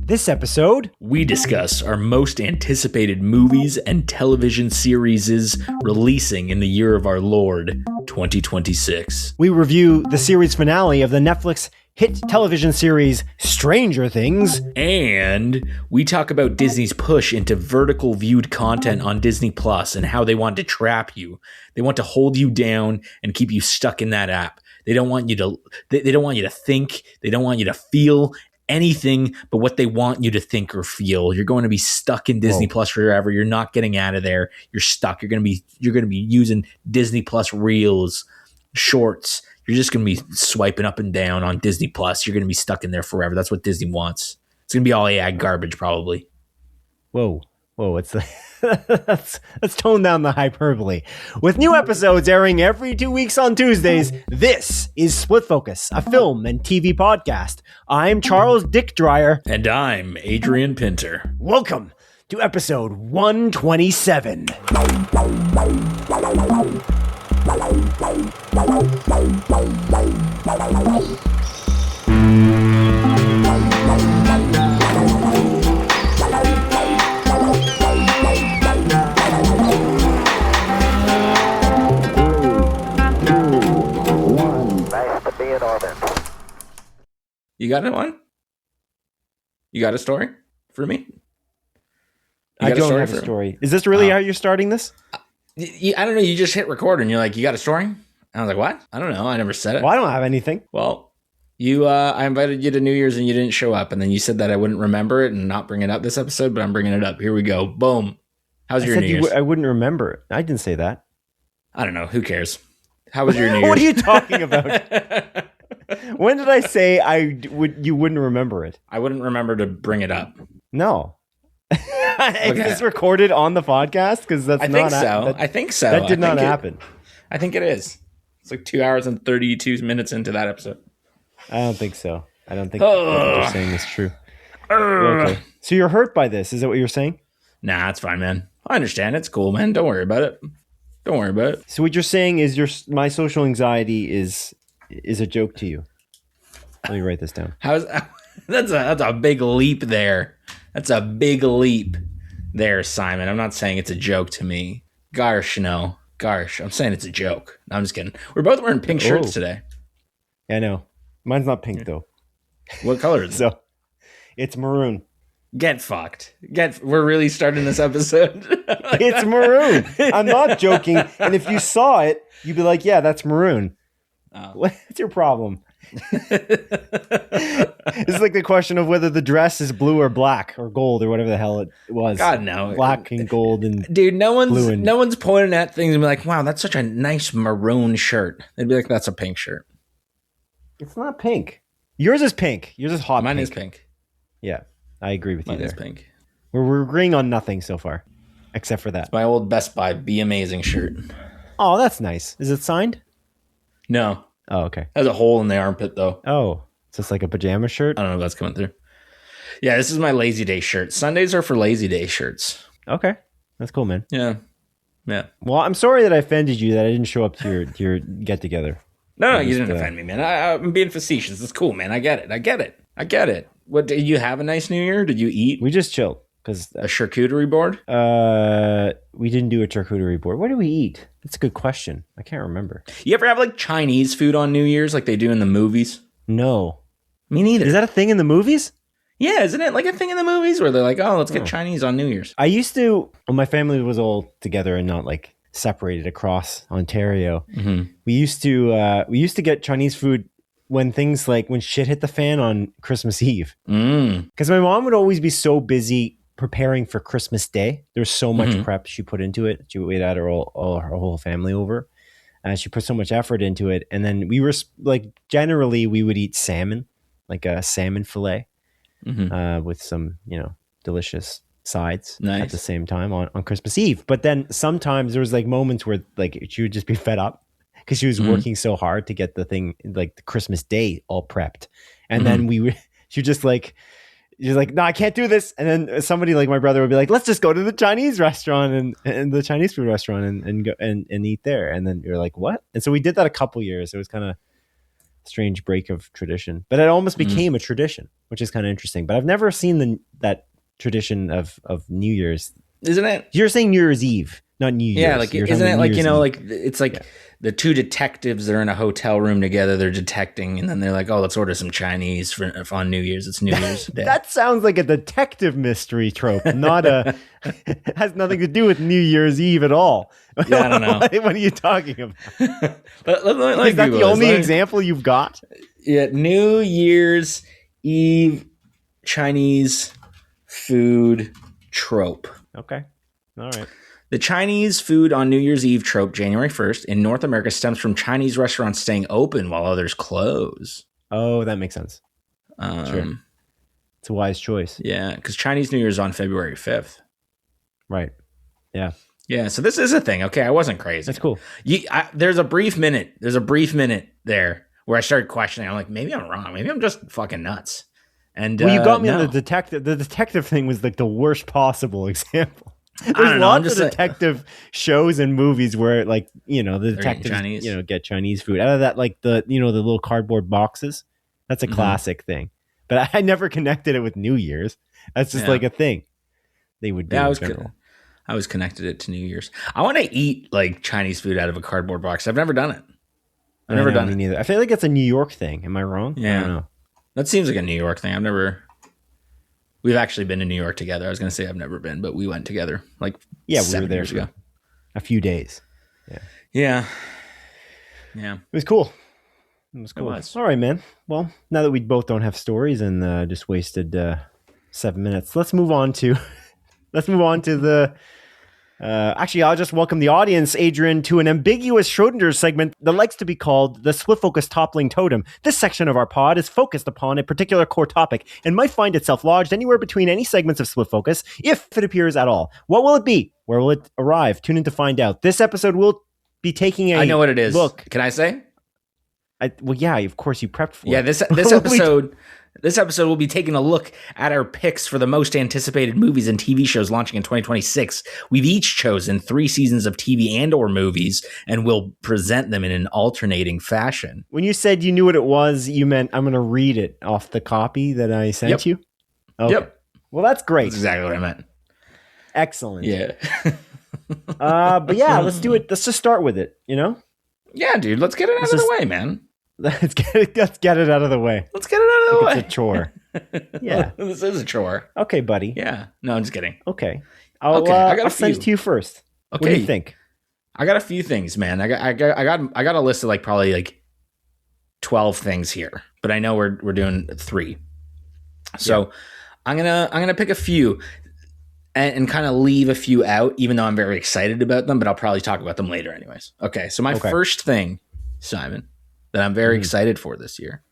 This episode, we discuss our most anticipated movies and television series releasing in the year of our Lord, 2026. we review the series finale of the Netflix hit television series Stranger Things. And we talk about Disney's push into vertical viewed content on Disney Plus and how they want to trap you. They want to hold you down and keep you stuck in that app. They don't want you to they don't want you to think, they don't want you to feel anything but what they want you to think or feel. You're going to be stuck in Disney Plus forever. You're not getting out of there. You're stuck. You're going to be using Disney Plus Reels, Shorts. You're just going to be swiping up and down on Disney Plus. You're going to be stuck in there forever. That's what Disney wants. It's going to be all AI garbage probably. Whoa, it's the let's tone down the hyperbole. With new episodes airing every 2 weeks on Tuesdays, this is Split Focus, a film and TV podcast. I'm Charles Dick Dreyer. And I'm Adrian Pinter. Welcome to episode 127. You got one? You got a story for me? I don't have a story. Is this really how you're starting this? I don't know. You just hit record and you're like, you got a story? And I was like, what? I don't know. I never said it. Well, I don't have anything. Well, I invited you to New Year's and you didn't show up. And then you said that I wouldn't remember it and not bring it up this episode, but I'm bringing it up. Here we go. Boom. How's your New Year's? I wouldn't remember it. I didn't say that. I don't know. Who cares? How was your New Year's? What are you talking about? When did I say you wouldn't remember it? I wouldn't remember to bring it up. No. Is this recorded on the podcast? Because that's I think so. That did not happen. I think it is. It's like 2 hours and 32 minutes into that episode. I don't think so. I don't think what you're saying is true. Okay. So you're hurt by this? Is that what you're saying? Nah, it's fine, man. I understand. It's cool, man. Don't worry about it. So what you're saying is my social anxiety is a joke to you. Let me write this down. That's a big leap there. That's a big leap there, Simon. I'm not saying it's a joke to me. Garsh, no. Garsh. I'm saying it's a joke. No, I'm just kidding. We're both wearing pink shirts today. I know. Mine's not pink though. What color is it? So it's maroon. Get fucked. We're really starting this episode. It's maroon. I'm not joking. And if you saw it, you'd be like, yeah, that's maroon. Oh. What's your problem? It's like the question of whether the dress is blue or black or gold or whatever the hell it was. God, no. Black and gold and dude, no one's pointing at things and be like, wow, that's such a nice maroon shirt. They'd be like, that's a pink shirt. It's not pink. Yours is pink. Yours is hot. Mine pink. is pink. Yeah, I agree with you there. Mine is pink. We're agreeing on nothing so far, except for that. It's my old Best Buy Be Amazing shirt. Oh, that's nice. Is it signed? No. Oh, okay. It has a hole in the armpit, though. Oh, so it's like a pajama shirt? I don't know if that's coming through. Yeah, this is my lazy day shirt. Sundays are for lazy day shirts. Okay. That's cool, man. Yeah. Well, I'm sorry that I offended you, that I didn't show up to your get-together. No, you didn't offend me, man. I'm being facetious. It's cool, man. I get it. What, did you have a nice New Year? Did you eat? We just chilled. Because a charcuterie board? We didn't do a charcuterie board. What did we eat? That's a good question. I can't remember. You ever have like Chinese food on New Year's like they do in the movies? No. Me neither. Is that a thing in the movies? Yeah, isn't it like a thing in the movies where they're like, oh, let's get Chinese on New Year's? I used to, when my family was all together and not like separated across Ontario, we used to get Chinese food when shit hit the fan on Christmas Eve. Because my mom would always be so busy preparing for Christmas Day. There's so much prep she put into it. She would had her whole family over. She put so much effort into it. And then we were like, generally we would eat salmon, like a salmon fillet with some, delicious sides at the same time on Christmas Eve. But then sometimes there was like moments where like she would just be fed up because she was working so hard to get the thing, like the Christmas Day all prepped. And then she would just like, she's like, no, I can't do this. And then somebody like my brother would be like, let's just go to the Chinese restaurant and the Chinese food restaurant and go and eat there. And then you're like, what? And so we did that a couple years. It was kind of strange break of tradition. But it almost became a tradition, which is kind of interesting. But I've never seen that tradition of New Year's. Isn't it? You're saying New Year's Eve, not New Year's. Yeah, like You're isn't it like, New you Year's know, Eve. like it's like the two detectives, they're in a hotel room together, they're detecting, and then they're like, oh, let's order some Chinese for on New Year's. It's New Year's Day. That sounds like a detective mystery trope, not a has nothing to do with New Year's Eve at all. Yeah, I don't know. What are you talking about? Let Is that the only example you've got? Yeah, New Year's Eve Chinese food trope. Okay. All right. The Chinese food on New Year's Eve trope, January 1st, in North America stems from Chinese restaurants staying open while others close. Oh, that makes sense. Sure. It's a wise choice. Yeah, because Chinese New Year is on February 5th. Right. Yeah. Yeah, so this is a thing. Okay, I wasn't crazy. That's cool. There's a brief minute there where I started questioning. I'm like, maybe I'm wrong. Maybe I'm just fucking nuts. And well, you got me on the detective. The detective thing was like the worst possible example. There's lots of detective shows and movies where, like, you know, the detectives, you know, get Chinese food out of that, like the little cardboard boxes. That's a classic thing. But I never connected it with New Year's. That's just like a thing they would do. Yeah, I was connected it to New Year's. I want to eat like Chinese food out of a cardboard box. I've never done it. I've never done it neither. I feel like it's a New York thing. Am I wrong? Yeah, I don't know. That seems like a New York thing. We've actually been to New York together. I was going to say I've never been, but we went together like we were there for a few days. Yeah. It was cool. All right, man. Well, now that we both don't have stories and just wasted 7 minutes, let's move on to the. Actually, I'll just welcome the audience, Adrian, to an ambiguous Schrodinger's segment that likes to be called the Split Focus Toppling Totem. This section of our pod is focused upon a particular core topic and might find itself lodged anywhere between any segments of Split Focus, if it appears at all. What will it be? Where will it arrive? Tune in to find out. This episode will be taking a I know what it is. Look. Can I say? Well, yeah, of course you prepped for it. Yeah, this episode... This episode will be taking a look at our picks for the most anticipated movies and TV shows launching in 2026. We've each chosen 3 seasons of TV and or movies, and we'll present them in an alternating fashion. When you said you knew what it was, you meant I'm going to read it off the copy that I sent you? Okay. Yep. Well, that's great. That's exactly what I meant. Excellent. Yeah. But yeah, let's do it. Let's just start with it, you know? Yeah, dude. Let's get it out of the way, man. Let's get it out of the way. Let's get it out of the way. It's a chore. Yeah. This is a chore. Okay, buddy. Yeah. No, I'm just kidding. Okay. I'll send it to you first. Okay. What do you think? I got a few things, man. I got a list of like probably like 12 things here, but I know we're doing 3. So I'm gonna pick a few and kind of leave a few out, even though I'm very excited about them, but I'll probably talk about them later anyways. Okay. So my first thing, Simon, that I'm very excited for this year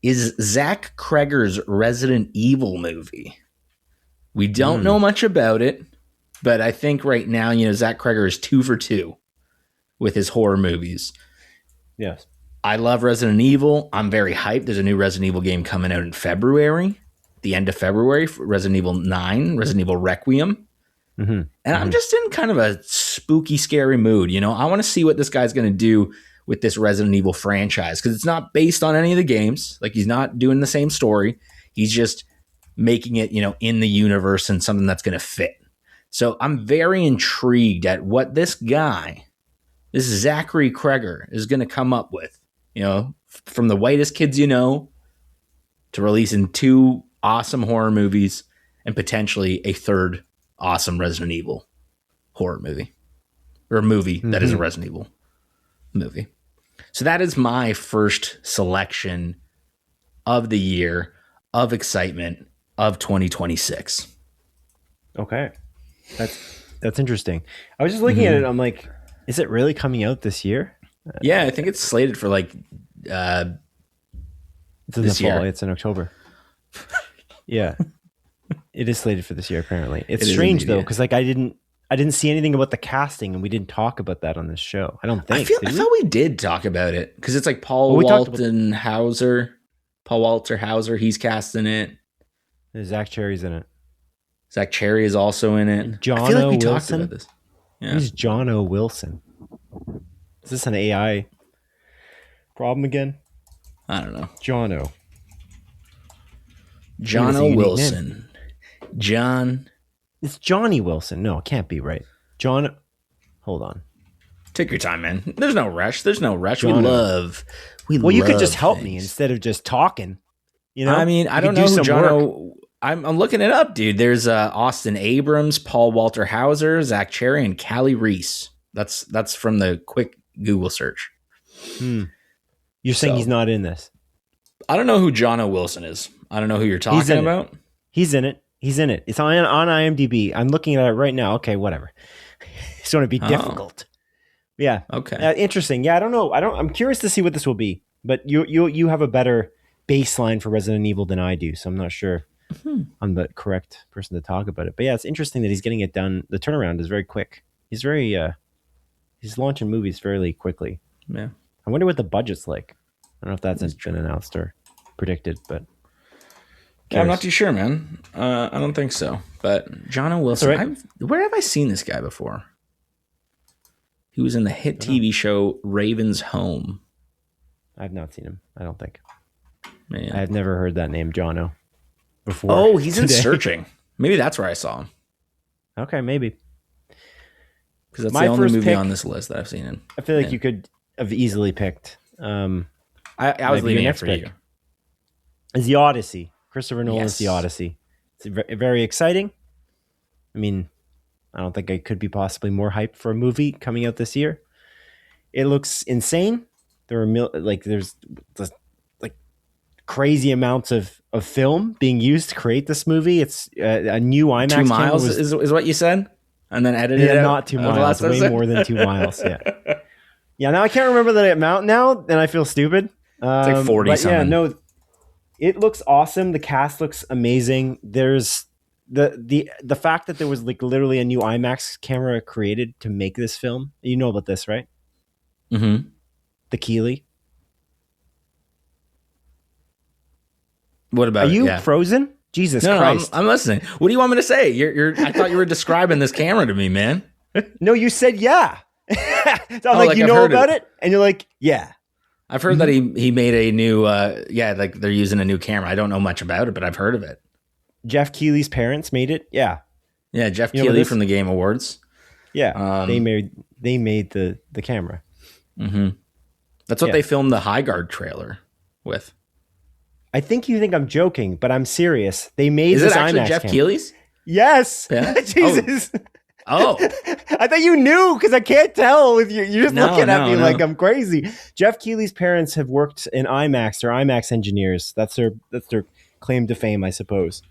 is Zach Kreger's Resident Evil movie. We don't know much about it, but I think right now, you know, Zach Kreger is 2 for 2 with his horror movies. Yes. I love Resident Evil. I'm very hyped. There's a new Resident Evil game coming out in February, the end of February, for Resident Evil 9, Resident Evil Requiem. And I'm just in kind of a spooky, scary mood. You know, I want to see what this guy's going to do with this Resident Evil franchise, because it's not based on any of the games. Like, he's not doing the same story. He's just making it, you know, in the universe and something that's going to fit. So I'm very intrigued at what this guy, this Zachary Kreger, is going to come up with, you know, from The Whitest Kids You Know to releasing 2 awesome horror movies and potentially a 3rd awesome Resident Evil horror movie, or a movie that is a Resident Evil movie. So that is my first selection of the year of excitement of 2026. Okay. That's interesting. I was just looking at it. I'm like, is it really coming out this year? Yeah, I think it's slated for like it's in the fall. It's in October. Yeah. It is slated for this year, apparently. It's strange though, because like I didn't see anything about the casting, and we didn't talk about that on this show. I don't think. I thought we did talk about it, because it's like Paul Walter Hauser. He's casting it. Zach Cherry's in it. Zach Cherry is also in it. John I feel like we Wilson? talked about this. Yeah. Who's John O. Wilson? Is this an AI problem again? I don't know. Jono. Jono Wilson. John. It's Johnny Wilson. No, it can't be right. John. Hold on. Take your time, man. There's no rush. Jono. Well, you could just help me instead of just talking. You know, I mean, I don't know who Jono. I'm looking it up, dude. There's Austin Abrams, Paul Walter Hauser, Zach Cherry, and Callie Reese. That's from the quick Google search. You're saying he's not in this? I don't know who Jono Wilson is. I don't know who you're talking about. He's in it. It's on IMDb. I'm looking at it right now. Okay, whatever. It's going to be difficult. Yeah. Okay. Interesting. Yeah, I don't know. I'm curious to see what this will be. But you have a better baseline for Resident Evil than I do, so I'm not sure I'm the correct person to talk about it. But yeah, it's interesting that he's getting it done. The turnaround is very quick. He's launching movies fairly quickly. Yeah. I wonder what the budget's like. I don't know if that's been announced or predicted, but yeah, I'm not too sure, man. I don't think so. But Jono Wilson, right. Where have I seen this guy before? He was in the hit TV show Raven's Home. I've not seen him, I don't think. Man. I've never heard that name, Jono, before. Oh, he's in Searching. Maybe that's where I saw him. Okay, maybe. Because that's the only movie on this list that I've seen in. I feel like you could have easily picked. I was leaving it for you. Is The Odyssey. Christopher Nolan's The Odyssey. It's very exciting. I mean, I don't think I could be possibly more hyped for a movie coming out this year. It looks insane. There are there's crazy amounts of film being used to create this movie. It's a new IMAX. 2 miles is what you said, and then edited it out. Not 2 miles, way more than 2 miles. Yeah, yeah. Now I can't remember the amount now, and I feel stupid. It's like 40 but something. Yeah, no, it looks awesome. The cast looks amazing. There's the fact that there was like literally a new IMAX camera created to make this film. You know about this, right? Mm-hmm. The Keeley. What about? Are you frozen? Jesus Christ! I'm listening. What do you want me to say? I thought you were describing this camera to me, man. No, you said yeah. So I'm like, you know about it, and you're like, yeah. I've heard that he made a new, like they're using a new camera. I don't know much about it, but I've heard of it. Jeff Keighley's parents made it. Yeah. Yeah, Jeff Keighley from the Game Awards. Yeah, they made the camera. Mm-hmm. That's what they filmed the High Guard trailer with. I think you think I'm joking, but I'm serious. They made Is this it actually IMAX Jeff camera. Keighley's? Yes. Yeah? Jesus. Oh. I thought you knew because I can't tell with you. You're just looking at me like I'm crazy. Jeff Keighley's parents have worked in IMAX. They're IMAX engineers. That's their claim to fame, I suppose.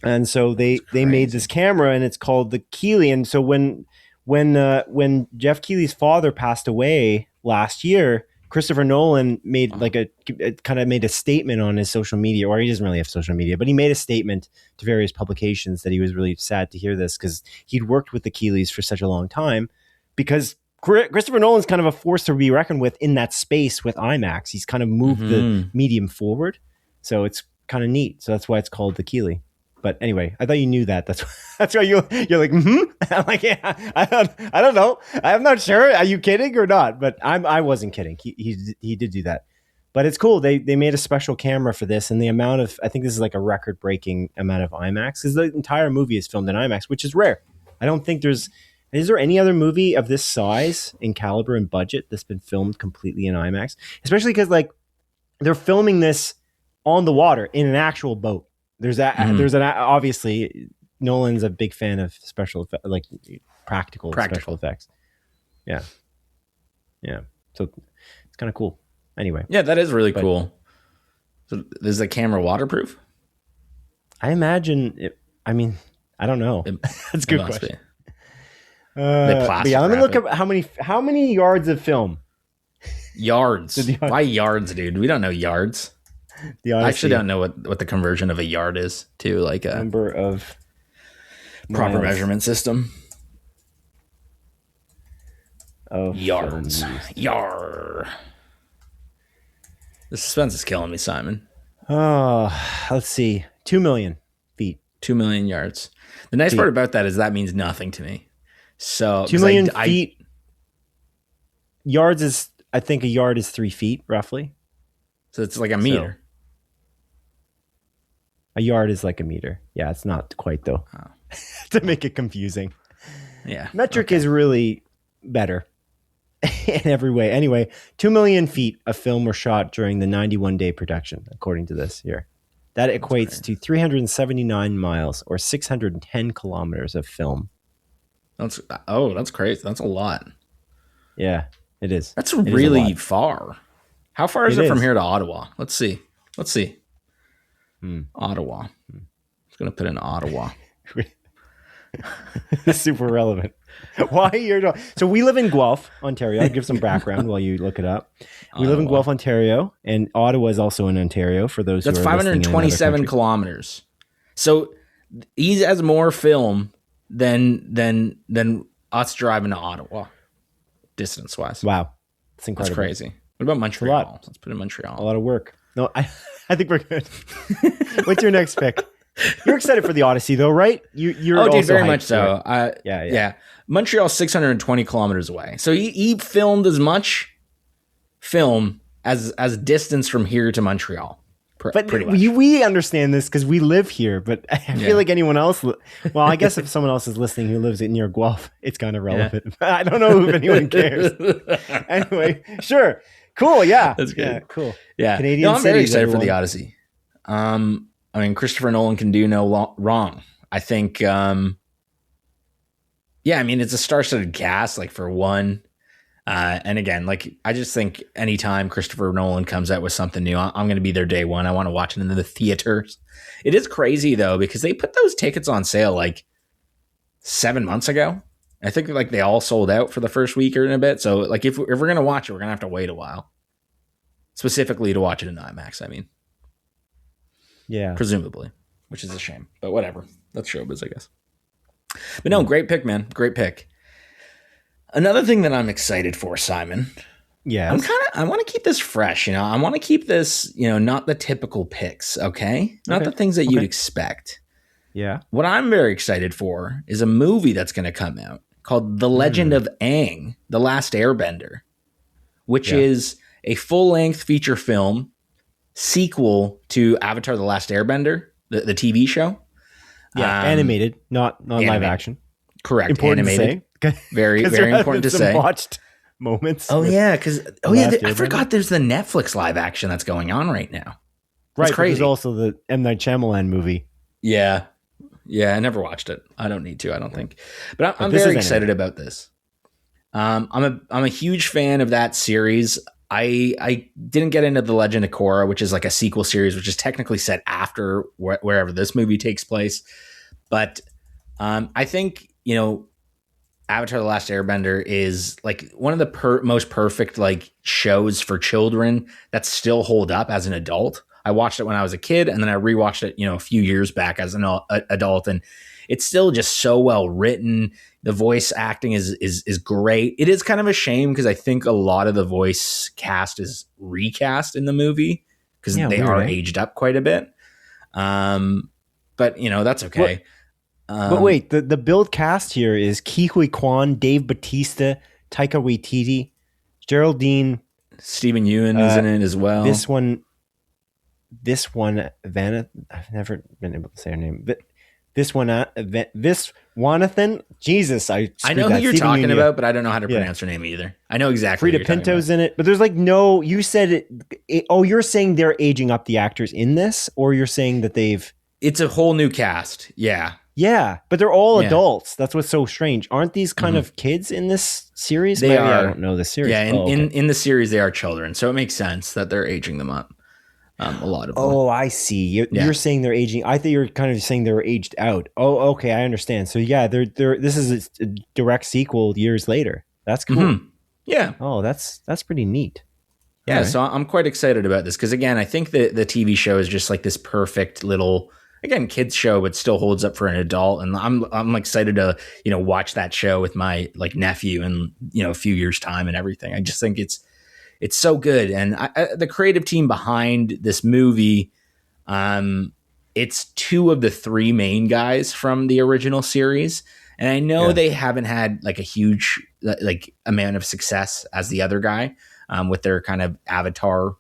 And so they made this camera, and it's called the Keighley. And so when Jeff Keighley's father passed away last year, Christopher Nolan made made a statement on his social media, or he doesn't really have social media, but he made a statement to various publications that he was really sad to hear this because he'd worked with the Keigleys for such a long time. Because Christopher Nolan's kind of a force to be reckoned with in that space with IMAX. He's kind of moved the medium forward, so it's kind of neat. So that's why it's called the Keighley. But anyway, I thought you knew that. That's why you're like, I'm like, yeah, I don't know. I'm not sure. Are you kidding or not? But I wasn't kidding. He did do that. But it's cool. They made a special camera for this, and the amount of, I think this is like a record breaking amount of IMAX, because the entire movie is filmed in IMAX, which is rare. I don't think is there any other movie of this size and caliber and budget that's been filmed completely in IMAX? Especially because like they're filming this on the water in an actual boat. There's obviously Nolan's a big fan of practical special effects. Yeah. So it's kind of cool. Anyway. Yeah, that is really cool. So is the camera waterproof? I imagine it. I mean, I don't know. That's a good question. But yeah, let me look up how many yards of film. Yards. Why yards, dude? We don't know yards. I actually don't know what the conversion of a yard is to like a number of proper measurement system. Of yards. Yar. The suspense is killing me, Simon. Oh, let's see. 2 million feet. 2 million yards. The nice part about that is that means nothing to me. So 2 million feet. Yards is, I think a yard is 3 feet roughly. So it's like a meter. A yard is like a meter. Yeah, it's not quite though. Oh. To make it confusing. Yeah. Metric is really better in every way. Anyway, 2 million feet of film were shot during the 91-day production, according to this here. That equates to 379 miles or 610 kilometers of film. That's crazy. That's a lot. Yeah, it is. That's really far. How far is it from here to Ottawa? Let's see. Ottawa. I'm just going to put in Ottawa. It's super relevant. Why you're so we live in Guelph, Ontario. I'll give some background while you look it up. We live in Guelph, Ontario, and Ottawa is also in Ontario. For those that's who are 527 kilometers. So he has more film than us driving to Ottawa, distance wise. Wow, that's incredible. That's crazy. What about Montreal? Let's put in Montreal. A lot of work. No, I think we're good. What's your next pick? You're excited for the Odyssey, though, right? You're dude, very hyped, much so. Yeah. Montreal's 620 kilometers away, so he filmed as much film as distance from here to Montreal. But we understand this because we live here. But I feel like anyone else. Well, I guess if someone else is listening who lives near Guelph, it's kind of relevant. Yeah. I don't know if anyone cares. Anyway, sure, cool, yeah, that's good. Yeah, cool, yeah. Canadian I'm very excited for the Odyssey. I mean, Christopher Nolan can do no wrong. I think, I mean, it's a star-studded cast, like, for one. And again, like, I just think anytime Christopher Nolan comes out with something new, I'm going to be there day one. I want to watch it in the theaters. It is crazy, though, because they put those tickets on sale, like, 7 months ago. I think, like, they all sold out for the first week or in a bit. So, like, if we're going to watch it, we're going to have to wait a while. Specifically to watch it in IMAX, I mean. Yeah. Presumably, which is a shame, but whatever. That's showbiz, I guess. But no, great pick, man. Great pick. Another thing that I'm excited for, Simon. Yeah. I want to keep this fresh, I want to keep this, not the typical picks, okay? Not the things that you'd expect. Yeah. What I'm very excited for is a movie that's going to come out called The Legend of Aang, The Last Airbender, which is a full-length feature film sequel to Avatar: The Last Airbender, the TV show. Yeah, animated, not animated. Live action. Correct. Important animated. To say. Very, very important to say. Watched moments. Oh yeah, because I forgot there's the Netflix live action that's going on right now. Right. There's also the M. Night Shyamalan movie. Yeah, I never watched it. I don't need to. I don't think. But I'm very excited about this. I'm a huge fan of that series. I didn't get into The Legend of Korra, which is like a sequel series, which is technically set after wherever this movie takes place. But I think, Avatar: The Last Airbender is like one of the most perfect like shows for children that still hold up as an adult. I watched it when I was a kid, and then I rewatched it, a few years back as an adult, and it's still just so well written. The voice acting is great. It is kind of a shame because I think a lot of the voice cast is recast in the movie because they are aged up quite a bit. But that's okay. But wait, the build cast here is Ke Huy Quan, Dave Bautista, Taika Waititi, Geraldine, Stephen Ewan is in it as well. This one, Vanna. I've never been able to say her name, but this Wanathan. Jesus, I know who you're talking about, but I don't know how to pronounce her name either. I know exactly. Frida Pinto's in it, but there's like no. You said it. Oh, you're saying they're aging up the actors in this, or you're saying that they've. It's a whole new cast. Yeah. Yeah, but they're all adults. That's what's so strange. Aren't these kind of kids in this series? They are. I don't know the series. Yeah, in the series, they are children, so it makes sense that they're aging them up. A lot of them. Oh, I see. You're saying they're aging. I thought you were kind of saying they were aged out. Oh, okay, I understand. So yeah, they're. This is a direct sequel years later. That's cool. Mm-hmm. Yeah. Oh, that's pretty neat. Yeah, so I'm quite excited about this because again, I think the TV show is just like this perfect little. Again, kids show, but still holds up for an adult, and I'm excited to watch that show with my like nephew in a few years' time and everything. I just think it's so good, and the creative team behind this movie, it's two of the three main guys from the original series, and I know they haven't had like a huge like amount of success as the other guy with their kind of Avatar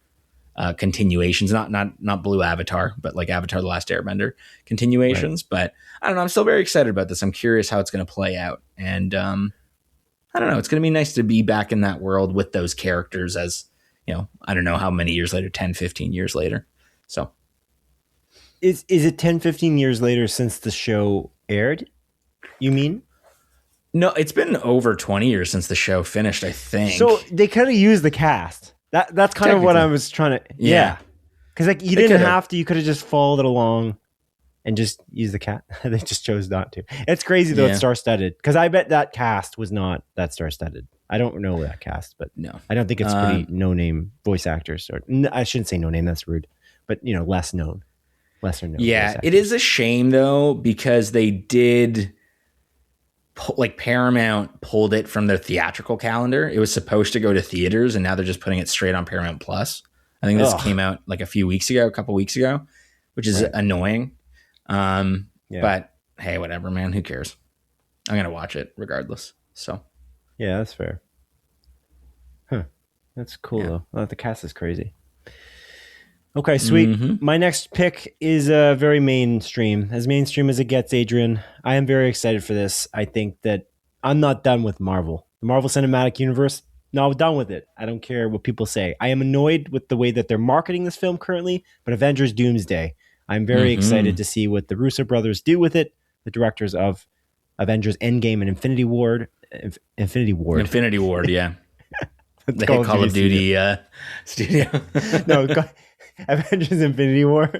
continuations, not Blue Avatar, but like Avatar: The Last Airbender continuations. Right. But I don't know. I'm still very excited about this. I'm curious how it's going to play out, and I don't know. It's going to be nice to be back in that world with those characters as, I don't know how many years later, 10, 15 years later. So is it 10, 15 years later since the show aired? You mean? No, it's been over 20 years since the show finished, I think. So they kind of used the cast. That's kind of what I was trying to. Yeah. Because like you didn't have to. You could have just followed it along and just used the cat. They just chose not to. It's crazy though. It's star-studded. Because I bet that cast was not that star-studded. I don't know that cast, but no, I don't think it's pretty no-name voice actors. Or I shouldn't say no-name. That's rude. But lesser known. Yeah, it is a shame though because they did. Like Paramount pulled it from their theatrical calendar. It was supposed to go to theaters, and now they're just putting it straight on Paramount Plus. I think this came out like a couple weeks ago, which is annoying. But hey, whatever, man. Who cares? I'm gonna watch it regardless. So yeah, that's fair. Huh? That's cool though. Oh, the cast is crazy. Okay, sweet. Mm-hmm. My next pick is very mainstream as it gets, Adrian. I am very excited for this. I think that I'm not done with Marvel. The Marvel Cinematic Universe, no, I'm done with it. I don't care what people say. I am annoyed with the way that they're marketing this film currently, but Avengers Doomsday, I'm very excited to see what the Russo brothers do with it, the directors of Avengers Endgame and Infinity Ward, yeah. The Call of Duty studio. No, Avengers Infinity War.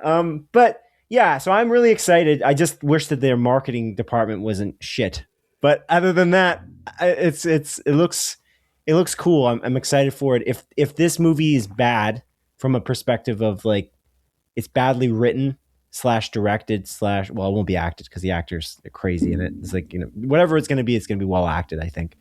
But yeah, so I'm really excited. I just wish that their marketing department wasn't shit. But other than that, it looks cool. I'm excited for it. If this movie is bad from a perspective of like it's badly written / directed / well, it won't be acted because the actors are crazy in it. It's like, whatever it's going to be well acted, I think.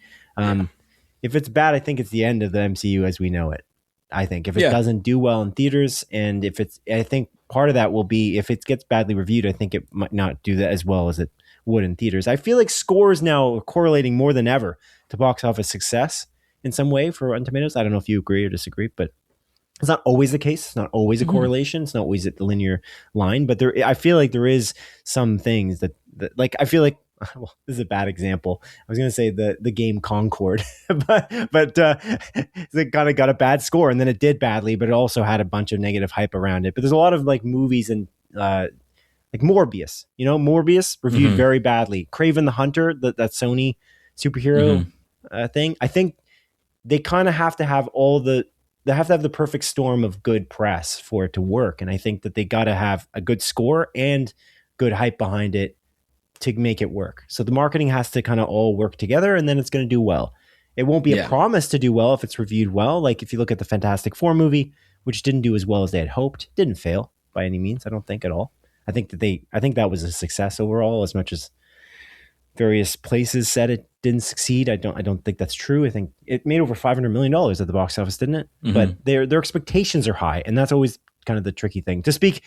If it's bad, I think it's the end of the MCU as we know it. I think if it doesn't do well in theaters, and I think part of that will be if it gets badly reviewed, I think it might not do that as well as it would in theaters. I feel like scores now are correlating more than ever to box office success in some way for Rotten Tomatoes. I don't know if you agree or disagree, but it's not always the case. It's not always a correlation. It's not always at the linear line, but I feel like there is some things that like, I feel like, well, this is a bad example. I was going to say the game Concord, but it kind of got a bad score, and then it did badly, but it also had a bunch of negative hype around it. But there's a lot of like movies and like Morbius, Morbius reviewed very badly. Kraven the Hunter, that Sony superhero thing. I think they kind of have to have they have to have the perfect storm of good press for it to work. And I think that they got to have a good score and good hype behind it to make it work. So the marketing has to kind of all work together, and then it's going to do well. It won't be a promise to do well if it's reviewed well. Like if you look at the Fantastic Four movie, which didn't do as well as they had hoped, didn't fail by any means. I don't think at all. I think that was a success overall, as much as various places said it didn't succeed. I don't think that's true. I think it made over $500 million at the box office, didn't it? But their expectations are high, and that's always kind of the tricky thing. To speak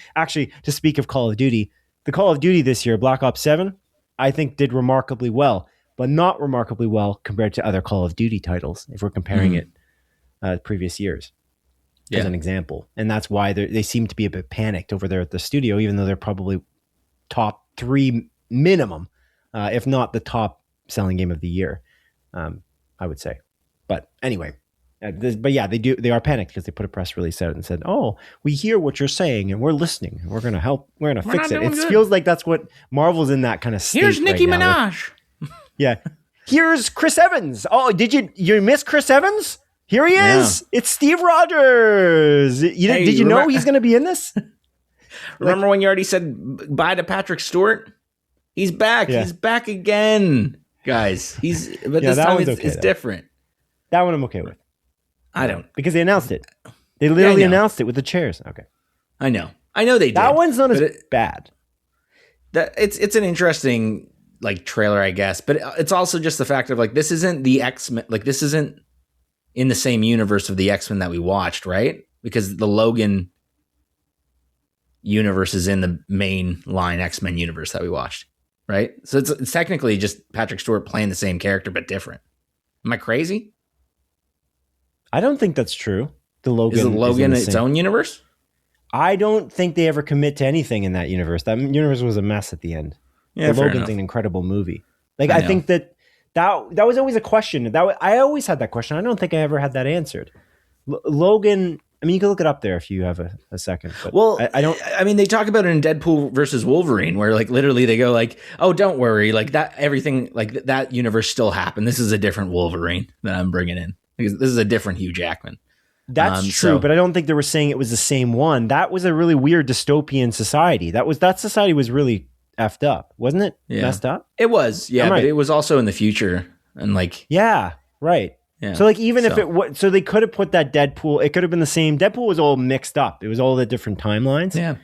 of Call of Duty, the Call of Duty this year, Black Ops 7, I think did remarkably well, but not remarkably well compared to other Call of Duty titles if we're comparing it previous years as an example. And that's why they seem to be a bit panicked over there at the studio, even though they're probably top 3 minimum, if not the top selling game of the year, I would say. But anyway, they are panicked because they put a press release out and said, "Oh, we hear what you're saying and we're listening. We're going to help. We're going to fix it." It feels like that's what Marvel's in, that kind of state. Here's Nicki Minaj. Yeah. Here's Chris Evans. Oh, did you miss Chris Evans? Here he is. It's Steve Rogers. Did you know he's going to be in this? Remember when you already said bye to Patrick Stewart? He's back. Yeah. He's back again, guys. This time it's different. That one I'm okay with. I don't. Because they announced it. They literally announced it with the chairs. Okay. I know they did. That one's not as bad. It's an interesting like trailer, I guess, but it's also just the fact of like this isn't the X-Men, like this isn't in the same universe of the X-Men that we watched, right? Because the Logan universe is in the main line X-Men universe that we watched, right? So it's technically just Patrick Stewart playing the same character but different. Am I crazy? I don't think that's true. The Logan is Logan in its own universe? I don't think they ever commit to anything in that universe. That universe was a mess at the end. Yeah, the fair Logan's enough. an incredible movie. Like I think that was always a question. I always had that question. I don't think I ever had that answered. Logan. I mean, you can look it up there if you have a second. But well, I don't. I mean, they talk about it in Deadpool versus Wolverine, where like literally they go like, "Oh, don't worry, like that everything like that universe still happened. This is a different Wolverine that I'm bringing in. Because this is a different Hugh Jackman." That's true, but I don't think they were saying it was the same one. That was a really weird dystopian society. That society was really effed up, wasn't it? Yeah. Messed up. It was, yeah, but it was also in the future, and like, yeah, right. Yeah. So like even if it so they could have put that Deadpool. It could have been the same. Deadpool was all mixed up. It was all the different timelines. Yeah,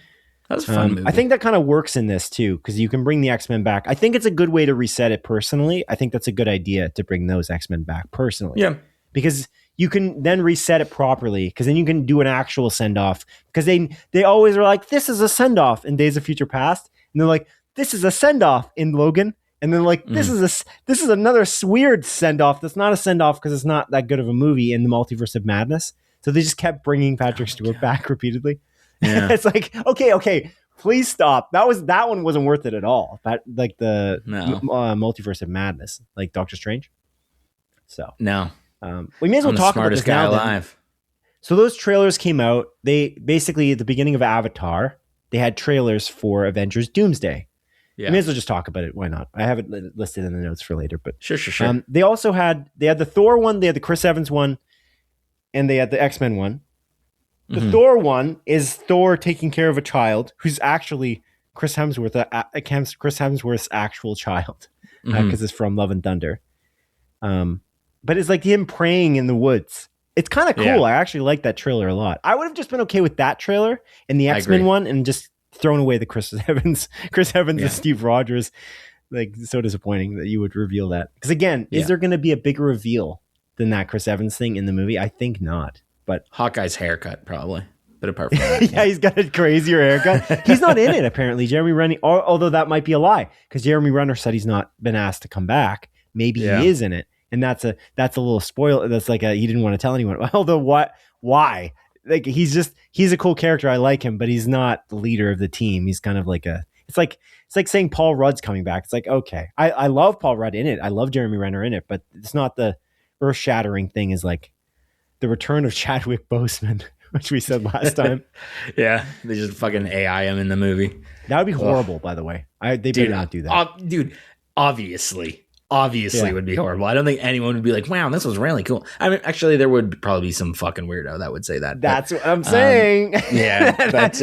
that was a fun movie. I think that kind of works in this too because you can bring the X-Men back. I think it's a good way to reset it personally. I think that's a good idea to bring those X-Men back personally. Yeah, because you can then reset it properly because then you can do an actual send-off because they always are like, this is a send-off in Days of Future Past. And they're like, this is a send-off in Logan. And then like, this is another weird send-off. That's not a send-off because it's not that good of a movie in the Multiverse of Madness. So they just kept bringing Patrick Stewart back repeatedly. Yeah. It's like, okay, please stop. That one wasn't worth it at all. That like the Multiverse of Madness, like Doctor Strange. So no. We may as well talk about this guy now. Alive. So those trailers came out. They basically at the beginning of Avatar, they had trailers for Avengers Doomsday. Yeah. We may as well just talk about it. Why not? I have it listed in the notes for later. But sure. They also had the Thor one, they had the Chris Evans one, and they had the X-Men one. The Thor one is Thor taking care of a child who's actually Chris Hemsworth's actual child because it's from Love and Thunder. But it's like him praying in the woods. It's kind of cool. Yeah. I actually like that trailer a lot. I would have just been okay with that trailer and the X-Men one and just thrown away the Chris Evans and Steve Rogers. Like, so disappointing that you would reveal that. Because again, is there going to be a bigger reveal than that Chris Evans thing in the movie? I think not. But Hawkeye's haircut, probably. But apart from that. Yeah, he's got a crazier haircut. He's not in it, apparently. Jeremy Renner, although that might be a lie. Because Jeremy Renner said he's not been asked to come back. Maybe he is in it. And that's a little spoil. That's like he didn't want to tell anyone. Although why? Like he's a cool character. I like him, but he's not the leader of the team. He's kind of like it's like saying Paul Rudd's coming back. It's like, okay, I love Paul Rudd in it. I love Jeremy Renner in it, but it's not the earth shattering thing is like the return of Chadwick Boseman, which we said last time. Yeah. They just fucking AI him in the movie. That would be horrible, by the way. They better not do that. Dude, obviously it would be horrible. I don't think anyone would be like, wow, this was really cool. I mean, actually, there would probably be some fucking weirdo that would say that. That's what I'm saying. Yeah. But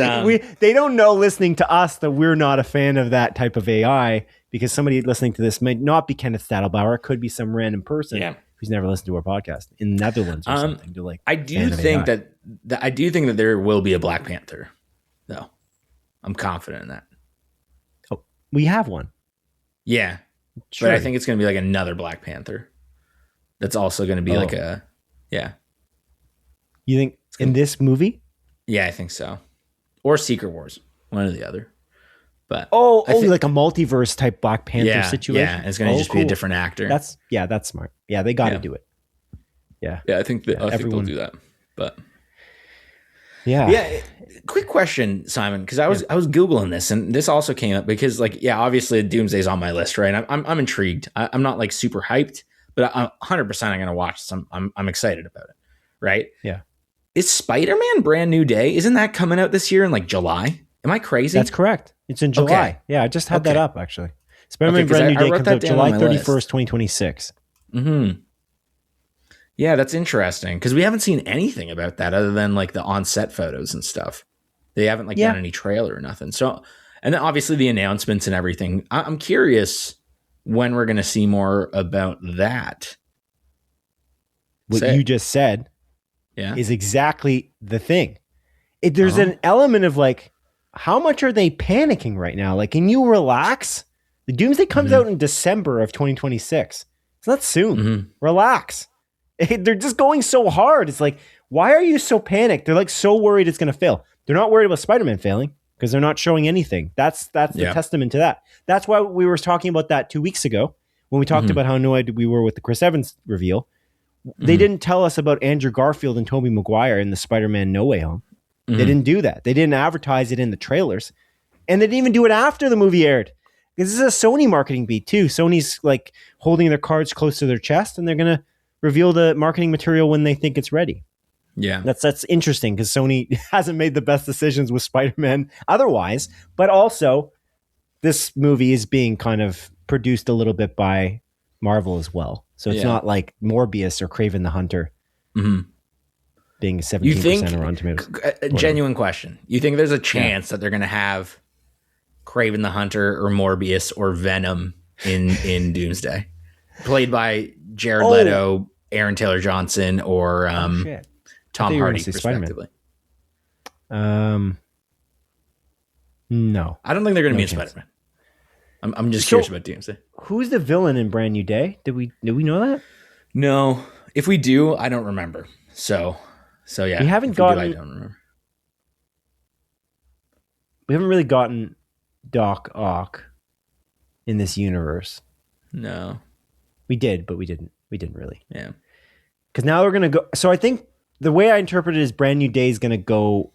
they don't know listening to us that we're not a fan of that type of AI because somebody listening to this might not be Kenneth Stadelbauer. It could be some random person who's never listened to our podcast in the Netherlands or something. To like, I do think that there will be a Black Panther, though. I'm confident in that. Oh, we have one. Yeah. Sure. But I think it's going to be like another Black Panther. That's also going to be like You think in this movie? Yeah, I think so. Or Secret Wars, one or the other. But like a multiverse type Black Panther situation. Yeah, it's going to just be a different actor. That's smart. Yeah, they got to do it. Yeah, I think they'll do that. But yeah. Quick question, Simon, because I was Googling this and this also came up because obviously Doomsday's on my list, right? I'm intrigued. I'm not like super hyped, but I'm 100% I'm going to watch this. I'm excited about it, right? Yeah. Is Spider-Man Brand New Day? Isn't that coming out this year in like July? Am I crazy? That's correct. It's in July. Okay. Yeah, I just had that up actually. Spider-Man Brand New Day comes out July 31st, 2026. Mm-hmm. Yeah, that's interesting because we haven't seen anything about that other than like the on-set photos and stuff. They haven't done any trailer or nothing. So, and then obviously the announcements and everything. I'm curious when we're going to see more about that. What you just said is exactly the thing. There's an element of like, how much are they panicking right now? Like, can you relax? The Doomsday comes out in December of 2026. It's not soon. Mm-hmm. Relax. They're just going so hard. It's like, why are you so panicked? They're like so worried it's going to fail. They're not worried about Spider-Man failing because they're not showing anything. That's the testament to that. That's why we were talking about that 2 weeks ago when we talked about how annoyed we were with the Chris Evans reveal. They didn't tell us about Andrew Garfield and Tobey Maguire in the Spider-Man No Way Home. They didn't do that. They didn't advertise it in the trailers. And they didn't even do it after the movie aired. This is a Sony marketing beat too. Sony's like holding their cards close to their chest, and they're going to reveal the marketing material when they think it's ready. Yeah. That's interesting because Sony hasn't made the best decisions with Spider-Man otherwise, but also this movie is being kind of produced a little bit by Marvel as well. So it's not like Morbius or Kraven the Hunter being 17% on Rotten Tomatoes. A genuine question. You think there's a chance that they're going to have Kraven the Hunter or Morbius or Venom in Doomsday? Played by Jared Leto, Aaron Taylor Johnson, or Tom Hardy, respectively. No. I don't think they're going to be in Spider-Man. I'm just curious about Doomsday. Who's the villain in Brand New Day? Did we know that? No. If we do, I don't remember. So yeah. We haven't gotten. I don't remember. We haven't really gotten Doc Ock in this universe. No. We did, but we didn't. We didn't really. Yeah. Because now we're gonna go. So I think the way I interpret it is Brand New Day is gonna go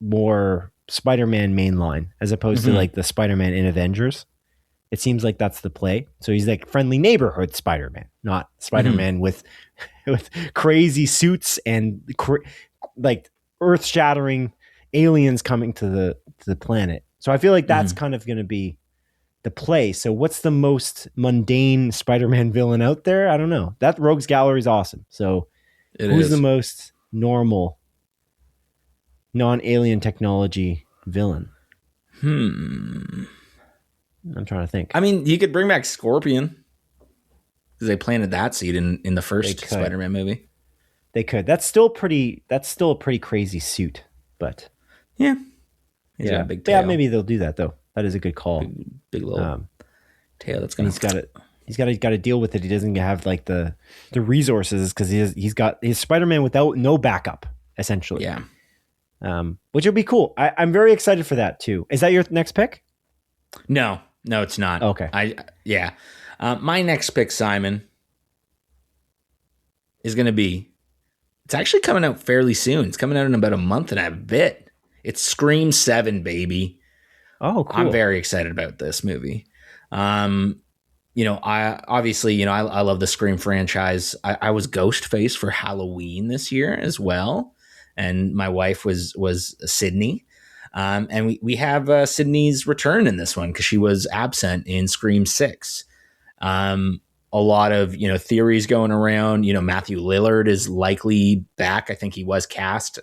more Spider-Man mainline as opposed to like the Spider-Man in Avengers. It seems like that's the play. So he's like friendly neighborhood Spider-Man, not Spider-Man with crazy suits and like earth-shattering aliens coming to the planet. So I feel like that's kind of going to be the play. So what's the most mundane Spider-Man villain out there? I don't know. That Rogues Gallery is awesome. So who's the most normal non-alien technology villain? I'm trying to think. I mean, you could bring back Scorpion because they planted that seed in the first Spider-Man movie. They could. That's still a pretty crazy suit, but yeah, he's got a big tail. Yeah, maybe they'll do that though. That is a good call. Big little tail. That's gonna. He's got to deal with it. He doesn't have like the resources because he's got his Spider-Man without no backup essentially. Yeah. Which will be cool. I'm very excited for that too. Is that your next pick? No, it's not. Okay. My next pick, Simon, is going to be, it's actually coming out fairly soon. It's coming out in about a month and a bit. It's Scream 7, baby. Oh, cool. I'm very excited about this movie. I love the Scream franchise. I was Ghostface for Halloween this year as well. And my wife was Sydney. And we have Sydney's return in this one because she was absent in Scream 6. A lot of, theories going around. Matthew Lillard is likely back. I think he was cast.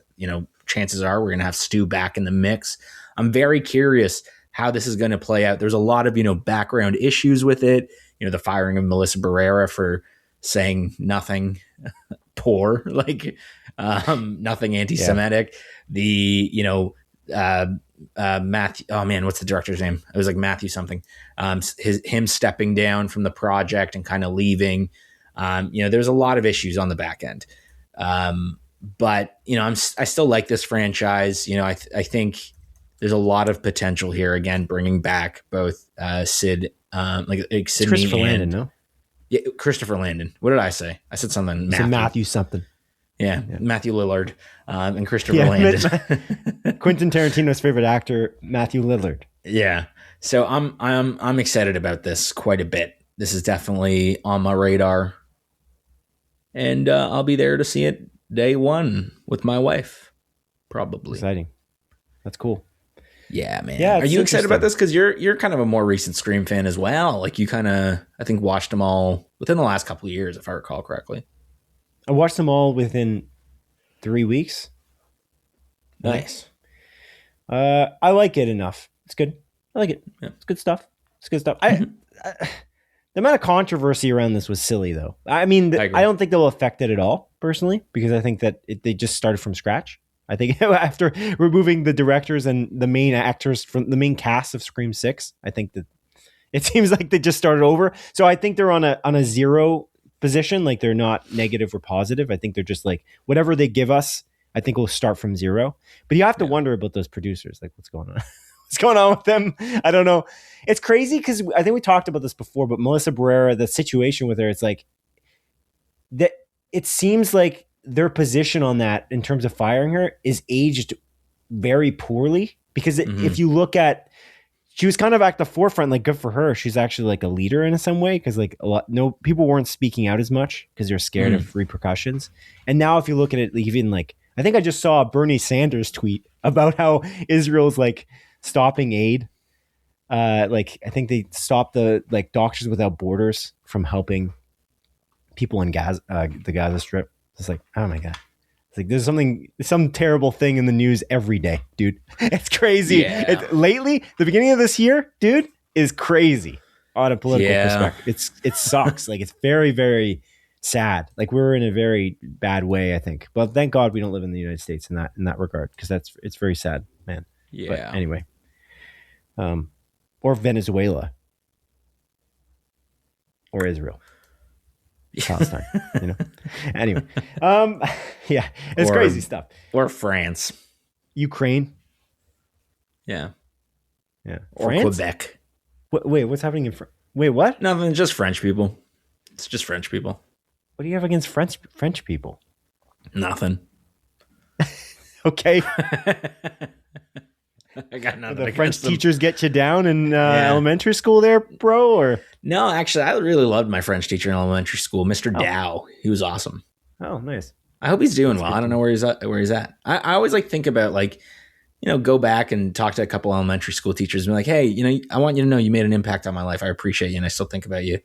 Chances are we're going to have Stu back in the mix. I'm very curious how this is going to play out. There's a lot of, background issues with it. The firing of Melissa Barrera for saying nothing poor, like nothing anti-Semitic. Yeah. Matthew, oh man, what's the director's name? It was like Matthew something. Him stepping down from the project and kind of leaving. There's a lot of issues on the back end. But I still like this franchise. I think there's a lot of potential here. Again, bringing back both Sid, like Sidney Christopher Landon, no? Yeah, Christopher Landon. What did I say? I said something. Matthew something. Yeah, Matthew Lillard and Christopher Landon. Quentin Tarantino's favorite actor, Matthew Lillard. Yeah, so I'm excited about this quite a bit. This is definitely on my radar, and I'll be there to see it day one with my wife. Probably exciting. That's cool. Yeah, man. Yeah, are you excited about this? Because you're kind of a more recent Scream fan as well. Like you kind of, I think, watched them all within the last couple of years, if I recall correctly. I watched them all within 3 weeks. Nice. I like it enough. It's good. I like it. Yeah. It's good stuff. The amount of controversy around this was silly, though. I mean, I don't think they'll affect it at all, personally, because I think that they just started from scratch. I think after removing the directors and the main actors from the main cast of Scream 6, I think that it seems like they just started over. So I think they're on a zero position. Like they're not negative or positive. I think they're just like whatever they give us, I think we'll start from zero. But you have to wonder about those producers. Like what's going on? What's going on with them? I don't know. It's crazy because I think we talked about this before, but Melissa Barrera, the situation with her, it's like that it seems like their position on that in terms of firing her is aged very poorly, because if you look at, she was kind of at the forefront, like good for her. She's actually like a leader in some way, because like people weren't speaking out as much because they're scared of repercussions. And now if you look at it, even like, I think I just saw a Bernie Sanders tweet about how Israel's like stopping aid. Like I think they stopped the like Doctors Without Borders from helping people in Gaza, the Gaza Strip. It's like, oh my God. It's like there's some terrible thing in the news every day, dude. It's crazy. Yeah. Lately, the beginning of this year, dude, is crazy on a political perspective. It sucks. Like it's very, very sad. Like we're in a very bad way, I think. But thank God we don't live in the United States in that regard, because it's very sad, man. Yeah. But anyway, or Venezuela, or Israel. Palestine, you know. Anyway, yeah, it's crazy stuff. Or France, Ukraine, yeah, or France? Quebec. Wait, what's happening in France? Wait, what? Nothing, just French people. It's just French people. What do you have against French people? Nothing. Okay. I got nothing. The French teachers get you down in elementary school there, bro? Or no, actually, I really loved my French teacher in elementary school, Mr. Dow. He was awesome. Oh, nice. I hope he's doing well. I don't know where he's at. I always like think about like, you know, go back and talk to a couple elementary school teachers and be like, hey, you know, I want you to know you made an impact on my life. I appreciate you, and I still think about you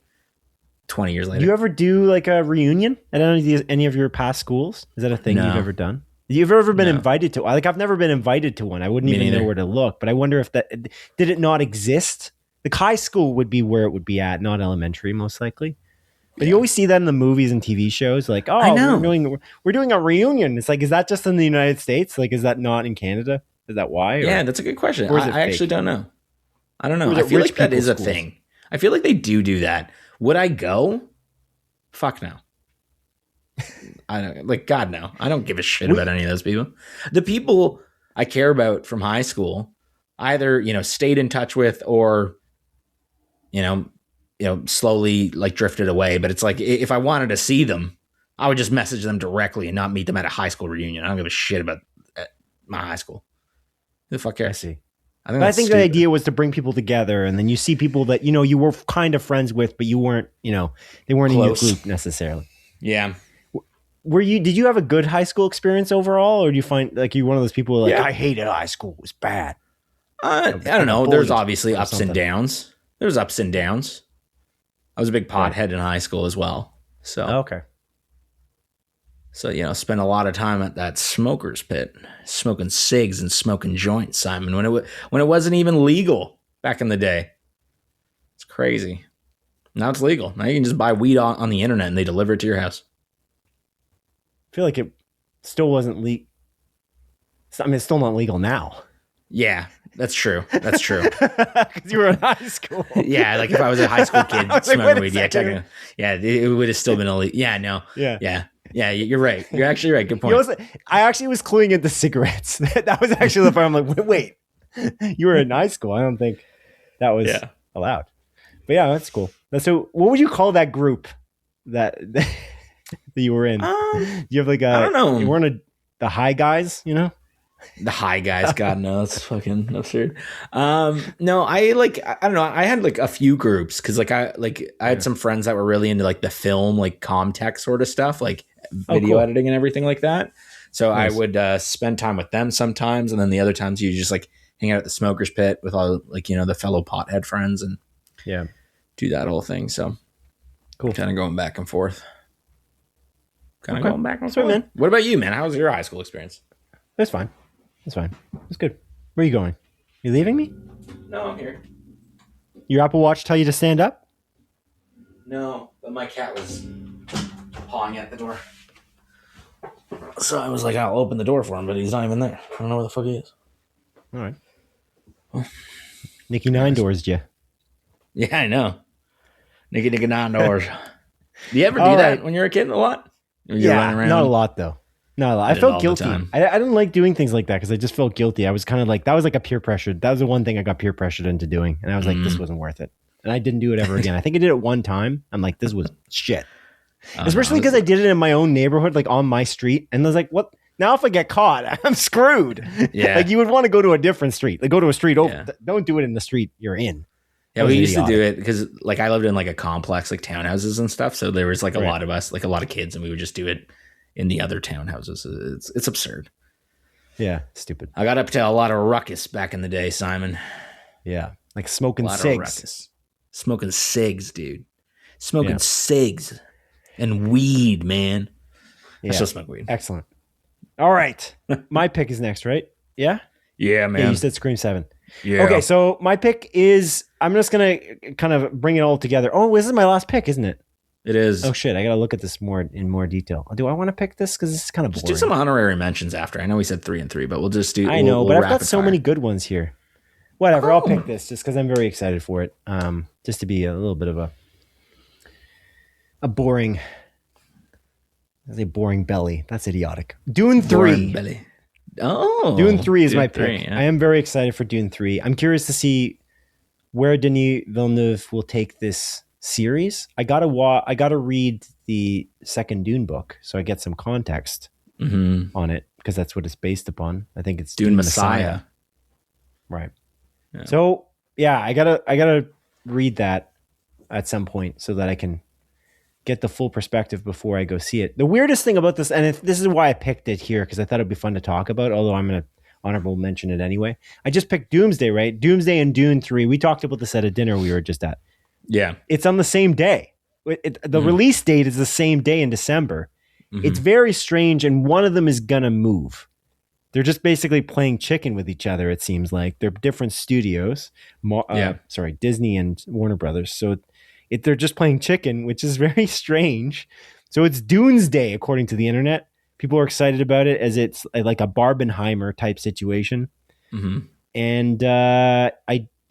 20 years later. Do you ever do like a reunion at any of your past schools? Is that a thing you've ever done? You've ever been invited to? Like, I've never been invited to one. I wouldn't even know where to look. But I wonder if did it not exist? Like high school would be where it would be at, not elementary, most likely. But you always see that in the movies and TV shows. Like, oh, we're doing a reunion. It's like, is that just in the United States? Like, is that not in Canada? Is that why? Yeah, that's a good question. I actually don't know. I don't know. I feel like that is a thing. I feel like they do that. Would I go? Fuck no. I don't like God no. I don't give a shit about any of those people. The people I care about from high school, either, you know, stayed in touch with or, you know, slowly like drifted away. But it's like, if I wanted to see them, I would just message them directly and not meet them at a high school reunion. I don't give a shit about my high school. Who the fuck cares? I see. I think the idea was to bring people together, and then you see people that, you know, you were kind of friends with, but you weren't, you know, they weren't close in your group necessarily. Yeah. Did you have a good high school experience overall, or do you find like you one of those people like, I hated high school, it was bad? I don't know. There's obviously ups and downs. There's ups and downs. I was a big pothead in high school as well. So okay. So, you know, spent a lot of time at that smoker's pit, smoking cigs and smoking joints, Simon, when it wasn't even legal back in the day. It's crazy. Now it's legal. Now you can just buy weed on the internet and they deliver it to your house. I feel like it still wasn't legal. I mean, it's still not legal now. Yeah, that's true. That's true. Because you were in high school. Yeah, like if I was a high school kid smoking weed, it would have still been illegal. Yeah, no. Yeah, you're right. You're actually right. Good point. You know, I actually was cluing into cigarettes. That was actually the part. I'm like, wait, you were in high school. I don't think that was allowed. But yeah, that's cool. So what would you call that group that you were in? You have like I don't know. You weren't the high guys, you know? The high guys, God no, that's fucking absurd. No, I don't know. I had like a few groups because I had some friends that were really into like the film, like comtech sort of stuff, like video editing and everything like that. So nice. I would spend time with them sometimes, and then the other times you just like hang out at the smoker's pit with all like, you know, the fellow pothead friends and do that whole thing. So cool, kind of going back and forth. Going back and forth, man. What about you, man? How was your high school experience? That's fine. That's fine. It's good. Where are you going? You leaving me? No, I'm here. Your Apple Watch tell you to stand up? No, but my cat was pawing at the door. So I was like, I'll open the door for him, but he's not even there. I don't know where the fuck he is. All right. Well, Nicky Nine Doors, you. Yeah, I know. Nicky Nine Doors. Do you ever do that when you were a kid a lot? Yeah, not a lot though. Not a lot. I felt guilty. I didn't like doing things like that because I just felt guilty. I was kind of like, that was like a peer pressure. That was the one thing I got peer pressured into doing. And I was like, this wasn't worth it. And I didn't do it ever again. I think I did it one time. I'm like, this was shit. Especially because I did it in my own neighborhood, like on my street. And I was like, what? Now if I get caught, I'm screwed. Yeah. Like you would want to go to a different street. Like go to a street over. Yeah. Don't do it in the street you're in. Yeah, we used to do it because like I lived in like a complex, like townhouses and stuff. So there was like a lot of us, like a lot of kids, and we would just do it in the other townhouses. It's absurd. Yeah, stupid. I got up to a lot of ruckus back in the day, Simon. Yeah, like smoking cigs. Smoking cigs, dude. Smoking cigs and weed, man. Yeah. I still smoke weed. Excellent. All right. My pick is next, right? Yeah? Yeah, man. Yeah, you said Scream 7. Yeah. Okay, so my pick is, I'm just going to kind of bring it all together. Oh, this is my last pick, isn't it? It is. Oh, shit. I got to look at this in more detail. Do I want to pick this? Because this is kind of boring. Just do some honorary mentions after. I know we said 3 and 3, but we'll just do. I know, but I've got so many good ones here. Whatever. I'll pick this just because I'm very excited for it. Just to be a little bit of a boring. I say boring belly. That's idiotic. Dune 3. Boring belly. Oh. Dune 3 is my pick. 3, yeah. I am very excited for Dune 3. I'm curious to see where Denis Villeneuve will take this series. I gotta read the second Dune book so I get some context on it because that's what it's based upon. I think it's Dune Messiah. Right. Yeah. So yeah, I gotta read that at some point so that I can get the full perspective before I go see it. The weirdest thing about this, and this is why I picked it here because I thought it'd be fun to talk about, although I'm gonna honorable mention it anyway. I just picked Doomsday, right? Doomsday and Dune 3. We talked about this at a dinner we were just at. Yeah. It's on the same day. The release date is the same day in December. Mm-hmm. It's very strange, and one of them is gonna move. They're just basically playing chicken with each other, it seems like. They're different studios. Disney and Warner Brothers. So they're just playing chicken, which is very strange. So it's Doomsday, according to the internet. People are excited about it as it's like a Barbenheimer type situation. Mm-hmm. And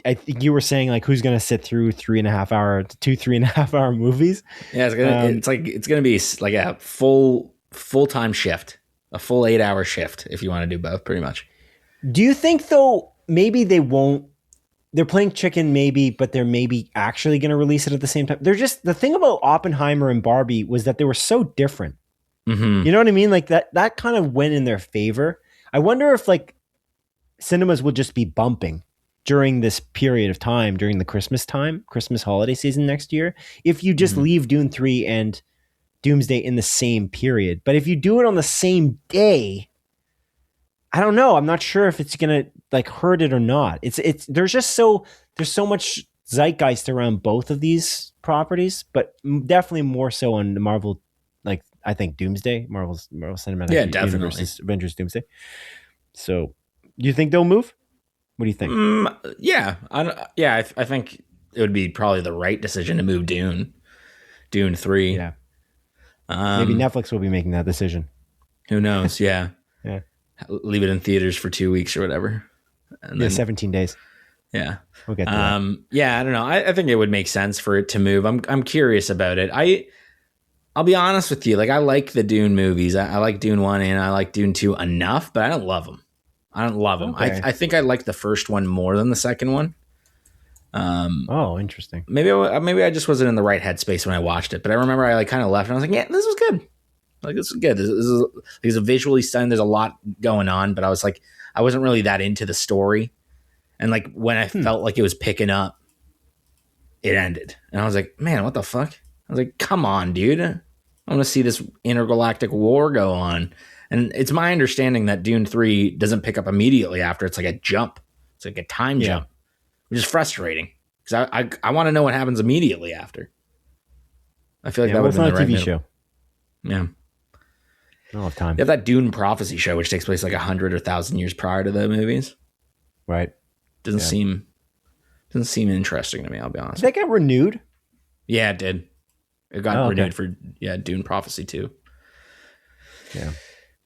I think you were saying like who's going to sit through 3.5 hour movies? Yeah, it's gonna be like a full-time shift, a full 8-hour shift if you want to do both, pretty much. Do you think though maybe they won't? They're playing chicken maybe, but they're maybe actually going to release it at the same time. They're just, the thing about Oppenheimer and Barbie was that they were so different. Mm-hmm. You know what I mean? Like that kind of went in their favor. I wonder if like cinemas will just be bumping during this period of time, during the Christmas holiday season next year, if you just leave Dune 3 and Doomsday in the same period. But if you do it on the same day, I don't know. I'm not sure if it's going to like hurt it or not. There's so much zeitgeist around both of these properties, but definitely more so on the Marvel, like I think Doomsday, Marvel Cinematic Universe, Avengers Doomsday. So do you think they'll move? What do you think? I think it would be probably the right decision to move Dune 3. Yeah. Maybe Netflix will be making that decision. Who knows? Yeah. Yeah. Leave it in theaters for 2 weeks or whatever. And then 17 days. Yeah. We'll get to that. Yeah, I don't know. I think it would make sense for it to move. I'm curious about it. I'll be honest with you. Like I like the Dune movies. I like Dune 1 and I like Dune 2 enough, but I don't love them. Okay. I think I like the first one more than the second one. Interesting. Maybe I just wasn't in the right headspace when I watched it, but I remember I like kind of left and I was like, yeah, this was good. Like this is good. This is a visually stunning. There's a lot going on, but I was like, I wasn't really that into the story. And like when I felt like it was picking up, it ended. And I was like, man, what the fuck? I was like, come on, dude. I want to see this intergalactic war go on. And it's my understanding that Dune 3 doesn't pick up immediately after. It's like a jump. It's like a time jump, which is frustrating because I want to know what happens immediately after. I feel like that would have been the right TV show. Yeah. I don't have time. You have that Dune Prophecy show, which takes place like 100 or 1,000 years prior to the movies. Right. Doesn't seem interesting to me, I'll be honest. Did that get renewed? Yeah, it did. It got renewed for Dune Prophecy 2. Yeah.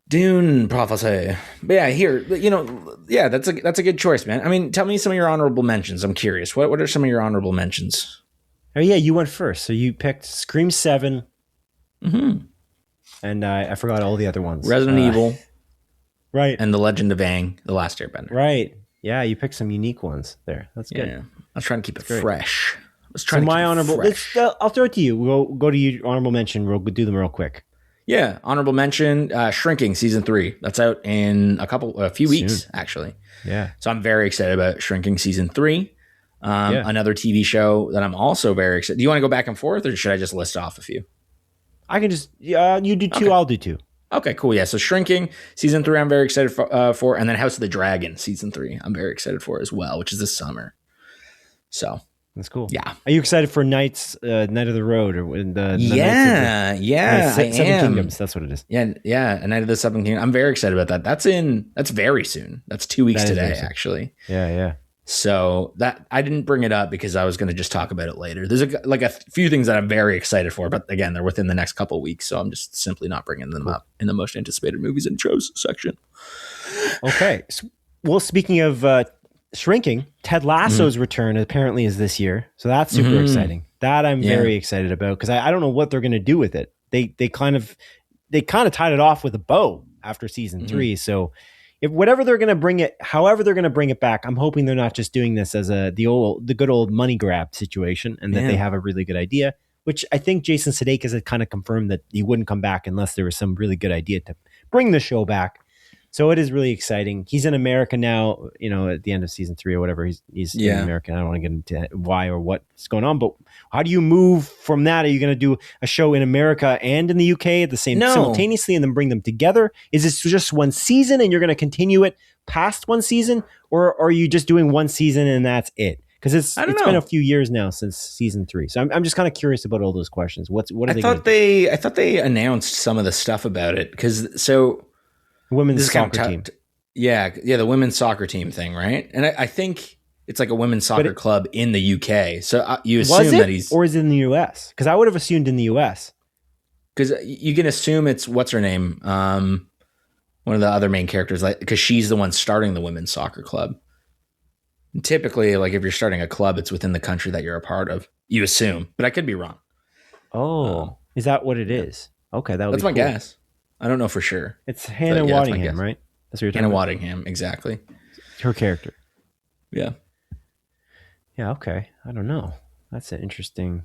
Dune Prophecy. But yeah, that's a good choice, man. I mean, tell me some of your honorable mentions. I'm curious. What are some of your honorable mentions? Oh yeah, you went first. So you picked Scream 7. Mm-hmm. And I forgot all the other ones. Resident Evil. Right. And The Legend of Aang, The Last Airbender. Right. Yeah, you picked some unique ones there. That's good. Yeah. I was trying to keep it fresh. Let's So try to my keep it honorable, fresh. I'll throw it to you. We'll go to you. Honorable mention. We'll do them real quick. Yeah, honorable mention, Shrinking season 3. That's out in a few weeks, actually. Yeah. So I'm very excited about Shrinking season 3. Another TV show that I'm also very excited. Do you want to go back and forth, or should I just list off a few? I can just, you do 2, Okay. I'll do 2. Okay, cool. Yeah, so Shrinking season 3, I'm very excited for, and then House of the Dragon season 3, I'm very excited for as well, which is this summer. So that's cool. Yeah. Are you excited for Night of the Road or the Seven Kingdoms? That's what it is. Yeah, A Night of the Seven Kingdoms. I'm very excited about that. That's very soon. That's 2 weeks today, actually. Yeah. So that I didn't bring it up because I was going to just talk about it later. There's a few things that I'm very excited for, but again, they're within the next couple of weeks, so I'm just simply not bringing them up in the most anticipated movies and shows section. Okay. Well, speaking of Shrinking, Ted Lasso's return apparently is this year, so that's super exciting. That I'm very excited about because I don't know what they're going to do with it. They kind of tied it off with a bow after season 3, so. If whatever they're going to bring it, however they're going to bring it back, I'm hoping they're not just doing this as the good old money grab situation, and that they have a really good idea. Which I think Jason Sudeikis had kind of confirmed that he wouldn't come back unless there was some really good idea to bring the show back. So it is really exciting. He's in America now. At the end of season 3 or whatever, he's in America. I don't want to get into why or what's going on, but how do you move from that? Are you going to do a show in America and in the UK at the same simultaneously, and then bring them together? Is this just one season, and you're going to continue it past one season, or are you just doing one season and that's it? Because it's been a few years now since season 3, so I'm just kind of curious about all those questions. What are they? I thought they announced some of the stuff about it because women's soccer team. Yeah, the women's soccer team thing, right? And I think it's like a women's soccer club in the UK. So you assume that he's... Or is it in the US? Because I would have assumed in the US. Because you can assume it's... What's her name? One of the other main characters, because she's the one starting the women's soccer club. And typically, if you're starting a club, it's within the country that you're a part of. You assume. But I could be wrong. Oh. Is that what it is? Okay, that's my guess. I don't know for sure. It's Hannah Waddingham, right? That's what you're talking about. Hannah Waddingham, exactly. Her character. Yeah. Yeah, okay. I don't know. That's an interesting...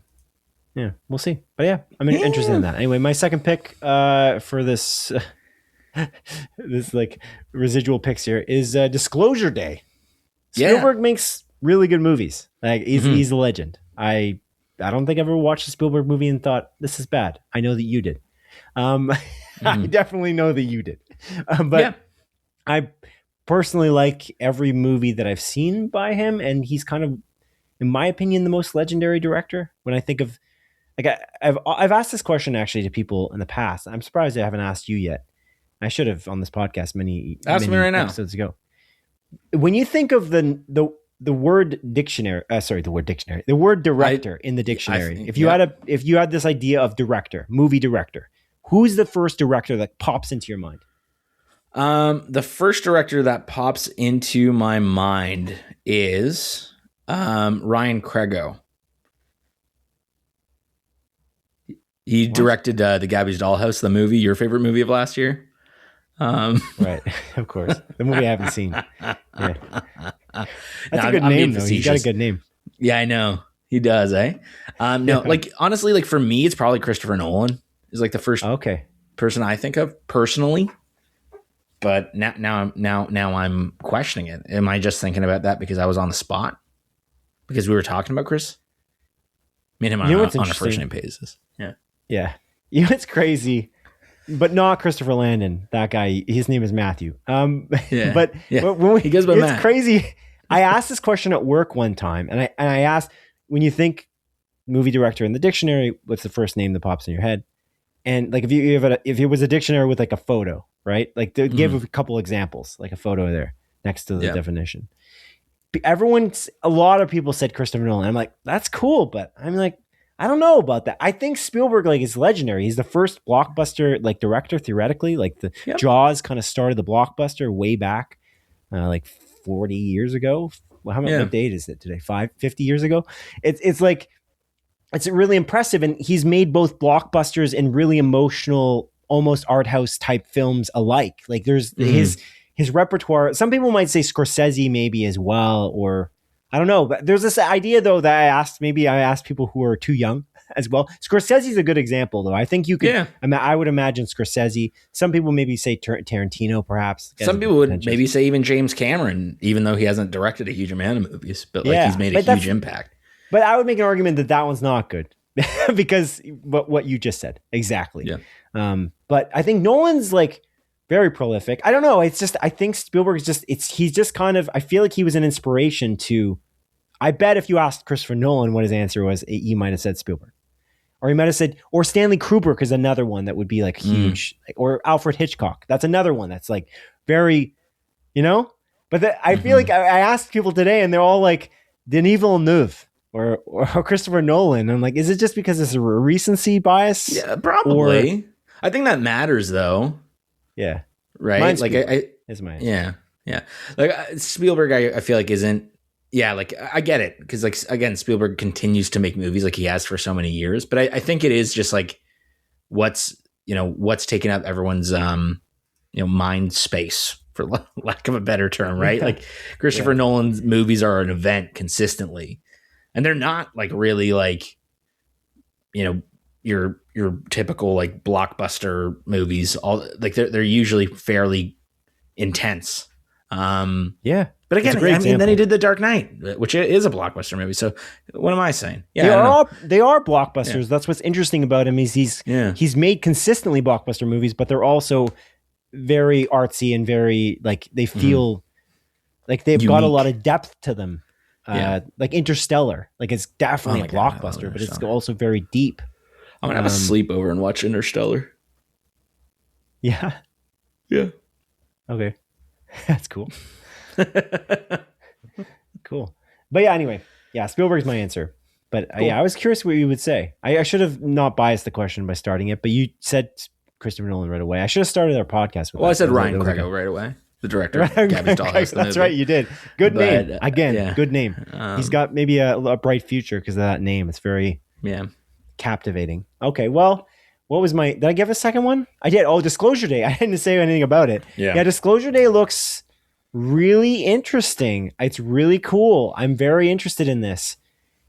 Yeah, we'll see. But yeah, I'm interested in that. Anyway, my second pick for this this residual picks here is Disclosure Day. Spielberg makes really good movies. He's a legend. I don't think I ever watched a Spielberg movie and thought, this is bad. I know that you did. I definitely know that you did. I personally like every movie that I've seen by him, and he's kind of, in my opinion, the most legendary director. When I think of, I've asked this question actually to people in the past. I'm surprised I haven't asked you yet. I should have on this podcast many episodes ago. When you think of the word dictionary, the word director in the dictionary. If you had this idea of director, movie director, who's the first director that pops into your mind? The first director that pops into my mind is Ryan Crego. He directed the Gabby's Dollhouse, the movie, your favorite movie of last year. Right, of course. The movie I haven't seen. Yeah. That's a good name, though. He's got a good name. Yeah, I know. He does, eh? No, honestly, for me, it's probably Christopher Nolan is the first person I think of personally. But now I'm questioning it. Am I just thinking about that because I was on the spot? Because we were talking about Chris? Me and him on a first name basis. Yeah. Yeah. It's crazy. But not Christopher Landon. That guy, his name is Matthew. But when he goes by Matt. It's crazy. I asked this question at work one time, and I asked, when you think movie director in the dictionary, what's the first name that pops in your head? And if it was a dictionary with a photo, right? Give a couple examples, a photo there next to the definition. A lot of people said Christopher Nolan. I'm like, that's cool, but I'm like, I don't know about that. I think Spielberg is legendary. He's the first blockbuster director theoretically. Jaws kind of started the blockbuster way back, 40 years ago. Well, what date is it today? 50 years ago. It's really impressive, and he's made both blockbusters and really emotional, almost art house type films alike. There's his repertoire. Some people might say Scorsese maybe as well, or I don't know, but there's this idea though that I asked people who are too young as well. Scorsese's a good example though. I think you could. Yeah. I would imagine Scorsese. Some people maybe say Tarantino, perhaps. Some people would maybe say even James Cameron, even though he hasn't directed a huge amount of movies, but like he's made a huge impact. But I would make an argument that one's not good because what you just said exactly. Yeah. But I think Nolan's like very prolific. I don't know. It's just I think Spielberg is he's just kind of. I feel like he was an inspiration to. I bet if you asked Christopher Nolan what his answer was, he might have said Spielberg. Or he might have said, or Stanley Kubrick is another one that would be like huge. Or Alfred Hitchcock. That's another one that's like very, But I feel like I asked people today and they're all like Denis Villeneuve or Christopher Nolan. I'm like, is it just because it's a recency bias? Yeah, probably. I think that matters though. Yeah. Right? Mine's like is mine. Yeah. Like Spielberg, I feel like isn't. Yeah, like I get it because like again, Spielberg continues to make movies like he has for so many years, but I think it is just like what's taking up everyone's mind space for lack of a better term, right? Like Christopher Nolan's movies are an event consistently, and they're not like really like your typical like blockbuster movies. All like they're usually fairly intense. But again, then he did The Dark Knight, which is a blockbuster movie. So what am I saying? Yeah, they are blockbusters. Yeah. That's what's interesting about him is he's made consistently blockbuster movies, but they're also very artsy and very like they feel like they've got a lot of depth to them. Like Interstellar, like it's definitely a blockbuster, but it's also very deep. I'm gonna have a sleepover and watch Interstellar. Yeah. Yeah. Okay. That's cool. Cool. But yeah, anyway. Yeah, Spielberg's my answer. But cool. I was curious what you would say. I should have not biased the question by starting it, but you said Christopher Nolan right away. I should have started our podcast with I said Ryan Craigo right away. The director of Gabby's Dollhouse. That's right, you did. Good name. Again, good name. He's got maybe a bright future because of that name. It's very captivating. Okay, well, what was did I give a second one? I did. Oh, Disclosure Day. I didn't say anything about it. Yeah, Disclosure Day looks really interesting. It's really cool. I'm very interested in this.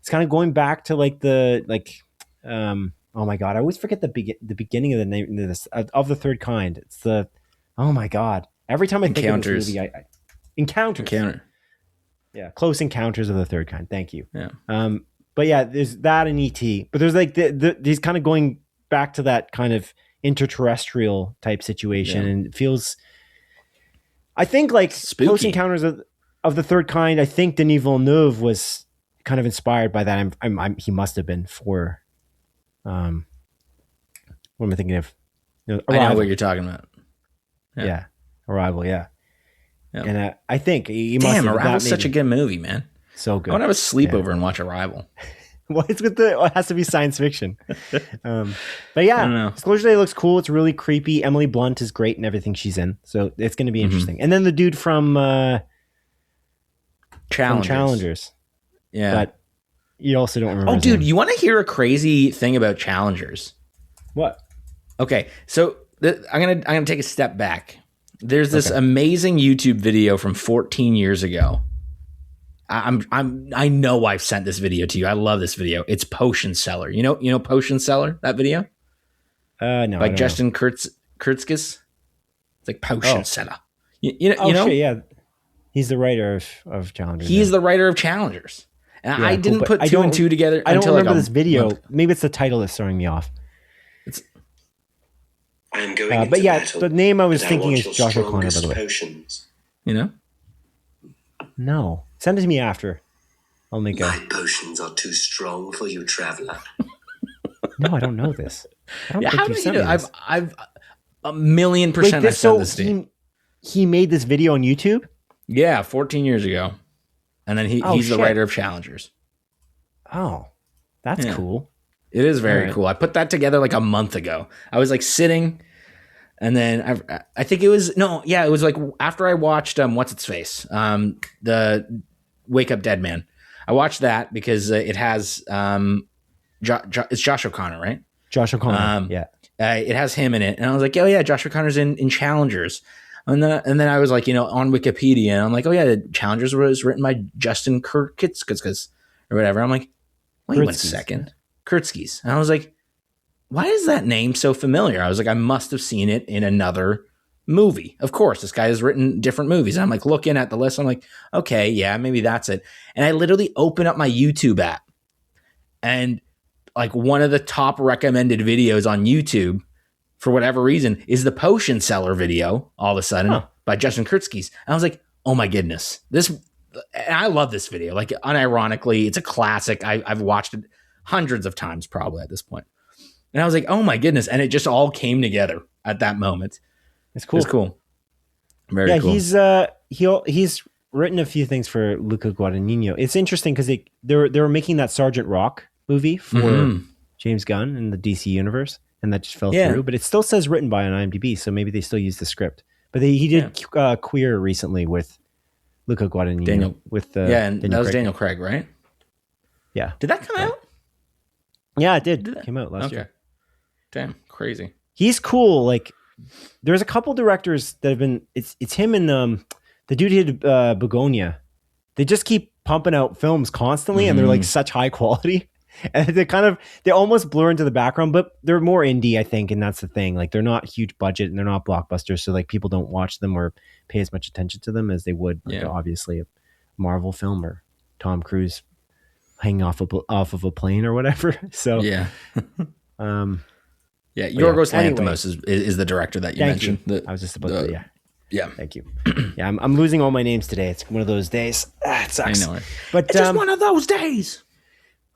It's kind of going back to like oh my God, I always forget the beginning of the name of this, of the third kind. It's oh my God. Every time I think of this movie, Encounters. Yeah, Close Encounters of the Third Kind. Thank you. Yeah. But yeah, there's that in E.T. But there's like these kind of going back to that kind of interterrestrial type situation, and it feels. I think like spooky. Close Encounters of the Third Kind. I think Denis Villeneuve was kind of inspired by that. He must have been for. What am I thinking of? I know what you're talking about. Yeah. Arrival, yeah. And I think he must have. Arrival's such a good movie, man. So good. I want to have a sleepover and watch Arrival. What's with it has to be science fiction. But yeah, Disclosure Day looks cool. It's really creepy. Emily Blunt is great in everything she's in. So it's going to be interesting. And then the dude from Challengers. Yeah. But you also don't remember. Oh, dude, you want to hear a crazy thing about Challengers? What? Okay, so I'm gonna take a step back. There's this amazing YouTube video from 14 years ago. I know I've sent this video to you. I love this video. It's Potion Seller. You know Potion Seller, that video? No. Like Justin Kurtzkis? It's like Potion Seller. You know? Shit, yeah. He's the writer of Challengers. He's the writer of Challengers. And I didn't put two and two together I don't until remember this video. Maybe it's the title that's throwing me off. I am going but yeah, the name I was thinking is Josh O'Connor, by the way. Potions. You know? No. Send it to me after. I'll make My potions are too strong for you, traveler. No, I don't know this. I don't think how you do sent you me know? this. I've 1,000,000% I sent this to you. He made this video on YouTube? Yeah, 14 years ago. And then he's the writer of Challengers. Oh, that's cool. It is very cool. I put that together like a month ago. I was like sitting, and then I think it was it was like after I watched what's its face, the Wake Up Dead Man. I watched that because it has it's Josh O'Connor, right? Josh O'Connor, yeah. It has him in it, and I was like, oh yeah, Josh O'Connor's in Challengers. And then I was like, on Wikipedia, and I'm like, oh yeah, the Challengers was written by Justin Kurtzkis or whatever. I'm like, wait 1 second, Kurtzkis. And I was like, why is that name so familiar? I was like, I must have seen it in another movie. Of course, this guy has written different movies. And I'm like looking at the list. I'm like, okay, yeah, maybe that's it. And I literally open up my YouTube app, and like one of the top recommended videos on YouTube, for whatever reason, is the Potion Seller video all of a sudden by Justin Kurtzkis. And I was like, oh my goodness. And I love this video. Like, unironically, it's a classic. I've watched it hundreds of times probably at this point. And I was like, oh my goodness. And it just all came together at that moment. It's cool. It's cool. Very cool. He's written a few things for Luca Guadagnino. It's interesting because they were making that Sergeant Rock movie for James Gunn in the DC universe, and that just fell through. But it still says written by on IMDb, so maybe they still use the script. But he did Queer recently with Luca Guadagnino. And that was Daniel Craig, right? Yeah. Did that come out? Yeah, it did. It came out last year. Damn, crazy. He's cool. Like, there's a couple directors that have been. It's him and the dude who did Begonia. They just keep pumping out films constantly, and they're like such high quality. And they almost blur into the background, but they're more indie, I think, and that's the thing. Like, they're not huge budget and they're not blockbusters, so like people don't watch them or pay as much attention to them as they would, obviously, a Marvel film or Tom Cruise hanging off of a plane or whatever. So Yorgos Lanthimos is the director that you mentioned. I was just about to. Yeah. Thank you. Yeah, I'm losing all my names today. It's one of those days. It sucks. I know it. But it's just one of those days.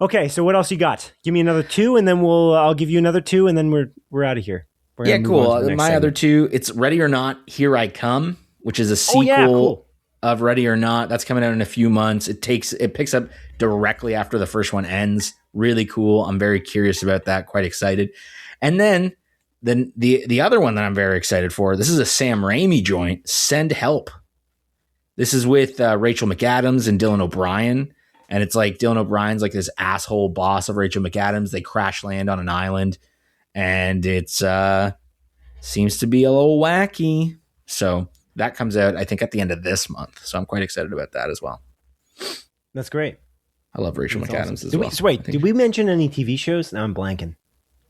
Okay, so what else you got? Give me another 2, and then I'll give you another 2, and then we're out of here. Cool. My other 2, it's Ready or Not, Here I Come, which is a sequel of Ready or Not. That's coming out in a few months. It picks up directly after the first one ends. Really cool. I'm very curious about that. Quite excited. And then the other one that I'm very excited for, this is a Sam Raimi joint, Send Help. This is with Rachel McAdams and Dylan O'Brien. And it's like Dylan O'Brien's like this asshole boss of Rachel McAdams. They crash land on an island, and it's seems to be a little wacky. So that comes out, I think, at the end of this month. So I'm quite excited about that as well. That's great. I love Rachel McAdams as well. Did we mention any TV shows? Now I'm blanking.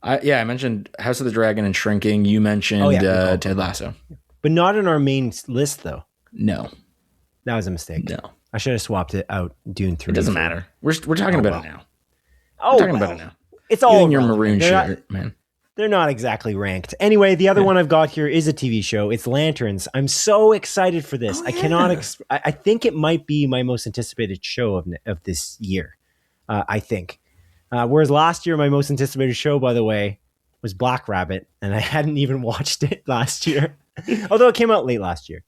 I mentioned House of the Dragon and Shrinking. You mentioned Ted Lasso. But not in our main list, though. No. That was a mistake. No. I should have swapped it out. Dune 3. It doesn't matter. We're talking about it now. We're talking about it now. It's all in your maroon shirt, man. They're not exactly ranked. Anyway, the other one I've got here is a TV show. It's Lanterns. I'm so excited for this. I cannot. I think it might be my most anticipated show of this year. I think. Whereas last year, my most anticipated show, by the way, was Black Rabbit, and I hadn't even watched it last year, although it came out late last year.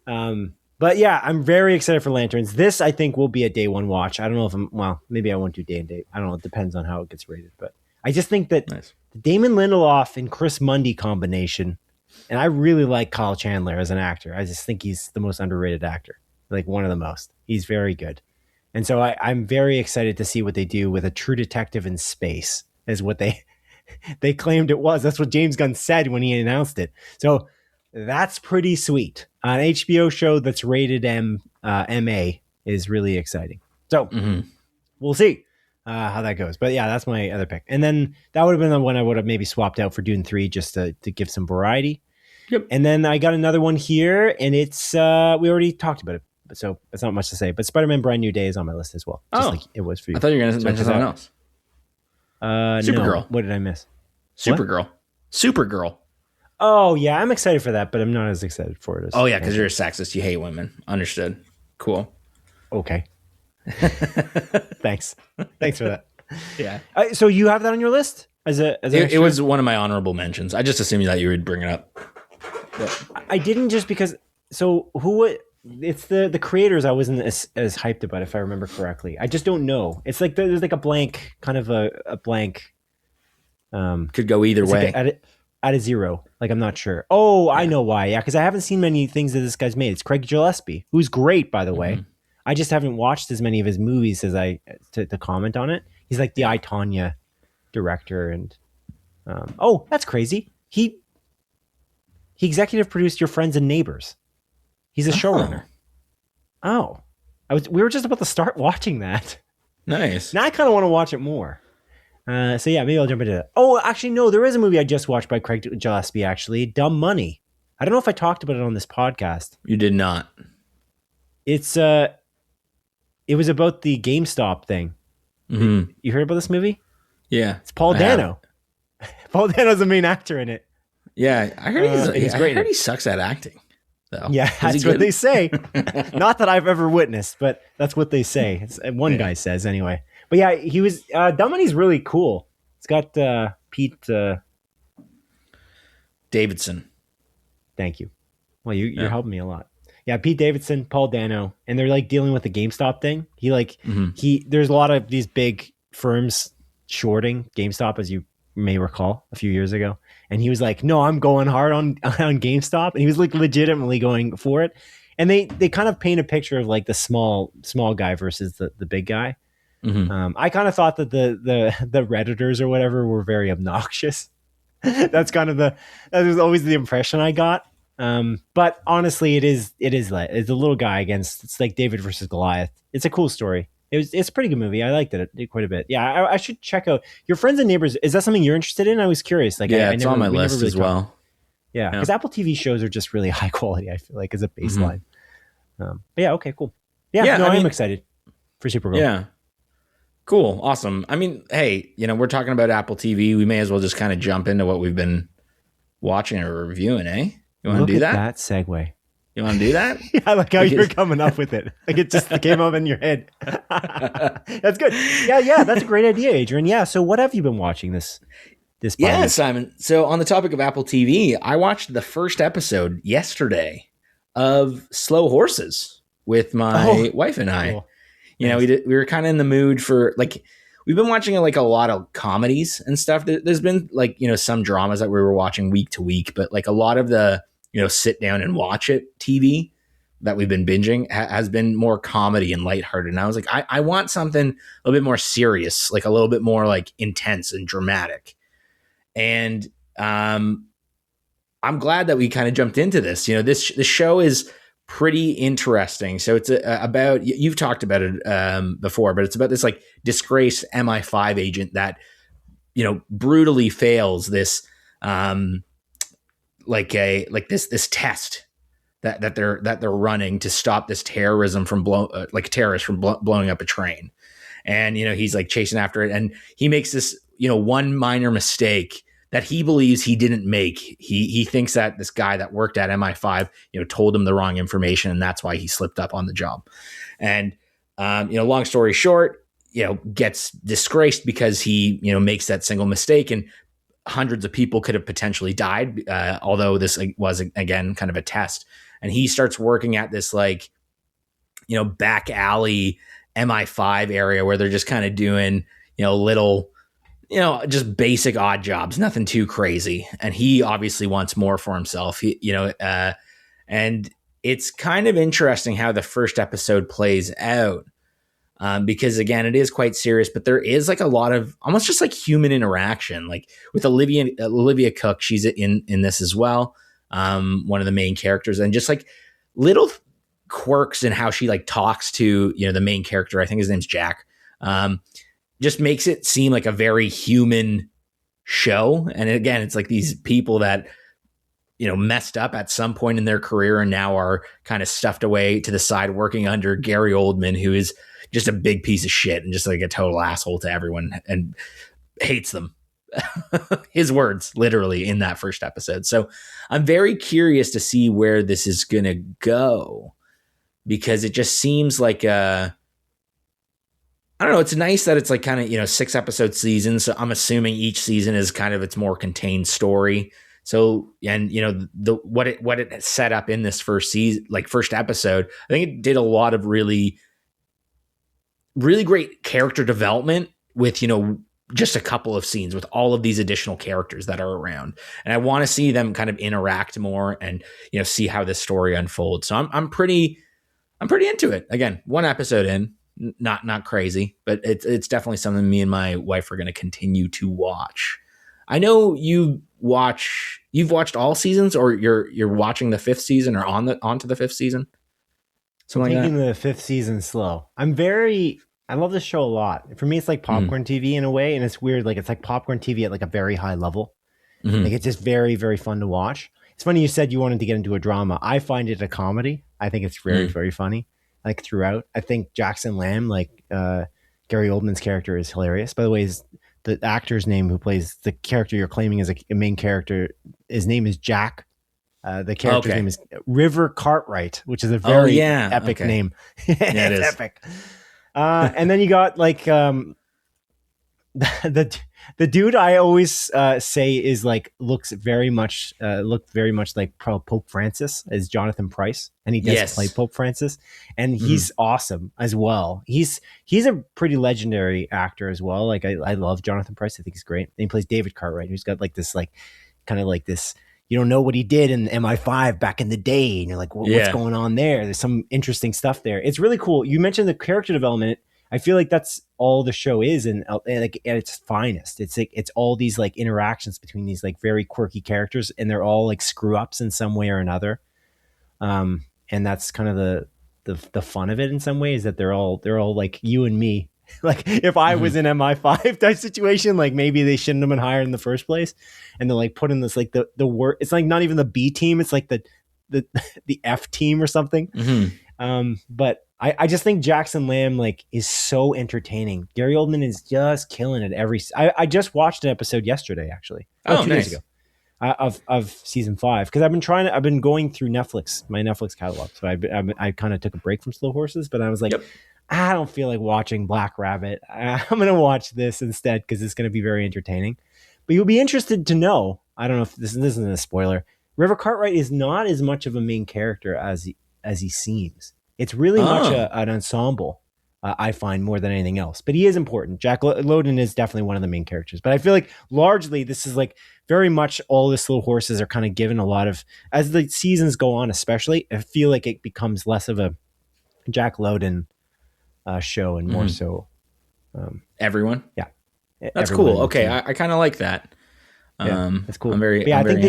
But yeah, I'm very excited for Lanterns. This, I think, will be a day one watch. I don't know if maybe I won't do day and date. I don't know. It depends on how it gets rated. But I just think that the Damon Lindelof and Chris Mundy combination, and I really like Kyle Chandler as an actor. I just think he's the most underrated actor, like one of the most. He's very good. And so I'm very excited to see what they do with a true detective in space, is what they claimed it was. That's what James Gunn said when he announced it. So that's pretty sweet. An HBO show that's rated MA is really exciting. So we'll see how that goes. But yeah, that's my other pick. And then that would have been the one I would have maybe swapped out for Dune 3 just to give some variety. Yep. And then I got another one here, and it's we already talked about it. So it's not much to say. But Spider-Man Brand New Day is on my list as well. Just like it was for you. I thought you were going to mention something else. Supergirl. No. What did I miss? Supergirl. Oh, yeah. I'm excited for that, but I'm not as excited for it. Oh, yeah, because you're a sexist. You hate women. Understood. Cool. Okay. Thanks for that. Yeah. So you have that on your list? It was one of my honorable mentions. I just assumed that you would bring it up. But I didn't, just because... So it's the creators I wasn't as hyped about, if I remember correctly. I just don't know. It's like there's like a blank, kind of a blank... Could go either way. Like at a zero. Like, I'm not sure. Oh, yeah. I know why. Yeah, because I haven't seen many things that this guy's made. It's Craig Gillespie, who's great, by the way. I just haven't watched as many of his movies as to comment on it. He's like the I, Tonya director. And that's crazy. He He executive produced Your Friends and Neighbors. He's a showrunner. Oh, we were just about to start watching that. Nice. Now I kind of want to watch it more. So yeah, maybe I'll jump into that. Oh, actually, no, there is a movie I just watched by Craig Gillespie, actually, Dumb Money. I don't know if I talked about it on this podcast. You did not. It was about the GameStop thing. Mm-hmm. You heard about this movie? Yeah. It's Paul Dano. Paul Dano's the main actor in it. Yeah, I heard he's great. I heard he sucks at acting. Though. Yeah, that's what they say. Not that I've ever witnessed, but that's what they say. One guy says anyway. But yeah, he was Dumb Money's really cool. It's got Pete Davidson. Thank you. Well, you're helping me a lot. Yeah, Pete Davidson, Paul Dano, and they're like dealing with the GameStop thing. There's a lot of these big firms shorting GameStop, as you may recall, a few years ago. And he was like, no, I'm going hard on GameStop. And he was like legitimately going for it. And they kind of paint a picture of like the small guy versus the big guy. Mm-hmm. I kind of thought that the Redditors or whatever were very obnoxious. That was always the impression I got. But honestly, it's a little guy it's like David versus Goliath. It's a cool story. It's a pretty good movie. I liked it quite a bit. Yeah, I should check out Your Friends and Neighbors. Is that something you're interested in? I was curious. Like, it's on my list really as well. Yeah, because Apple TV shows are just really high quality, I feel like, as a baseline. Mm-hmm. But yeah, okay, cool. Yeah, I'm excited for Supergirl. Yeah. Cool. Awesome. I mean, hey, we're talking about Apple TV. We may as well just kind of jump into what we've been watching or reviewing, eh? You want to do that? That segue. You want to do that? Yeah, I like how you're coming up with it. Like it just came up in your head. That's good. Yeah, that's a great idea, Adrian. Yeah, so what have you been watching this Yeah, Simon. So on the topic of Apple TV, I watched the first episode yesterday of Slow Horses with my wife and I. Cool. We were kind of in the mood for like we've been watching like a lot of comedies and stuff. There's been like some dramas that we were watching week to week, but like a lot of the sit down and watch it TV that we've been binging has been more comedy and lighthearted. And I was like, I want something a little bit more serious, like a little bit more like intense and dramatic. And I'm glad that we kind of jumped into this. This show is pretty interesting. So it's about, you've talked about it before, but it's about this like disgraced MI5 agent that, brutally fails this, this test that they're running to stop this terrorism from terrorists from blowing up a train. And, he's like chasing after it. And he makes this, one minor mistake that he believes he didn't make. He thinks that this guy that worked at MI5, told him the wrong information, and that's why he slipped up on the job. And, long story short, gets disgraced because he, makes that single mistake, and hundreds of people could have potentially died. Although this was again kind of a test, and he starts working at this back alley MI5 area where they're just kind of doing, little, just basic odd jobs, nothing too crazy. And he obviously wants more for himself, and it's kind of interesting how the first episode plays out. Because again, it is quite serious, but there is like a lot of almost just like human interaction, like with Olivia Cook. She's in this as well. One of the main characters, and just like little quirks in how she like talks to, the main character. I think his name's Jack. Just makes it seem like a very human show. And again, it's like these people that, messed up at some point in their career and now are kind of stuffed away to the side working under Gary Oldman, who is just a big piece of shit and just like a total asshole to everyone and hates them. His words, literally, in that first episode. So I'm very curious to see where this is going to go, because it just seems like I don't know. It's nice that it's like kind of, 6-episode seasons. So I'm assuming each season is kind of its more contained story. So, and what it set up in this first episode, I think it did a lot of really, really great character development with, just a couple of scenes with all of these additional characters that are around. And I want to see them kind of interact more and, see how this story unfolds. So I'm pretty into it. Again, one episode in, not crazy, but it's definitely something me and my wife are going to continue to watch. I know you've watched all seasons, or you're watching the 5th season, or onto the 5th season. Something Taking like the 5th season slow. I love this show a lot. For me, it's like popcorn TV in a way, and it's weird. Like it's like popcorn TV at like a very high level. Like it's just very, very fun to watch. It's funny you said you wanted to get into a drama. I find it a comedy. I think it's very, very funny. Like throughout, I think Jackson Lamb, like Gary Oldman's character, is hilarious. By the way, the actor's name who plays the character you're claiming as a main character, his name is Jack. The character's name is River Cartwright, which is a very epic name. Yeah, it is epic. And then you got like the dude I always say is like looked very much like Pope Francis, as Jonathan Pryce, and he does play Pope Francis, and he's awesome as well. He's a pretty legendary actor as well. Like I love Jonathan Pryce. I think he's great. And he plays David Cartwright, who's got like this like kind of like this. You don't know what he did in MI5 back in the day, and you're like, what's going on there? There's some interesting stuff there. It's really cool. You mentioned the character development. I feel like that's all the show is, and like at its finest. It's like it's all these like interactions between these like very quirky characters, and they're all like screw ups in some way or another. And that's kind of the fun of it in some ways, that they're all like you and me. Like if I was in MI5 type situation, like maybe they shouldn't have been hired in the first place, and they're like put in this like the work. It's like not even the B team. It's like the F team or something. But I just think Jackson Lamb like is so entertaining. Gary Oldman is just killing it I just watched an episode yesterday, actually. 2 days ago. Of season 5, because I've been going through my Netflix catalog. So I kind of took a break from Slow Horses, but I was like, I don't feel like watching Black Rabbit. I'm going to watch this instead because it's going to be very entertaining. But you'll be interested to know, I don't know if this isn't a spoiler, River Cartwright is not as much of a main character as he seems. It's really much an ensemble, I find, more than anything else. But he is important. Jack Lowden is definitely one of the main characters. But I feel like largely this is like very much all the Slow Horses are kind of given a lot of, as the seasons go on especially, I feel like it becomes less of a Jack Lowden show and more so everyone. Yeah. That's cool. Okay. I kind of like that. That's cool. I think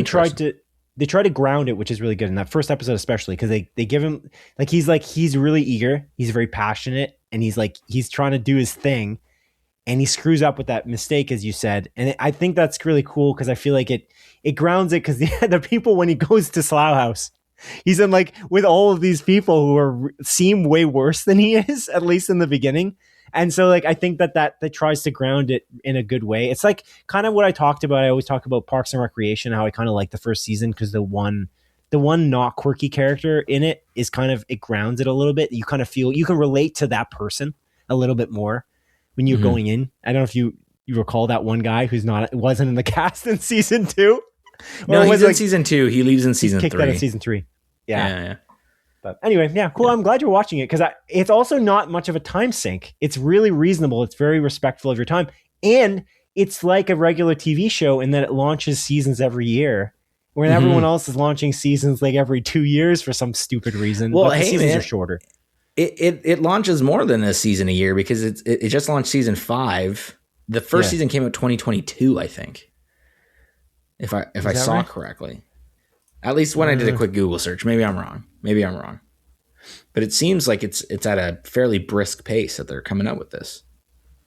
they try to ground it, which is really good in that first episode, especially because they give him like he's really eager, he's very passionate, and he's trying to do his thing, and he screws up with that mistake, as you said. And I think that's really cool because I feel like it grounds it, because the people, when he goes to Slough House, he's in like with all of these people who seem way worse than he is, at least in the beginning. And so like I think that tries to ground it in a good way. It's like kind of what I talked about. I always talk about Parks and Recreation, how I kind of like the first season because the one not quirky character in it is kind of, it grounds it a little bit. You kind of feel you can relate to that person a little bit more when you're going in. I don't know if you recall that one guy who's wasn't in the cast in season 2. No, he's in season 2. He leaves in season 3. Kicked out of season 3. Yeah. But anyway, cool. I'm glad you're watching it, because it's also not much of a time sink. It's really reasonable. It's very respectful of your time. And it's like a regular TV show in that it launches seasons every year, when everyone else is launching seasons like every 2 years for some stupid reason. Well, but the seasons are shorter. It launches more than a season a year, because it just launched season 5. The first season came out 2022, I think. If I saw correctly. At least when I did a quick Google search. Maybe I'm wrong. But it seems like it's at a fairly brisk pace that they're coming out with this.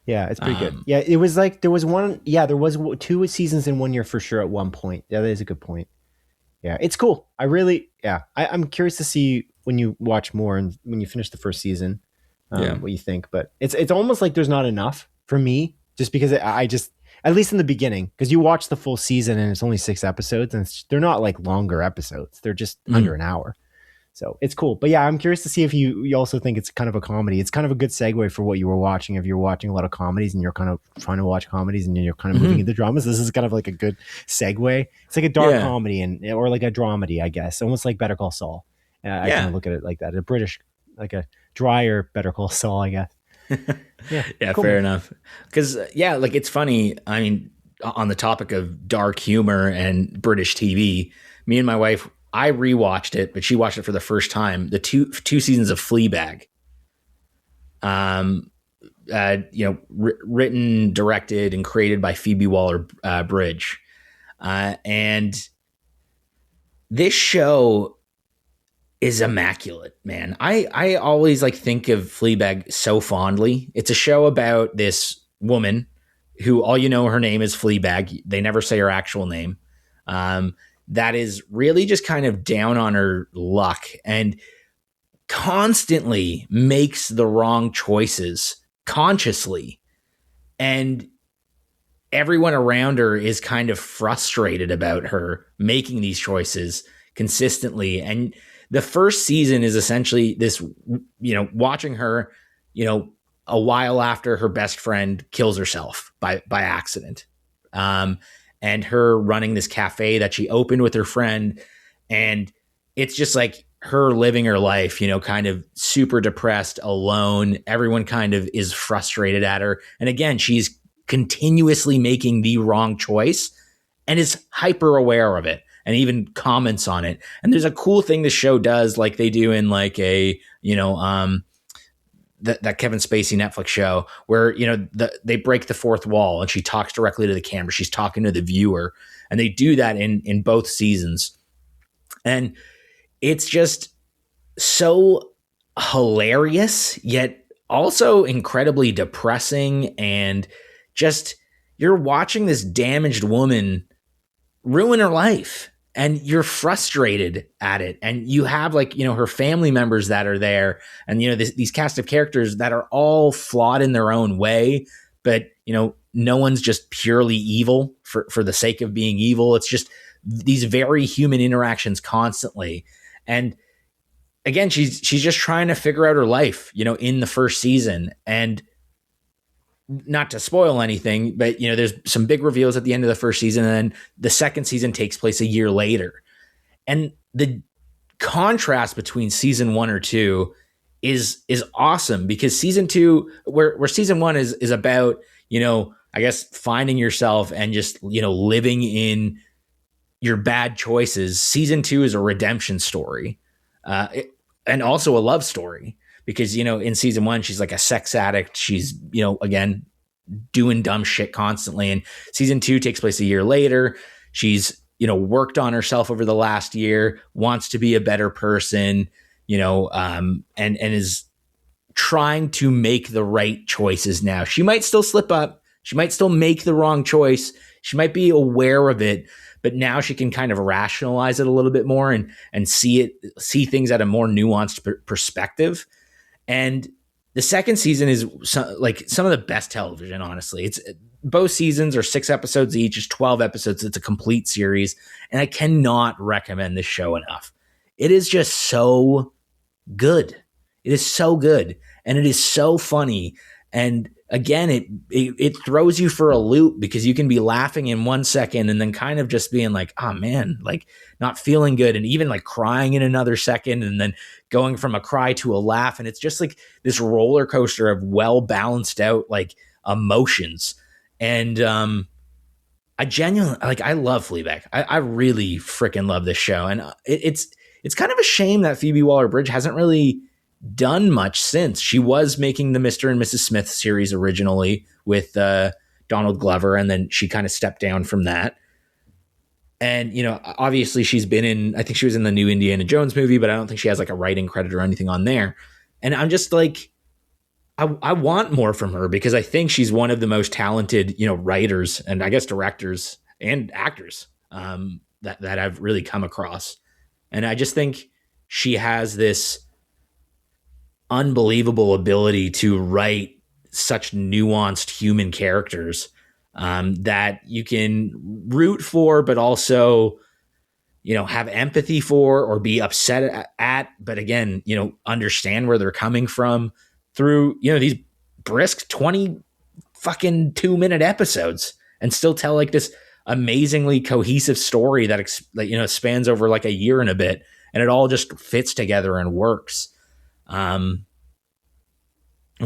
Yeah, it's pretty good. Yeah, it was like there was 2 seasons in 1 year for sure at one point. Yeah, that is a good point. Yeah, it's cool. I'm curious to see when you watch more and when you finish the first season, what you think. But it's almost like there's not enough for me, just because I just, at least in the beginning, because you watch the full season and it's only 6 episodes, and they're not like longer episodes. They're just under an hour. So it's cool. But yeah, I'm curious to see if you also think it's kind of a comedy. It's kind of a good segue for what you were watching. If you're watching a lot of comedies and you're kind of trying to watch comedies and you're kind of moving into dramas, this is kind of like a good segue. It's like a dark comedy or like a dramedy, I guess. Almost like Better Call Saul. I kind of look at it like that. A British, like a drier Better Call Saul, I guess. Yeah, cool. Fair enough. Because, like it's funny. I mean, on the topic of dark humor and British TV, me and my wife, I rewatched it, but she watched it for the first time. The two seasons of Fleabag. written, directed, and created by Phoebe Waller-Bridge. And this show is immaculate, man. I always think of Fleabag so fondly. It's a show about this woman who all her name is Fleabag. They never say her actual name. That is really just kind of down on her luck and constantly makes the wrong choices consciously. And everyone around her is kind of frustrated about her making these choices consistently. And the first season is essentially this, watching her, a while after her best friend kills herself by accident. And her running this cafe that she opened with her friend. And it's just her living her life, kind of super depressed, alone. Everyone kind of is frustrated at her. And again, she's continuously making the wrong choice and is hyper aware of it and even comments on it. And there's a cool thing the show does, like they do in that Kevin Spacey Netflix show where, they break the fourth wall and she talks directly to the camera. She's talking to the viewer, and they do that in both seasons. And it's just so hilarious, yet also incredibly depressing. And just, you're watching this damaged woman ruin her life and you're frustrated at it. And you have her family members that are there and, these cast of characters that are all flawed in their own way, but, no one's just purely evil for the sake of being evil. It's just these very human interactions constantly. And again, she's just trying to figure out her life, in the first season. And not to spoil anything, but there's some big reveals at the end of the first season, and then the second season takes place a year later. And the contrast between season 1 or 2 is awesome, because season 2, where season 1 is about, I guess finding yourself and just, living in your bad choices. Season 2 is a redemption story, and also a love story. Because, in season 1, she's like a sex addict. She's, again, doing dumb shit constantly. And season 2 takes place a year later. She's, worked on herself over the last year, wants to be a better person, and is trying to make the right choices now. She might still slip up. She might still make the wrong choice. She might be aware of it, but now she can kind of rationalize it a little bit more and see things at a more nuanced perspective. And the second season is some of the best television, honestly. It's both seasons are 6 episodes each. It's 12 episodes. It's a complete series. And I cannot recommend this show enough. It is just so good. It is so good. And it is so funny. And again, it throws you for a loop, because you can be laughing in 1 second and then kind of just being like, oh man, not feeling good, and even crying in another second, and then going from a cry to a laugh. And it's just this roller coaster of well balanced out emotions. And I genuinely I love Fleabag. I really freaking love this show. And it's kind of a shame that Phoebe Waller-Bridge hasn't really done much since. She was making the Mr. and Mrs. Smith series originally with Donald Glover, and then she kind of stepped down from that. And, obviously she's been I think she was in the new Indiana Jones movie, but I don't think she has a writing credit or anything on there. And I'm just I want more from her, because I think she's one of the most talented, writers and I guess directors and actors that I've really come across. And I just think she has this unbelievable ability to write such nuanced human characters that you can root for, but also, have empathy for or be upset at. But again, understand where they're coming from through, these brisk 20 fucking 2-minute episodes, and still tell this amazingly cohesive story that spans over a year and a bit, and it all just fits together and works. God,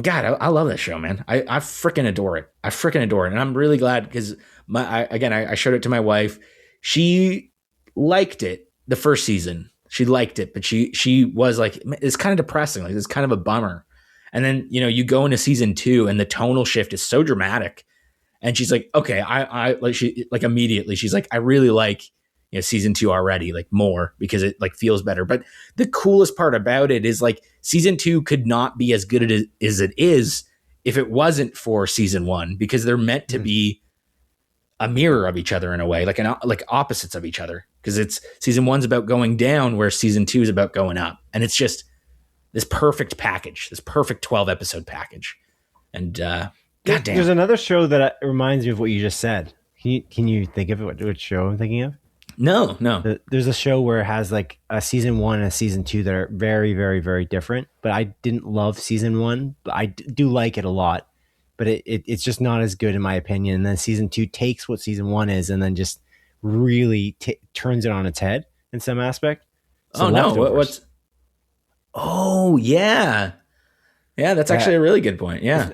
I love that show, man. I freaking adore it. And I'm really glad, because I showed it to my wife. She liked it the first season. She liked it, but she was it's kind of depressing. It's kind of a bummer. And then, you go into season 2 and the tonal shift is so dramatic. And she's like, okay, I like, she like immediately she's like, I really like, season 2 already, like more, because it like feels better. But the coolest part about it is like season 2 could not be as good as it is if it wasn't for season 1, because they're meant to be a mirror of each other in a way, like opposites of each other. Because it's season 1's about going down, where season 2 is about going up. And it's just this perfect package, this perfect 12 episode package. And goddamn, there's another show that reminds me of what you just said. Can you think of it? What show I'm thinking of? No. There's a show where it has like a season 1 and a season 2 that are very, very, very different. But I didn't love season 1, but I do like it a lot. But it's just not as good in my opinion. And then season 2 takes what season 1 is and then just really turns it on its head in some aspect. So what's? Oh yeah, that's actually a really good point. Yeah.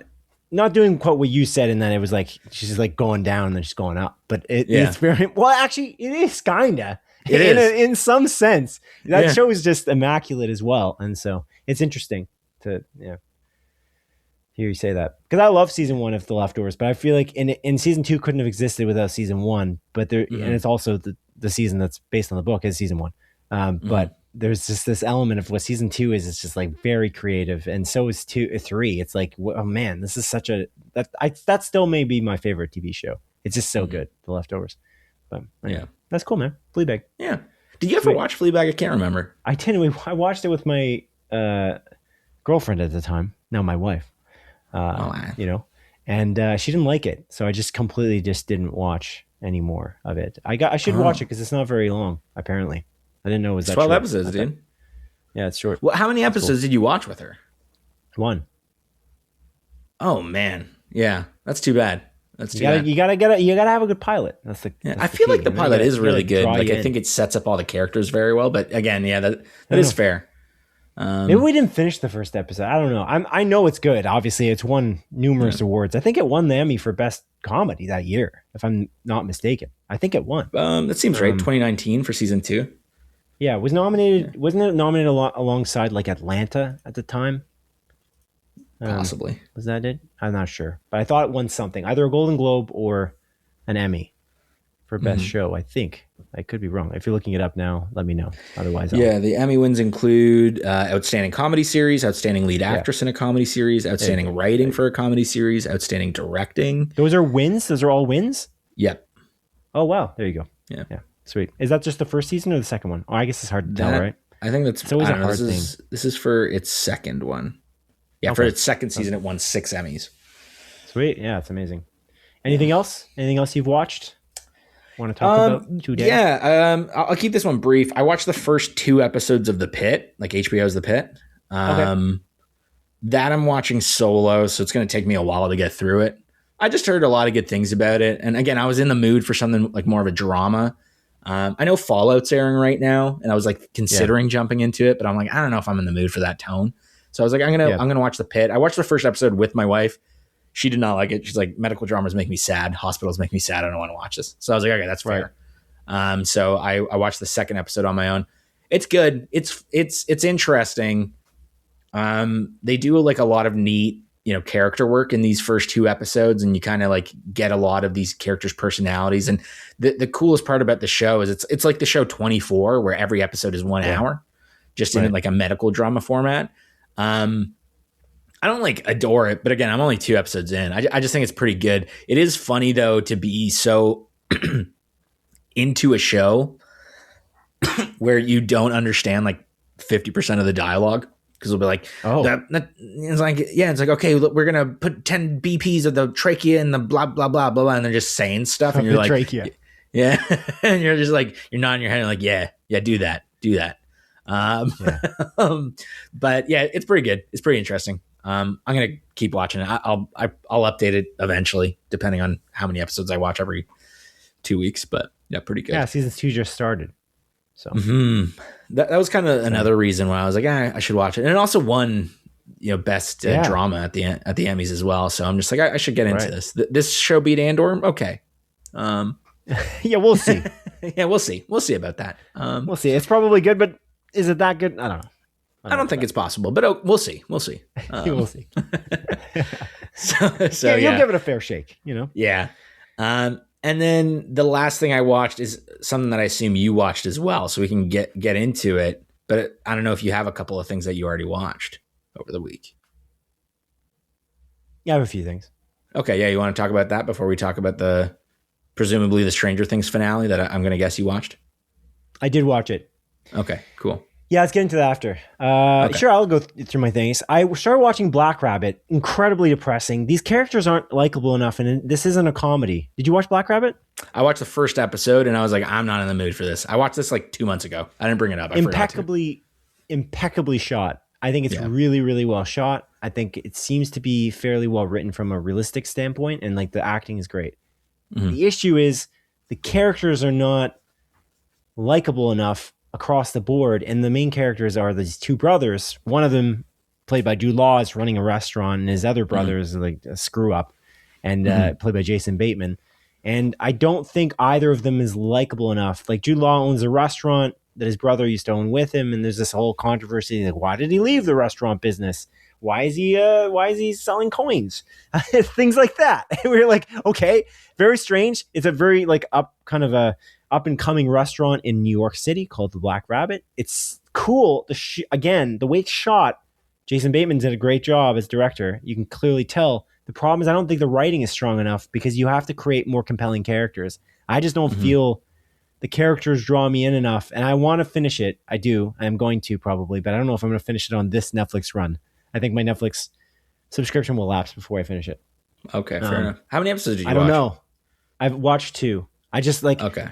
Not doing quite what you said, and then it was like she's just like going down and then she's going up. But it's very well. Actually, it is kinda. It is in some sense. That show is just immaculate as well, and so it's interesting to hear you say that, because I love season 1 of The Leftovers, but I feel like in season 2 couldn't have existed without season 1. But there, and it's also the season that's based on the book is season 1. But there's just this element of what season 2 is. It's just like very creative, and so is 3. It's like, oh man, this is such that still may be my favorite TV show. It's just so good, The Leftovers. But anyway, that's cool, man. Fleabag. Yeah. Did you ever watch Fleabag? I can't remember. I I watched it with my girlfriend at the time. Now my wife. And she didn't like it, so I just completely didn't watch any more of it. I should watch it because it's not very long. Apparently, I didn't know it was 12 episodes, dude. Yeah, it's short. Well, how many episodes did you watch with her? 1. Oh man, yeah, that's too bad. That's too bad. You gotta have a good pilot. That's the. I feel like the pilot is really good. Like I think it sets up all the characters very well. But again, that is fair. Maybe we didn't finish the first episode. I don't know. I know it's good. Obviously, it's won numerous awards. I think it won the Emmy for best comedy that year, if I'm not mistaken. I think it won. That seems right. 2019 for season 2. Yeah, it was nominated. Yeah. Wasn't it nominated alongside like Atlanta at the time? Possibly. Was that it? I'm not sure, but I thought it won something, either a Golden Globe or an Emmy for best show. I think. I could be wrong. If you're looking it up now, let me know. Otherwise, the Emmy wins include Outstanding Comedy Series, Outstanding Lead Actress in a Comedy Series, Outstanding Writing for a Comedy Series, Outstanding Directing. Those are wins? Those are all wins? Yep. Oh, wow. There you go. Yeah. Sweet. Is that just the first season or the second one? Oh, I guess it's hard to tell, right? I think that's always a hard thing. This is for its second one. Yeah, for its second season, it won 6 Emmys. Sweet. Yeah, it's amazing. Anything else? Anything else you've watched? Want to talk about today? Yeah, I'll keep this one brief. I watched the first 2 episodes of The Pit, like HBO's The Pit. That I'm watching solo, so it's going to take me a while to get through it. I just heard a lot of good things about it. And again, I was in the mood for something like more of a drama. I know Fallout's airing right now, and I was like considering jumping into it, but I'm like, I don't know if I'm in the mood for that tone. So I was like, I'm gonna watch The Pit. I watched the first episode with my wife. She did not like it. She's like, medical dramas make me sad. Hospitals make me sad. I don't want to watch this. So I was like, okay, that's fair. Right. So I watched the second episode on my own. It's good. It's interesting. They do like a lot of neat, character work in these first 2 episodes, and you kind of like get a lot of these characters' personalities. And the coolest part about the show is it's like the show 24, where every episode is 1 hour, just in like a medical drama format. I don't like adore it, but again, I'm only 2 episodes in. I just think it's pretty good. It is funny though to be so into a show where you don't understand like 50% of the dialogue, because it'll be like, it's like, okay, look, we're gonna put 10 BPs of the trachea and the blah blah blah blah blah, and they're just saying stuff, and you're like, trachea. Yeah, and you're just like, you're nodding your head, and like, yeah, do that. But yeah, it's pretty good. It's pretty interesting. I'm gonna keep watching it. I'll update it eventually, depending on how many episodes I watch every 2 weeks. But yeah, pretty good. Yeah, season 2 just started, so that was kind of another reason why I was like, I should watch it. And it also won, best drama at the Emmys as well. So I'm just like, I should get into this. This show beat Andor. Okay. Yeah, we'll see. Yeah, we'll see. We'll see about that. We'll see. It's probably good, but is it that good? I don't know. I don't think it's possible, but we'll see. We'll see. We'll see. So you'll give it a fair shake, you know? Yeah. And then the last thing I watched is something that I assume you watched as well, so we can get into it. But I don't know if you have a couple of things that you already watched over the week. Yeah, I have a few things. Okay, yeah, you want to talk about that before we talk about presumably the Stranger Things finale that I'm going to guess you watched? I did watch it. Okay, cool. Yeah, let's get into that after. Okay. Sure, I'll go through my things. I started watching Black Rabbit. Incredibly depressing. These characters aren't likable enough, and this isn't a comedy. Did you watch Black Rabbit? I watched the first episode, and I was like, I'm not in the mood for this. I watched this like 2 months ago. I didn't bring it up. Impeccably shot. I think it's really, really well shot. I think it seems to be fairly well written from a realistic standpoint, and like the acting is great. Mm-hmm. The issue is the characters are not likable enough across the board, and the main characters are these two brothers. One of them, played by Jude Law, is running a restaurant, and his other brother is like a screw up, and played by Jason Bateman. And I don't think either of them is likable enough. Like, Jude Law owns a restaurant that his brother used to own with him, and there's this whole controversy like, why did he leave the restaurant business? Why is he selling coins? Things like that. And we were like, okay, very strange. It's a very like up and coming restaurant in New York City called the Black Rabbit. It's cool. Again, the way it's shot, Jason Bateman did a great job as director. You can clearly tell. The problem is I don't think the writing is strong enough because you have to create more compelling characters. I just don't feel the characters draw me in enough, and I want to finish it. I do. I'm going to probably, but I don't know if I'm going to finish it on this Netflix run. I think my Netflix subscription will lapse before I finish it. Okay, fair enough. How many episodes did you watch? I don't know. I've watched 2. I just like... Okay.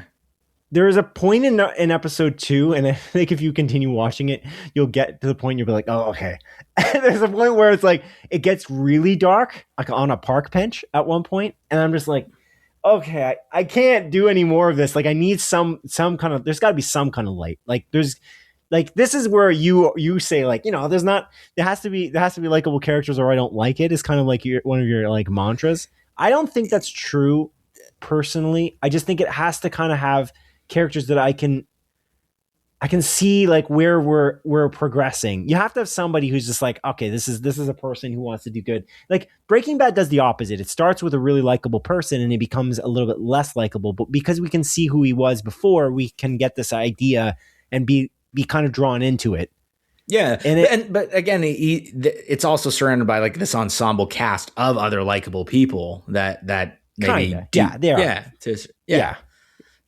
There is a point in episode 2, and I think if you continue watching it, you'll get to the point you'll be like, oh, okay. And there's a point where it's like, it gets really dark, like on a park bench at one point, and I'm just like, okay, I can't do any more of this. Like, I need some kind of, there's got to be some kind of light. Like, there's, like, this is where you say, like, you know, there has to be likable characters or I don't like it. Is kind of like one of your like mantras. I don't think that's true personally. I just think it has to kind of have characters that I can see like where we're progressing. You have to have somebody who's just like, okay, this is a person who wants to do good. Like Breaking Bad does the opposite. It starts with a really likable person and he becomes a little bit less likable, but because we can see who he was before, we can get this idea and be kind of drawn into it. Yeah, but again, it's also surrounded by like this ensemble cast of other likable people that maybe they are. Yeah.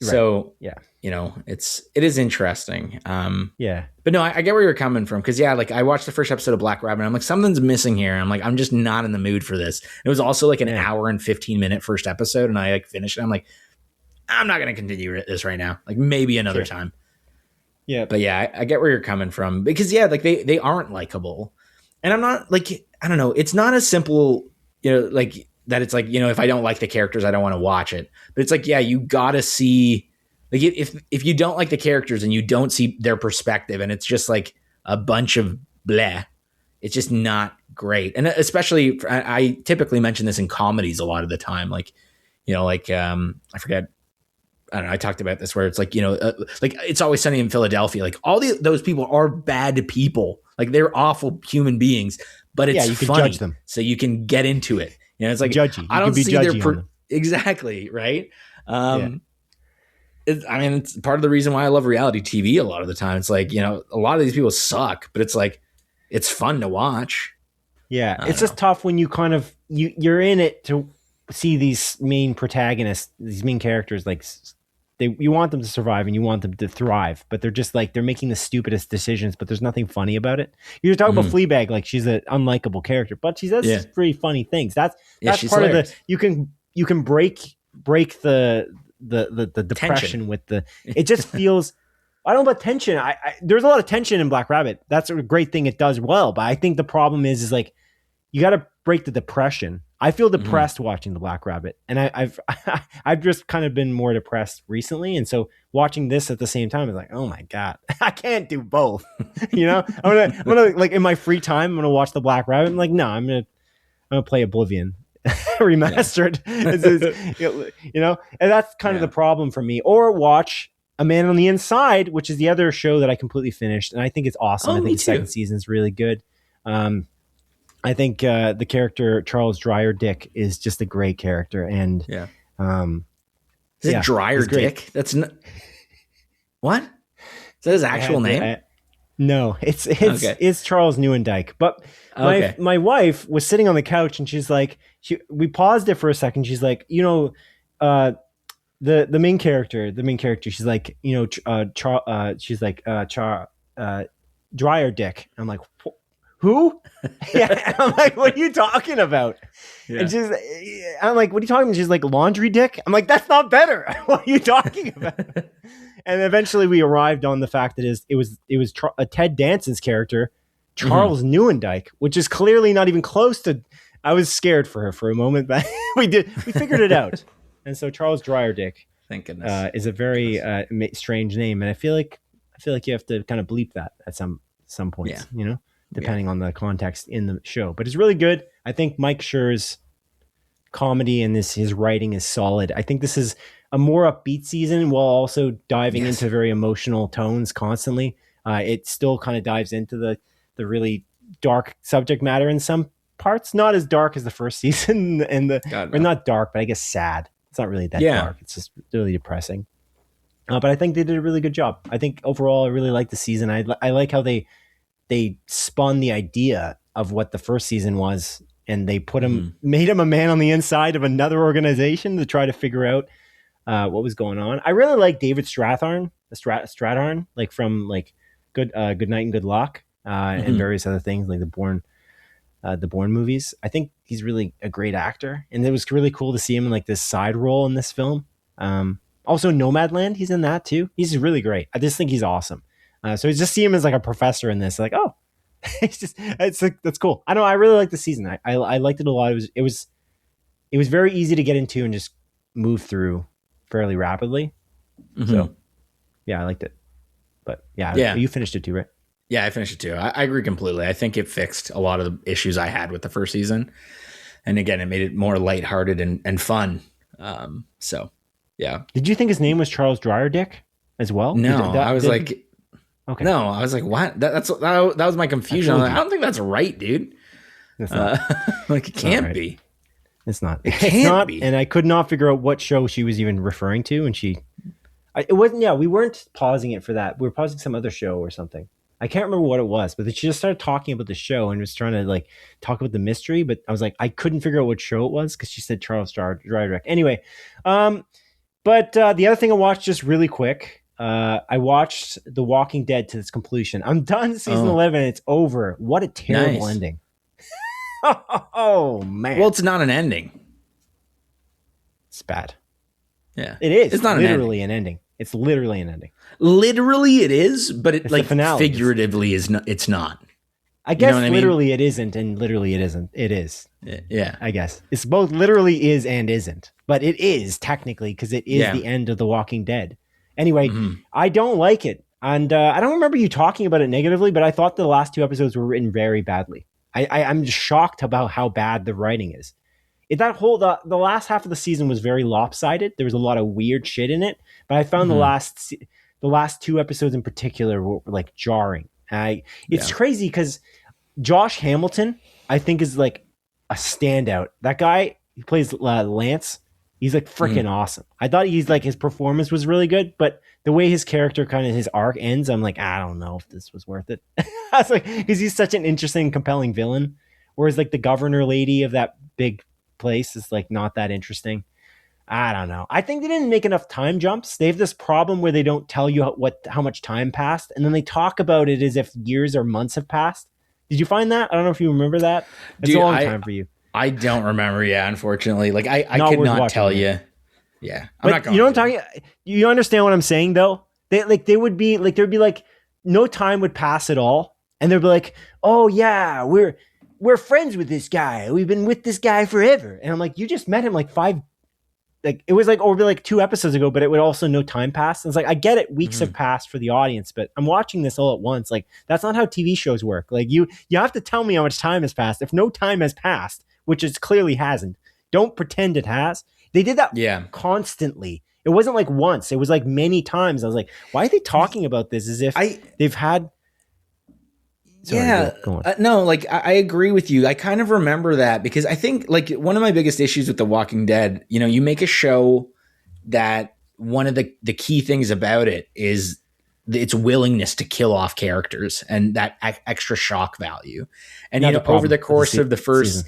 So you know, it is interesting. But no, I get where you're coming from because like I watched the first episode of Black Rabbit. And I'm like, something's missing here. I'm like, I'm just not in the mood for this. It was also like an hour and 15-minute first episode, and I like finished it. I'm like, I'm not going to continue this right now. Like maybe another time. Yeah, but I get where you're coming from because like they aren't likable, and I'm not like, I don't know. It's not as simple, you know, like that. It's like, you know, if I don't like the characters, I don't want to watch it. But it's like, you gotta see, like if you don't like the characters and you don't see their perspective, and it's just like a bunch of blah, it's just not great. And especially, I typically mention this in comedies a lot of the time, like, you know, like I forget. I don't know. I talked about this where it's like, you know, like It's Always Sunny in Philadelphia. Like all those people are bad people. Like they're awful human beings, but it's you can funny, judge them. So you can get into it. You know, it's like judgy. I don't see their exactly right. I mean, it's part of the reason why I love reality TV a lot of the time. It's like, you know, a lot of these people suck, but it's like it's fun to watch. Yeah, it's just tough when you kind of you're in it to see these main protagonists, these main characters, like you want them to survive and you want them to thrive, but they're just like, they're making the stupidest decisions, but there's nothing funny about it. You're talking about Fleabag, like she's an unlikable character, but she does pretty funny things. That's part hilarious. Of the, you can break the depression tension. With the, it just feels, I don't know about tension. There's a lot of tension in Black Rabbit. That's a great thing. It does well, but I think the problem is like, you got to break the depression. I feel depressed watching the Black Rabbit, and I've just kind of been more depressed recently, and so watching this at the same time is like, oh my god, I can't do both. You know, I'm gonna like in my free time, I'm gonna watch the Black Rabbit. I'm like, no, I'm gonna play Oblivion remastered. You know, and that's kind of the problem for me. Or watch A Man on the Inside, which is the other show that I completely finished, and I think it's awesome. I think the second season is really good. I think the character Charles Dreyer Dick is just a great character, and is it Dreyer Dick? That's not what? Is that his actual name? No, it's Charles Neuendijk. But my wife was sitting on the couch, and she's like, we paused it for a second. She's like, the main character. She's like, she's like Dreyer Dick. I'm like, who? Yeah, I'm like, what are you talking about? Yeah. And I'm like, what are you talking about? She's like, Laundry Dick. I'm like, that's not better. What are you talking about? And eventually we arrived on the fact that it was Ted Danson's character, Charles Neuendijk, which is clearly not even close to. I was scared for her for a moment, but we figured it out. And so Charles Dreyer Dick, thank goodness, is a very strange name, and I feel like you have to kind of bleep that at some points, depending on the context in the show. But it's really good. I think Mike Schur's comedy and his writing is solid. I think this is a more upbeat season while also diving into very emotional tones constantly. It still kind of dives into the really dark subject matter in some parts, not as dark as the first season, or not dark, but I guess sad. It's not really that dark. It's just really depressing. But I think they did a really good job. I think overall, I really like the season. I like how they spun the idea of what the first season was, and they made him a man on the inside of another organization to try to figure out what was going on. I really like David Strathairn, like from like Good Night and Good Luck, and various other things like the Bourne movies. I think he's really a great actor, and it was really cool to see him in like this side role in this film. Also Nomadland, he's in that too. He's really great. I just think he's awesome. So just see him as like a professor in this, like, oh, it's like, that's cool. I know. I really like the season. I liked it a lot. It was very easy to get into and just move through fairly rapidly. So yeah, I liked it. But yeah, you finished it too, right? Yeah, I finished it too. I agree completely. I think it fixed a lot of the issues I had with the first season. And again, it made it more lighthearted and fun. So yeah. Did you think his name was Charles Dreyer Dick as well? No, I was like, what? That was my confusion. I'm like, I don't think that's right, dude. It's not. Like, it can't be. It's not. It can't be. And I could not figure out what show she was even referring to. And it wasn't. Yeah, we weren't pausing it for that. We were pausing some other show or something. I can't remember what it was, but she just started talking about the show and was trying to like talk about the mystery. But I was like, I couldn't figure out what show it was because she said Charles Dreyer Dick. Anyway, but the other thing I watched just really quick. I watched The Walking Dead to its completion. I'm done season 11. It's over. What a terrible ending. Oh, man. Well, it's not an ending. It's bad. Yeah. It is. It's not literally an ending. It's literally an ending. Literally it is, but it's like figuratively is not. It's not. I guess literally it isn't, and literally it isn't. It is. Yeah. I guess. It's both literally is and isn't. But it is technically because it is the end of The Walking Dead. Anyway, I don't like it. And I don't remember you talking about it negatively, but I thought the last two episodes were written very badly. I'm just shocked about how bad the writing is. The last half of the season was very lopsided. There was a lot of weird shit in it, but I found the last two episodes in particular were like jarring. It's crazy because Josh Hamilton, I think, is like a standout. That guy, he plays Lance. He's like freaking awesome. I thought his performance was really good, but the way his character his arc ends, I'm like, I don't know if this was worth it. I was like, because he's such an interesting, compelling villain. Whereas like the governor lady of that big place is like not that interesting. I don't know. I think they didn't make enough time jumps. They have this problem where they don't tell you how much time passed, and then they talk about it as if years or months have passed. Did you find that? I don't know if you remember that. It's a long time for you. I don't remember. Yeah, unfortunately, like I could not tell you. Yeah, I'm not going. You know what I'm talking? You understand what I'm saying, though? There'd be like no time would pass at all, and they'd be like, "Oh yeah, we're friends with this guy. We've been with this guy forever." And I'm like, "You just met him like it was like over like 2 episodes ago," but it would also no time pass. And it's like, I get it. Weeks have passed for the audience, but I'm watching this all at once. Like that's not how TV shows work. Like you have to tell me how much time has passed. If no time has passed, which it clearly hasn't, don't pretend it has. They did that constantly. It wasn't like once. It was like many times. I was like, why are they talking about this as if they've had... Sorry, go on. No, like I agree with you. I kind of remember that because I think like one of my biggest issues with The Walking Dead, you know, you make a show that one of the key things about it is its willingness to kill off characters and that extra shock value. And, you know, over the course of the first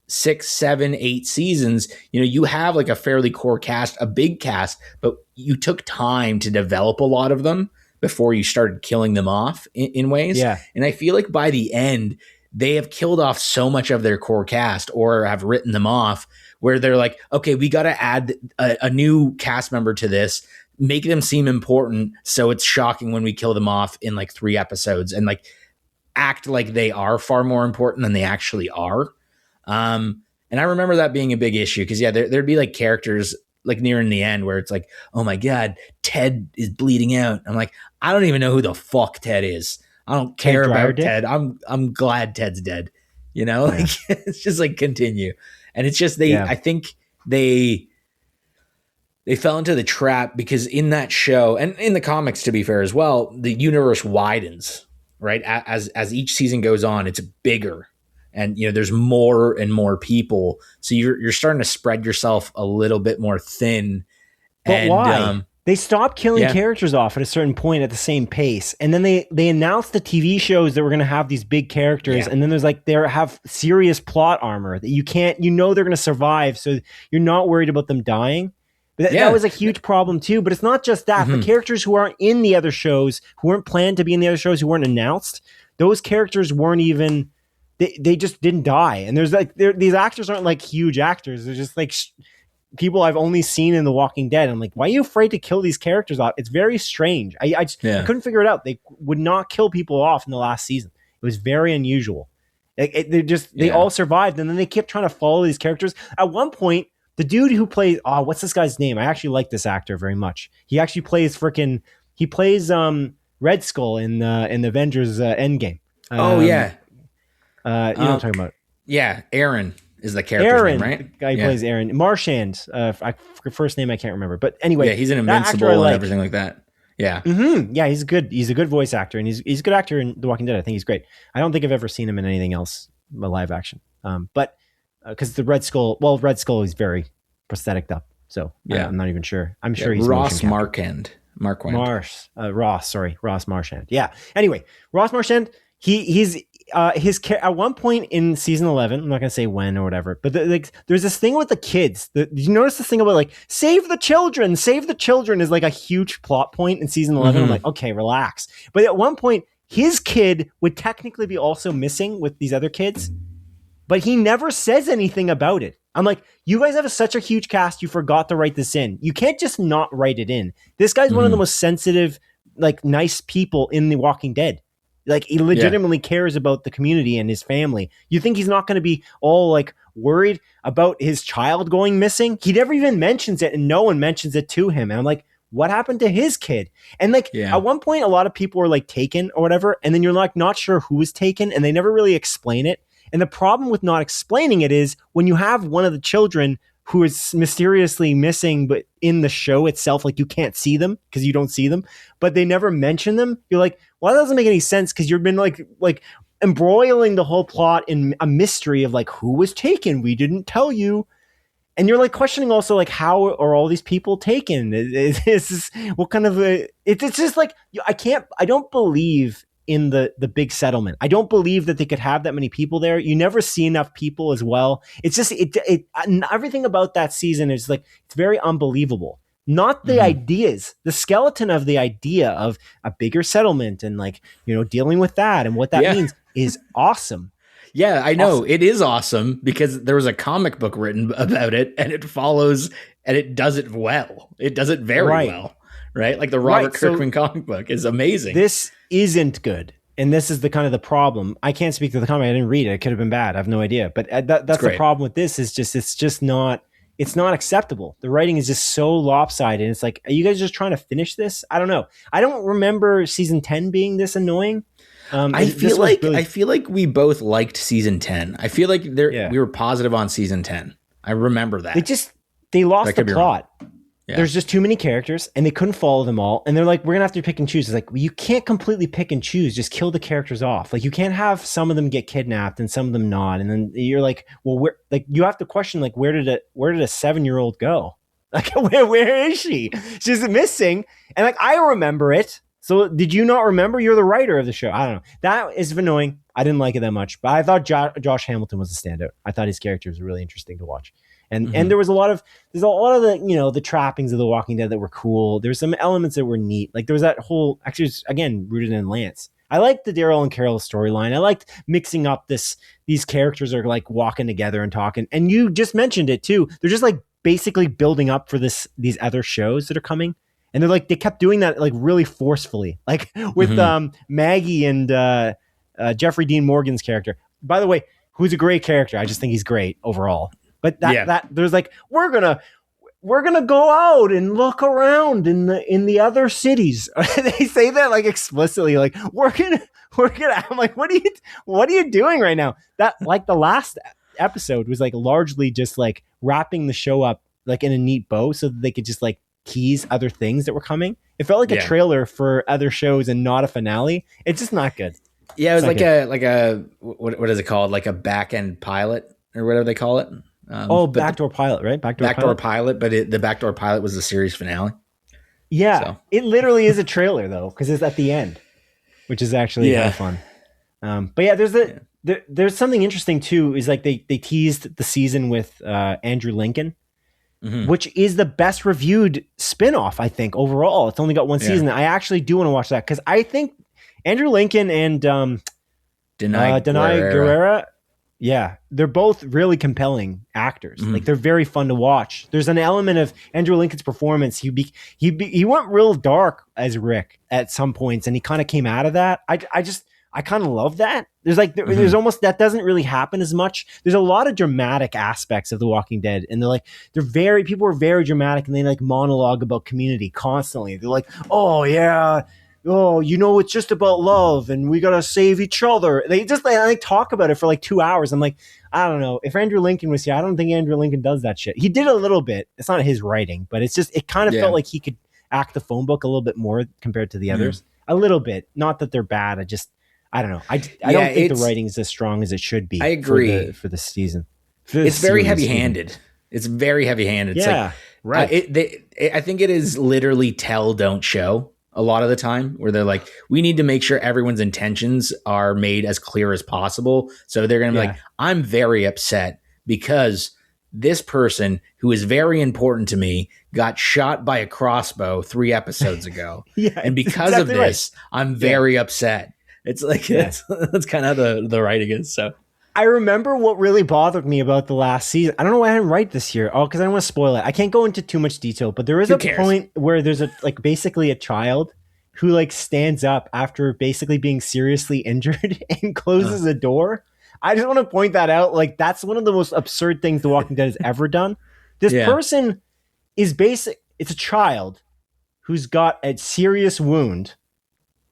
6, 7, 8 seasons, you know, you have like a fairly core cast, a big cast, but you took time to develop a lot of them before you started killing them off in ways. Yeah. And I feel like by the end, they have killed off so much of their core cast or have written them off where they're like, okay, we got to add a new cast member to this, make them seem important. So it's shocking when we kill them off in like 3 episodes and like act like they are far more important than they actually are. And I remember that being a big issue because there'd be like characters like nearing the end where it's like, oh my God, Ted is bleeding out. I'm like, I don't even know who the fuck Ted is. I don't care about Ted. I'm glad Ted's dead. You know, like it's just like continue. And it's just I think they fell into the trap because in that show and in the comics, to be fair as well, the universe widens, right? As each season goes on, it's bigger. And, you know, there's more and more people. So you're starting to spread yourself a little bit more thin. But why? They stopped killing characters off at a certain point at the same pace. And then they announced the TV shows that were going to have these big characters. Yeah. And then there's like, they have serious plot armor that you know they're going to survive. So you're not worried about them dying. But that was a huge problem too. But it's not just that. The characters who aren't in the other shows, who weren't planned to be in the other shows, who weren't announced, those characters weren't even... They just didn't die. And there's like, these actors aren't like huge actors. They're just like people I've only seen in The Walking Dead. I'm like, why are you afraid to kill these characters off? It's very strange. I couldn't figure it out. They would not kill people off in the last season. It was very unusual. They all survived. And then they kept trying to follow these characters. At one point, the dude who plays, what's this guy's name? I actually like this actor very much. He actually plays Red Skull in the Avengers Endgame. Yeah. You know what I'm talking about? Yeah, Aaron is the character's name, right? The guy who plays Aaron. Marchand. First name I can't remember. But anyway. Yeah, he's an Invincible and everything like that. Yeah. Mm-hmm. Yeah, he's good. He's a good voice actor. And he's a good actor in The Walking Dead. I think he's great. I don't think I've ever seen him in anything else, live action. But because the Red Skull is very prosthetic up. So I'm not even sure. I'm sure he's Ross Marquand. Ross Marchand. Yeah. Anyway, Ross Marchand, he's at one point in season 11, I'm not going to say when or whatever, but there's this thing with the kids. Did you notice this thing about like, save the children is like a huge plot point in season 11. I'm like, okay, relax. But at one point, his kid would technically be also missing with these other kids, but he never says anything about it. I'm like, you guys have such a huge cast, you forgot to write this in. You can't just not write it in. This guy's one of the most sensitive, like nice people in The Walking Dead. Like he legitimately cares about the community and his family. You think he's not going to be all like worried about his child going missing? He never even mentions it and no one mentions it to him. And I'm like, what happened to his kid? And like at one point, a lot of people were like taken or whatever. And then you're like, not sure who was taken and they never really explain it. And the problem with not explaining it is when you have one of the children who is mysteriously missing, but in the show itself, like you can't see them because you don't see them, but they never mention them. You're like, well, that doesn't make any sense because you've been like embroiling the whole plot in a mystery of like, who was taken? We didn't tell you. And you're like questioning also like, how are all these people taken? It's what kind of it's just like, I don't believe in the big settlement. I don't believe that they could have that many people there. You never see enough people as well. It's just, everything about that season is like, it's very unbelievable. Not the ideas, the skeleton of the idea of a bigger settlement and like, you know, dealing with that and what that means is awesome. Yeah, I know. It is awesome because there was a comic book written about it and it follows and it does it well. It does it very well. Right? Like the Robert Kirkman comic book is amazing. This isn't good. And this is the kind of the problem. I can't speak to the comic. I didn't read it. It could have been bad. I have no idea. But that's the problem with this is just, it's not acceptable. The writing is just so lopsided. And it's like, are you guys just trying to finish this? I don't know. I don't remember season 10 being this annoying. I feel like we both liked season 10. I feel like we were positive on season 10. I remember that. They lost the plot. there's just too many characters and they couldn't follow them all. And they're like, we're going to have to pick and choose. It's like, well, you can't completely pick and choose. Just kill the characters off. Like you can't have some of them get kidnapped and some of them not. And then you're like, well, you have to question, like, where did a 7-year-old go? Like, where is she? She's missing. And like, I remember it. So did you not remember? You're the writer of the show. I don't know. That is annoying. I didn't like it that much, but I thought Josh Hamilton was a standout. I thought his character was really interesting to watch. And there was a lot of the, the trappings of The Walking Dead that were cool. There's some elements that were neat. Like there was that whole, actually, again, rooted in Lance. I liked the Daryl and Carol storyline. I liked mixing up these characters are like walking together and talking. And you just mentioned it too. They're just like basically building up for these other shows that are coming. And they're like, they kept doing that like really forcefully, like with Maggie and Jeffrey Dean Morgan's character, by the way, who's a great character. I just think he's great overall. But that there's like, we're gonna go out and look around in the other cities. They say that like explicitly, like we're gonna. I'm like, what are you doing right now? That like the last episode was like largely just like wrapping the show up like in a neat bow so that they could just like tease other things that were coming. It felt like a trailer for other shows and not a finale. It's just not good. Yeah, it was like a what is it called? Like a back end pilot or whatever they call it. Backdoor pilot, right? Backdoor pilot, but the backdoor pilot was the series finale. Yeah, so. It literally is a trailer though, because it's at the end, which is actually kind of fun. But yeah, there's something interesting too. Is like they teased the season with Andrew Lincoln, which is the best reviewed spinoff, I think, overall. It's only got one season. I actually do want to watch that because I think Andrew Lincoln and Denai Guerrera, they're both really compelling actors. Like they're very fun to watch. There's an element of Andrew Lincoln's performance. He went real dark as Rick at some points, and he kind of came out of that. I kind of love that. There's like there's almost that doesn't really happen as much. There's a lot of dramatic aspects of The Walking Dead, and people are very dramatic, and they like monologue about community constantly. They're like, oh yeah. Oh, it's just about love and we got to save each other. They talk about it for like 2 hours. I'm like, I don't know. If Andrew Lincoln was here, I don't think Andrew Lincoln does that shit. He did a little bit. It's not his writing, but it's just, it kind of felt like he could act the phone book a little bit more compared to the others. A little bit. Not that they're bad. I don't know. I don't think the writing is as strong as it should be. I agree. For the season. It's very heavy-handed. It's very heavy-handed. Yeah, right. I think it is literally tell, don't show. A lot of the time where they're like, we need to make sure everyone's intentions are made as clear as possible. So they're going to be like, I'm very upset because this person who is very important to me got shot by a crossbow 3 episodes ago. And because of this, I'm very upset. It's like, that's kind of how the writing is. So I remember what really bothered me about the last season. I don't know why I didn't write this here. Oh, because I don't want to spoil it. I can't go into too much detail, but there is a point where there's basically a child who like stands up after basically being seriously injured and closes a door. I just want to point that out. Like that's one of the most absurd things The Walking Dead has ever done. This person is it's a child who's got a serious wound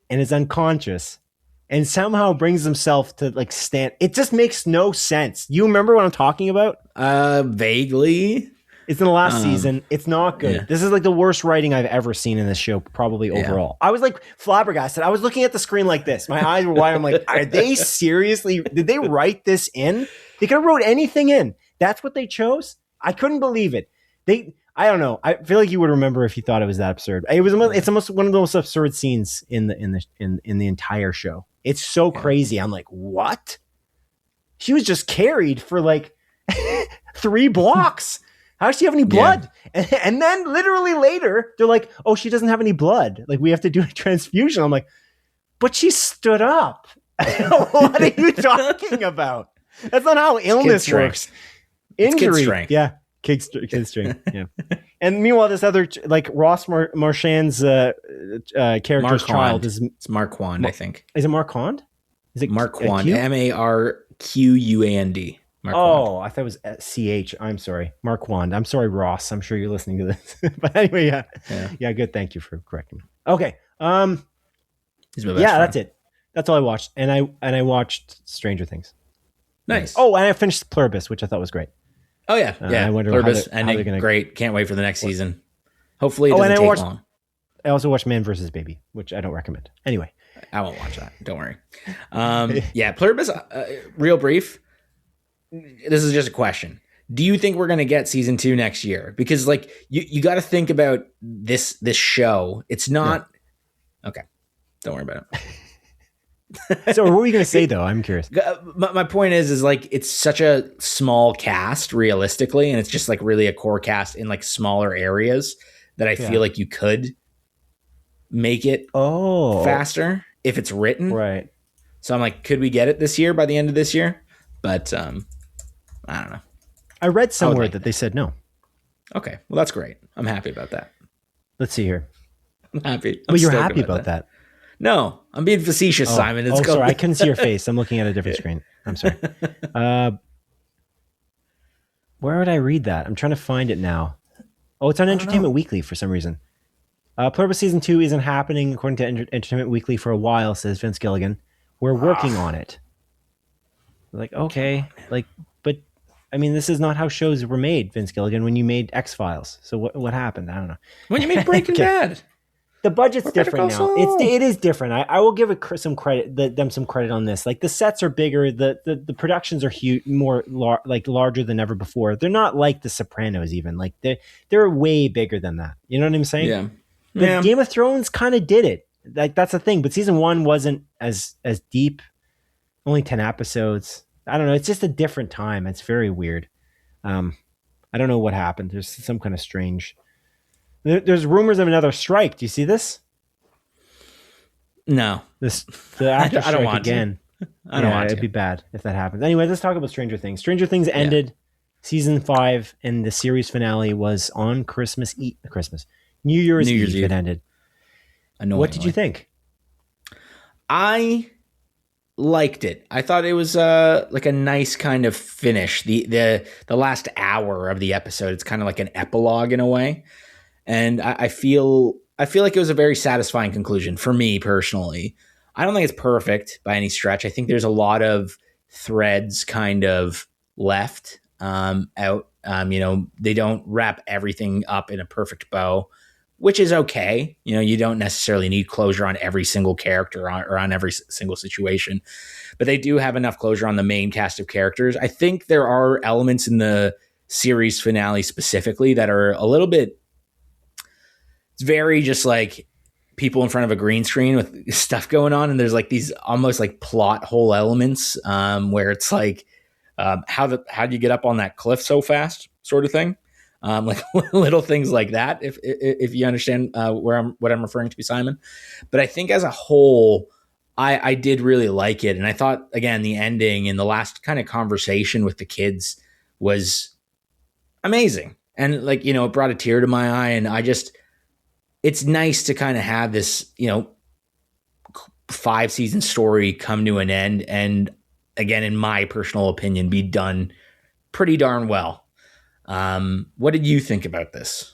and is unconscious and somehow brings himself to like stand. It just makes no sense. You remember what I'm talking about? Vaguely. It's in the last season. It's not good. Yeah. This is like the worst writing I've ever seen in this show, probably overall. I was like flabbergasted. I was looking at the screen like this. My eyes were wide. I'm like, are they seriously? Did they write this in? They could have wrote anything in. That's what they chose? I couldn't believe it. I don't know. I feel like you would remember if you thought it was that absurd. It's almost one of the most absurd scenes in the entire show. It's so crazy. I'm like, what? She was just carried for like 3 blocks. How does she have any blood? Yeah. And then literally later, they're like, oh, she doesn't have any blood. Like, we have to do a transfusion. I'm like, but she stood up. What are you talking about? That's not how illness works. Injury. Kid strength. Yeah. Kid strength. Yeah. And meanwhile, this other, like Ross Marchand's character's child is... It's Marquand, I think. Is it Marquand? Is it Marquand? Marquand. Oh, I thought it was CH. I'm sorry. Marquand. I'm sorry, Ross. I'm sure you're listening to this. But anyway, yeah, good. Thank you for correcting me. Okay. That's it. That's all I watched. And I watched Stranger Things. Nice. Oh, and I finished Pluribus, which I thought was great. Oh, yeah. I wonder Pluribus how they're ending. Great. Can't wait for the next season. Hopefully it doesn't take long. I also watched Man vs. Baby, which I don't recommend. Anyway. I won't watch that. Don't worry. Yeah, Pluribus, real brief. This is just a question. Do you think we're going to get season 2 next year? Because like you got to think about this show. It's not okay. Don't worry about it. So what were you going to say though? I'm curious. My point is like it's such a small cast realistically, and it's just like really a core cast in like smaller areas that I feel like you could make it faster if it's written. Right. So I'm like, could we get it this year by the end of this year? But I don't know. I read somewhere that they said no. Okay. Well, that's great. I'm happy about that. Let's see here. I'm happy. But you're happy about that? No, I'm being facetious, Simon. Sorry. I couldn't see your face. I'm looking at a different screen. I'm sorry. Where would I read that? I'm trying to find it now. Oh, it's on Entertainment Weekly for some reason. Pluribus season 2 isn't happening according to Entertainment Weekly for a while, says Vince Gilligan. We're working on it. Like, okay. Like, but I mean, this is not how shows were made, Vince Gilligan, when you made X-Files. So what happened? I don't know. When you made Breaking Bad. The budget's different now. It is different. I will give some credit, them some credit on this. Like the sets are bigger, the productions are huge, larger than ever before. They're not like The Sopranos even. Like they're way bigger than that. You know what I'm saying? Yeah. But Game of Thrones kind of did it. Like that's the thing. But season 1 wasn't as deep. Only 10 episodes. I don't know. It's just a different time. It's very weird. I don't know what happened. There's some kind of strange. There's rumors of another strike. Do you see this? No. The actor strike I don't want again. I don't want to. It'd be bad if that happens. Anyway, let's talk about Stranger Things. Stranger Things ended season 5, and the series finale was on New Year's Eve. It ended. What did you think? I liked it. I thought it was like a nice kind of finish. The last hour of the episode, it's kind of like an epilogue in a way. And I feel like it was a very satisfying conclusion for me personally. I don't think it's perfect by any stretch. I think there's a lot of threads kind of left out. They don't wrap everything up in a perfect bow, which is okay. You don't necessarily need closure on every single character or on every single situation, but they do have enough closure on the main cast of characters. I think there are elements in the series finale specifically that are a little bit, it's very just like people in front of a green screen with stuff going on. And there's like these almost like plot hole elements where it's like, how'd you get up on that cliff so fast sort of thing. Like little things like that, if you understand what I'm referring to, Simon. But I think as a whole, I did really like it. And I thought, again, the ending and the last kind of conversation with the kids was amazing. And like, it brought a tear to my eye. And it's nice to kind of have this, 5-season story come to an end. And again, in my personal opinion, be done pretty darn well. What did you think about this?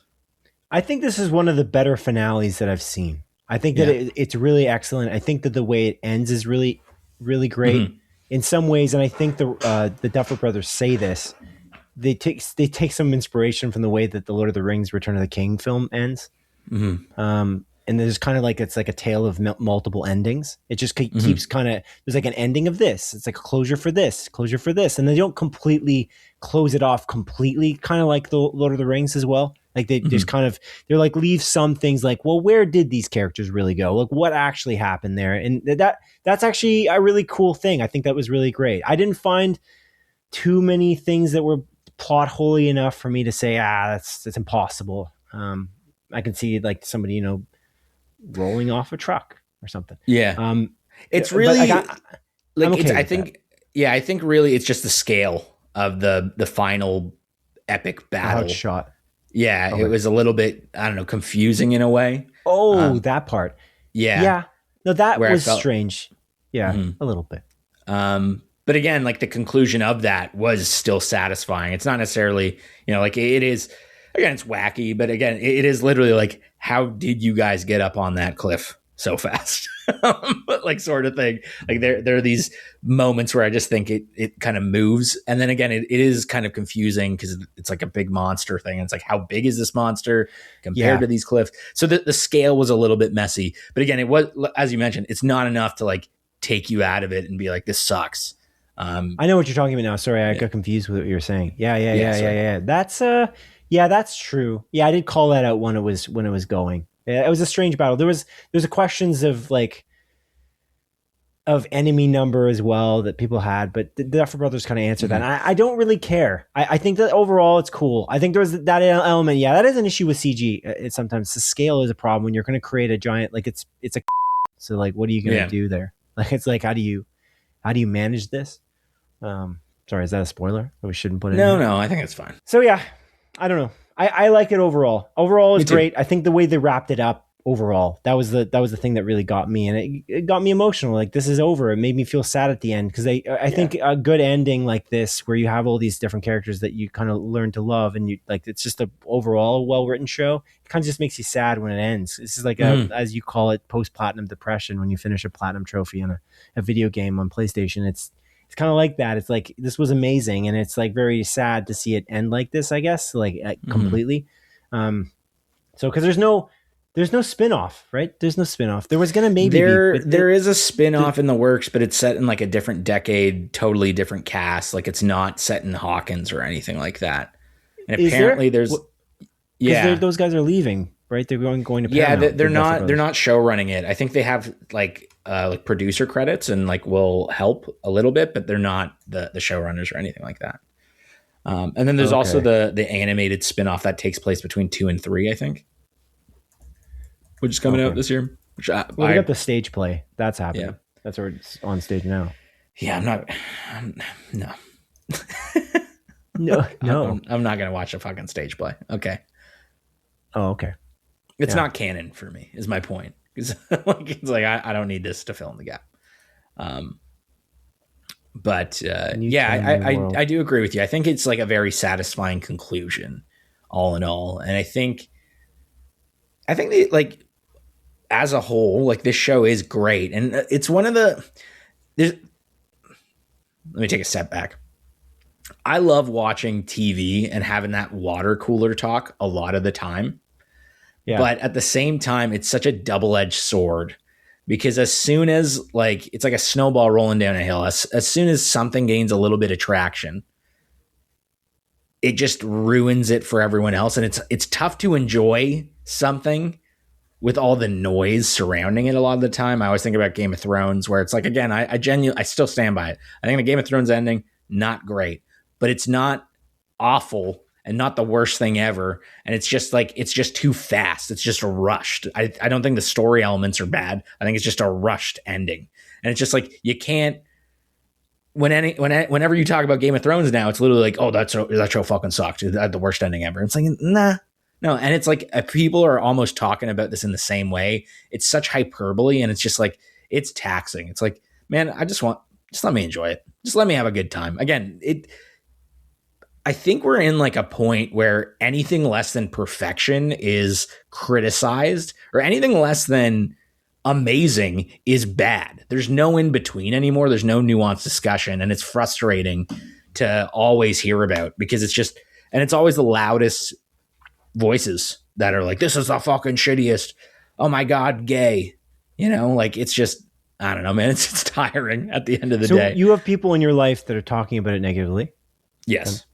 I think this is one of the better finales that I've seen. I think that it's really excellent. I think that the way it ends is really, really great in some ways. And I think the Duffer Brothers say this. They take some inspiration from the way that the Lord of the Rings Return of the King film ends. And there's kind of like, it's like a tale of multiple endings. It just keeps kind of, there's like an ending of this. It's like a closure for this. And they don't completely close it off completely, kind of like the Lord of the Rings as well. Like they just kind of, they're like, leave some things like, well, where did these characters really go? Like what actually happened there? And that's actually a really cool thing. I think that was really great. I didn't find too many things that were plot holy enough for me to say, that's impossible. I can see like somebody, rolling off a truck or something. Yeah. It's really I think really it's just the scale of the final epic battle. How it's shot. Yeah. Okay. It was a little bit, I don't know, confusing in a way. That part. Yeah. Yeah. No, that was strange. Yeah. A little bit. But again, like the conclusion of that was still satisfying. It's not necessarily, like it is, again, it's wacky, but again, it is literally like, how did you guys get up on that cliff so fast. But like sort of thing. Like there are these moments where I just think it kind of moves. And then again, it is kind of confusing because it's like a big monster thing. And it's like, how big is this monster compared to these cliffs? So the scale was a little bit messy. But again, it was, as you mentioned, it's not enough to like take you out of it and be like, this sucks. I know what you're talking about now. Sorry, I got confused with what you were saying. Yeah. That's true. Yeah, I did call that out when it was going. It was a strange battle. There's a questions of like of enemy number as well that people had, but the Duffer Brothers kind of answered that. And I don't really care. I think that overall it's cool. I think there's that element. Yeah, that is an issue with CG. It's sometimes the scale is a problem when you're going to create a giant, like it's a, so like, what are you going to do there? Like, it's like, how do you manage this? Sorry, is that a spoiler that we shouldn't put in? No, I think it's fine. So yeah, I don't know. I like it overall. Overall is great. I think the way they wrapped it up overall, that was the thing that really got me, and it got me emotional. Like, this is over. It made me feel sad at the end because I think a good ending like this, where you have all these different characters that you kind of learn to love, and you like, it's just a overall well written show. It kind of just makes you sad when it ends. This is like as you call it, post platinum depression when you finish a platinum trophy on a video game on PlayStation. It's kind of like that. It's like, this was amazing, and it's like very sad to see it end like this, I guess, like completely. So because there's no spin-off, right? There's no spin-off. There was gonna maybe there is a spin-off in the works, but it's set in like a different decade, totally different cast. Like, it's not set in Hawkins or anything like that. And apparently those guys are leaving, right? They're going to Paramount. They're not show running it. I think they have like producer credits and like will help a little bit, but they're not the showrunners or anything like that. And then there's also the animated spin-off that takes place between 2 and 3, I think, which is coming out this year. Which we got the stage play that's happening. Yeah. That's where it's on stage now. Yeah, no. No. I'm not gonna watch a fucking stage play. Okay. Oh, okay. It's not canon for me, is my point. It's like I don't need this to fill in the gap. But I do agree with you. I think it's like a very satisfying conclusion, all in all. And I think they, like, as a whole, like, this show is great. And it's one of let me take a step back. I love watching TV and having that water cooler talk a lot of the time. Yeah. But at the same time, it's such a double-edged sword, because as soon as, like, it's like a snowball rolling down a hill. As soon as something gains a little bit of traction, it just ruins it for everyone else. And it's tough to enjoy something with all the noise surrounding it a lot of the time. I always think about Game of Thrones, where it's like, again, I still stand by it. I think the Game of Thrones ending, not great, but it's not awful and not the worst thing ever. And it's just like, it's just too fast. It's just rushed. I don't think the story elements are bad. I think it's just a rushed ending. And it's just like, you can't, whenever you talk about Game of Thrones now, it's literally like, oh, that show fucking sucked. It had the worst ending ever. It's like, nah, no. And it's like, people are almost talking about this in the same way. It's such hyperbole, and it's just like, it's taxing. It's like, man, just let me enjoy it. Just let me have a good time. Again, I think we're in like a point where anything less than perfection is criticized, or anything less than amazing is bad. There's no in between anymore. There's no nuanced discussion. And it's frustrating to always hear about, because it's just, and it's always the loudest voices that are like, this is the fucking shittiest. Oh my God, gay. You know, like, it's just, I don't know, man. It's tiring at the end of the day. So you have people in your life that are talking about it negatively? Yes.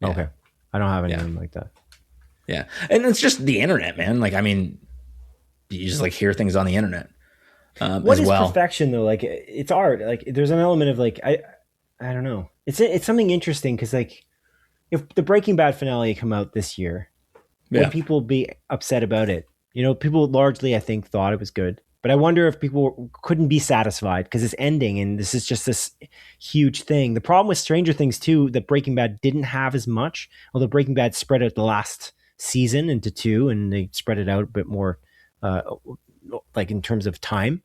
Yeah. Okay. I don't have anything like that. Yeah. And it's just the internet, man. Like, I mean, you just like hear things on the internet. What is perfection though? Like, it's art. Like, there's an element of like, I don't know. It's something interesting, because like, if the Breaking Bad finale come out this year, would people be upset about it? You know, people largely, I think, thought it was good. But I wonder if people couldn't be satisfied because it's ending, and this is just this huge thing. The problem with Stranger Things too, that Breaking Bad didn't have as much, although Breaking Bad spread out the last season into 2, and they spread it out a bit more, like in terms of time.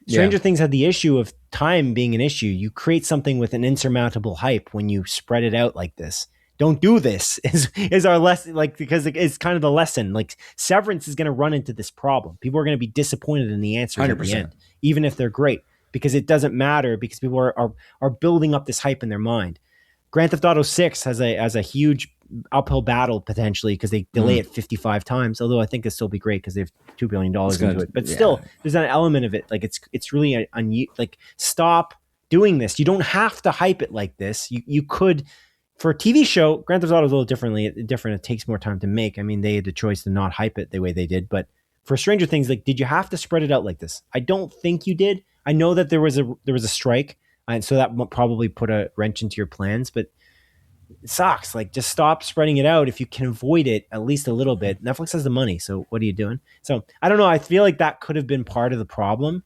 Stranger Things had the issue of time being an issue. You create something with an insurmountable hype when you spread it out like this. don't do this is our lesson, like, because it's kind of the lesson. Like, Severance is going to run into this problem. People are going to be disappointed in the answers 100%. at the end, even if they're great, because it doesn't matter, because people are building up this hype in their mind. Grand Theft Auto 6 has a huge uphill battle potentially, because they delay it 55 times, although I think it'll still be great because they have $2 billion into it. But still, there's an element of it. Like, it's really like, stop doing this. You don't have to hype it like this. You could. For a TV show, Grand Theft Auto is a little different. It takes more time to make. I mean, they had the choice to not hype it the way they did. But for Stranger Things, like, did you have to spread it out like this? I don't think you did. I know that there was a strike, and so that probably put a wrench into your plans. But it sucks. Like, just stop spreading it out if you can avoid it at least a little bit. Netflix has the money, so what are you doing? So I don't know. I feel like that could have been part of the problem.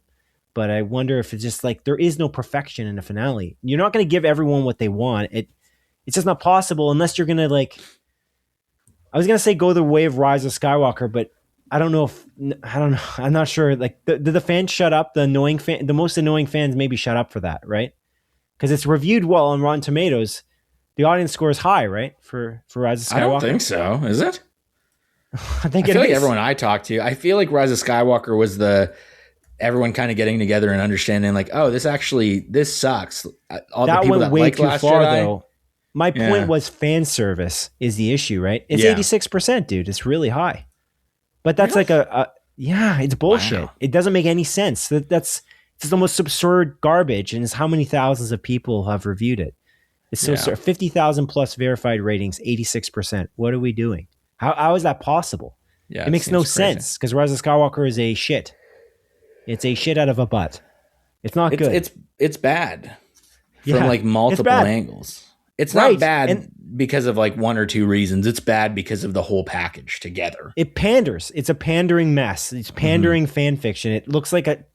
But I wonder if it's just like there is no perfection in the finale. You're not going to give everyone what they want. It's just not possible unless you're going to, like, I was going to say go the way of Rise of Skywalker, but I don't know. I'm not sure. Like, did the fans shut up? The most annoying fans maybe shut up for that, right? Because it's reviewed well on Rotten Tomatoes. The audience score is high, right? For Rise of Skywalker. I don't think so. Is it? I think I feel like everyone I talked to, I feel like Rise of Skywalker was everyone kind of getting together and understanding, like, oh, this sucks. All that the people went that way like too Last far, Jedi, though. My point was fan service is the issue, right? It's 86%, dude. It's really high. But that's like it's bullshit. Wow. It doesn't make any sense. It's the most absurd garbage, and it's how many thousands of people have reviewed it. It's so 50,000 plus verified ratings, 86%. What are we doing? How is that possible? Yeah, it makes no sense, because Rise of Skywalker is a shit. It's a shit out of a butt. It's not good. It's bad from like multiple angles. It's not bad because of like one or two reasons. It's bad because of the whole package together. It panders. It's a pandering mess. It's pandering fan fiction. It looks like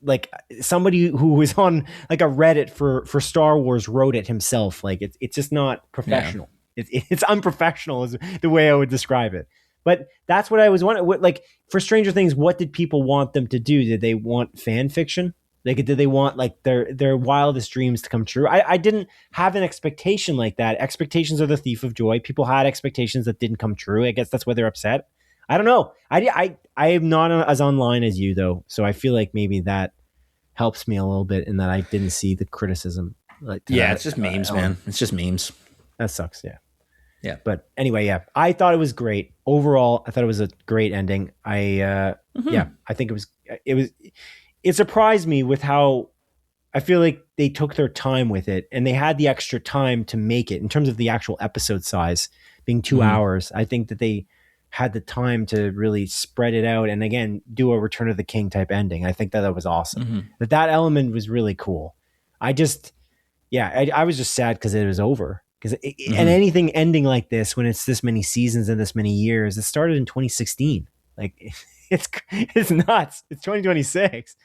somebody who was on like a Reddit for Star Wars wrote it himself. Like, it's just not professional. Yeah. It's unprofessional is the way I would describe it. But that's what I was wondering. Like, for Stranger Things, what did people want them to do? Did they want fan fiction? Like, did they want like their wildest dreams to come true? I didn't have an expectation like that. Expectations are the thief of joy. People had expectations that didn't come true. I guess that's why they're upset. I don't know. I am not as online as you, though, so I feel like maybe that helps me a little bit in that I didn't see the criticism. It's just memes, man. It's just memes. That sucks. Yeah. Yeah. But anyway, I thought it was great. Overall, I thought it was a great ending. I think it surprised me with how I feel like they took their time with it, and they had the extra time to make it in terms of the actual episode size being 2 hours. I think that they had the time to really spread it out and, again, do a Return of the King type ending. I think that was awesome. That element was really cool. I was just sad because it was over. And anything ending like this, when it's this many seasons and this many years, it started in 2016. Like, it's nuts. It's 2026.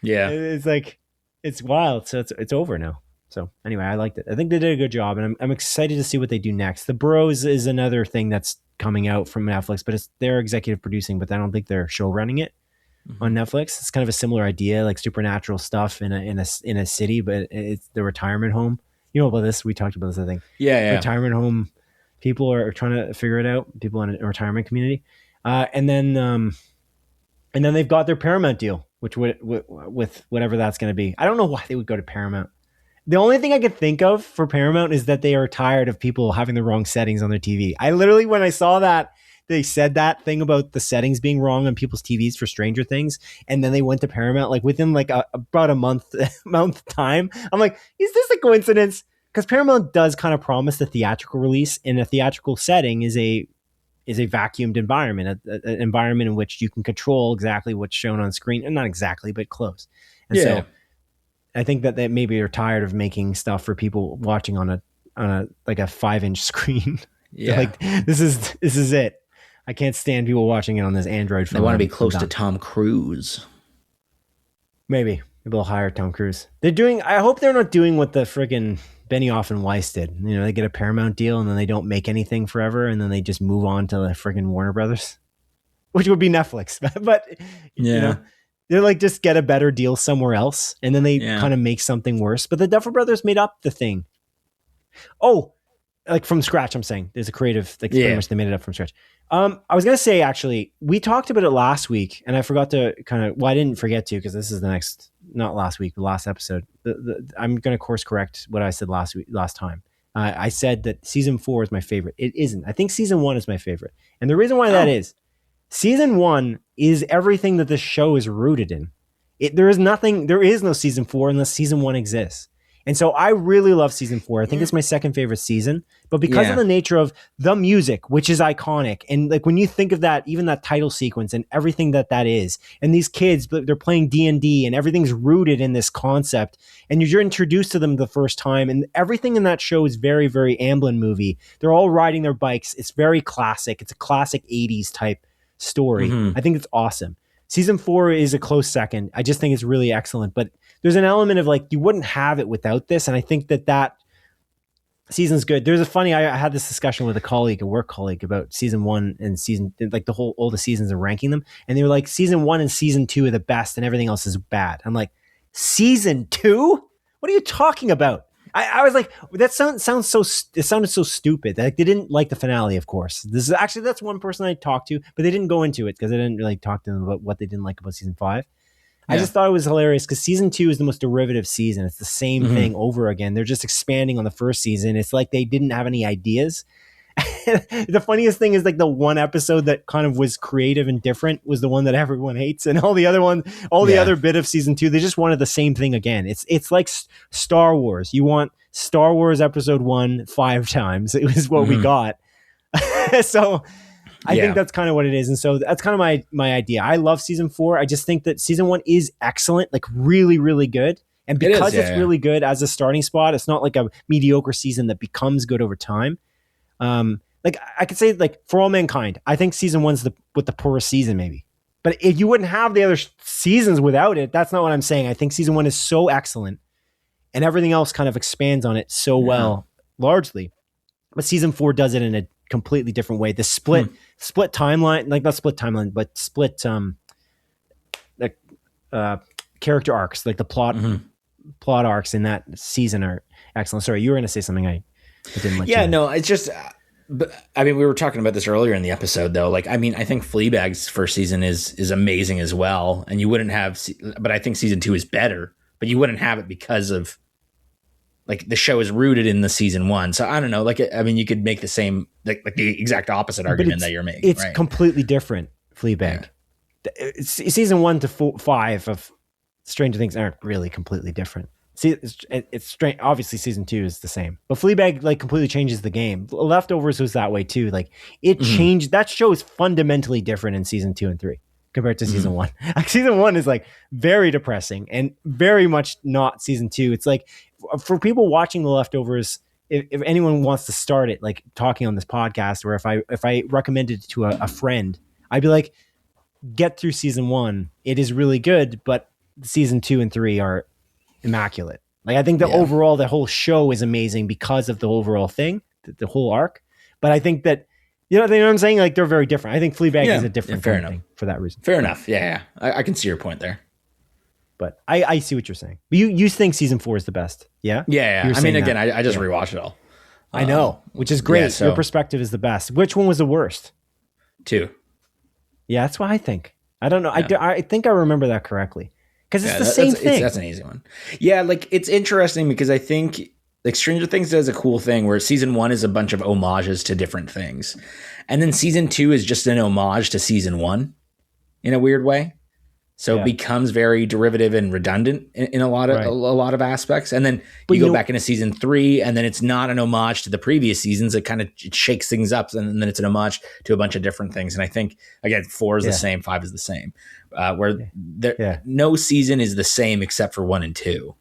Yeah. It's like, it's wild. So it's over now. So anyway, I liked it. I think they did a good job, and I'm excited to see what they do next. The Bros is another thing that's coming out from Netflix, but they're executive producing, but I don't think they're show running it on Netflix. It's kind of a similar idea, like supernatural stuff in a city, but it's the retirement home. You know about this? We talked about this, I think. Yeah. Retirement home people are trying to figure it out. People in a retirement community, and then they've got their Paramount deal, which with whatever that's going to be. I don't know why they would go to Paramount. The only thing I could think of for Paramount is that they are tired of people having the wrong settings on their TV. I literally, when I saw that, they said that thing about the settings being wrong on people's TVs for Stranger Things, and then they went to Paramount like within like about a month time. I'm like, is this a coincidence? Because Paramount does kind of promise the theatrical release, and a theatrical setting is a vacuumed environment, an environment in which you can control exactly what's shown on screen, and not exactly, but close. And so I think that maybe they're tired of making stuff for people watching on a like a 5-inch screen. Yeah. Like, this is it. I can't stand people watching it on this Android phone. They want to be close to Tom Cruise. Maybe they'll hire Tom Cruise. I hope they're not doing what the friggin' Benioff and Weiss did. You know, they get a Paramount deal and then they don't make anything forever, and then they just move on to the friggin' Warner Brothers, which would be Netflix. But you know, they're like, just get a better deal somewhere else, and then they kind of make something worse. But the Duffer Brothers made up the thing. Oh, like from scratch. I'm saying there's a creative, like pretty much they made it up from scratch. I was gonna say actually, we talked about it last week, and I forgot to I didn't forget to because this is the next, not last week, but last episode. I'm gonna course correct what I said last time. I said that season 4 is my favorite. It isn't. I think season 1 is my favorite, and the reason why that is, season 1 is everything that this show is rooted in. There is no season 4 unless season 1 exists. And so I really love season 4. I think it's my second favorite season, but because of the nature of the music, which is iconic. And like, when you think of that, even that title sequence and everything that is, and these kids, they're playing D&D and everything's rooted in this concept. And you're introduced to them the first time. And everything in that show is very, very Amblin movie. They're all riding their bikes. It's very classic. It's a classic 80s type story. Mm-hmm. I think it's awesome. Season 4 is a close second. I just think it's really excellent, but there's an element of like, you wouldn't have it without this. And I think that season's good. I had this discussion with a work colleague about season 1 and season, like all the seasons and ranking them. And they were like, season 1 and season 2 are the best and everything else is bad. I'm like, season 2? What are you talking about? I was like, that sounded so stupid. Like, they didn't like the finale, of course. That's one person I talked to, but they didn't go into it because I didn't really talk to them about what they didn't like about season 5. Yeah. I just thought it was hilarious because season 2 is the most derivative season. It's the same thing over again. They're just expanding on the first season. It's like they didn't have any ideas. The funniest thing is like the one episode that kind of was creative and different was the one that everyone hates, and all the other bit of season 2, they just wanted the same thing again. It's like Star Wars. You want Star Wars episode 1 5 times. It was what we got. So I think that's kind of what it is. And so that's kind of my idea. I love season 4. I just think that season 1 is excellent, like really, really good. And because it's really good as a starting spot, it's not like a mediocre season that becomes good over time. Like I could say, like, For All Mankind, I think season 1's with the poorest season maybe, but if you wouldn't have the other seasons without it, that's not what I'm saying. I think season 1 is so excellent and everything else kind of expands on it so well, largely, but season 4 does it in a completely different way. The split timeline, like not split timeline, but split, character arcs, like the plot arcs in that season are excellent. Sorry, you were going to say something I didn't let you know. No, it's just, but I mean, we were talking about this earlier in the episode though. Like, I mean, I think Fleabag's first season is amazing as well. And you wouldn't have, but I think season 2 is better, but you wouldn't have it because of like the show is rooted in the season 1. So I don't know. Like, I mean, you could make the same, like the exact opposite argument that you're making. It's completely different. Fleabag. Yeah. Season 1 to 5 of Stranger Things aren't really completely different. See, it's strange. Obviously, season 2 is the same, but Fleabag like completely changes the game. Leftovers was that way too. Like it changed. That show is fundamentally different in season 2 and 3 compared to season 1. Like, season 1 is like very depressing and very much not season 2. It's like for people watching The Leftovers, if anyone wants to start it, like talking on this podcast, or if I recommended it to a friend, I'd be like, get through season 1. It is really good, but season 2 and 3 are immaculate. Like, I think that overall the whole show is amazing because of the overall thing, the whole arc. But I think that, you know what I'm saying? Like, they're very different. I think Fleabag is a different thing for that reason. Fair enough. Yeah. I can see your point there. But I see what you're saying. But you think season 4 is the best? Yeah? Yeah. I mean, again, I just rewatched it all. I know, which is great. Your perspective is the best. Which one was the worst? 2. Yeah, that's what I think. I don't know. Yeah. I think I remember that correctly. Because it's the same thing. That's an easy one. Yeah, like, it's interesting because I think like Stranger Things does a cool thing where season 1 is a bunch of homages to different things. And then season 2 is just an homage to season 1 in a weird way. So it becomes very derivative and redundant in a lot of aspects. And then you go back into season 3, and then it's not an homage to the previous seasons. It kind of shakes things up, and then it's an homage to a bunch of different things. And I think, again, 4 is the same, 5 is the same. No season is the same except for 1 and 2.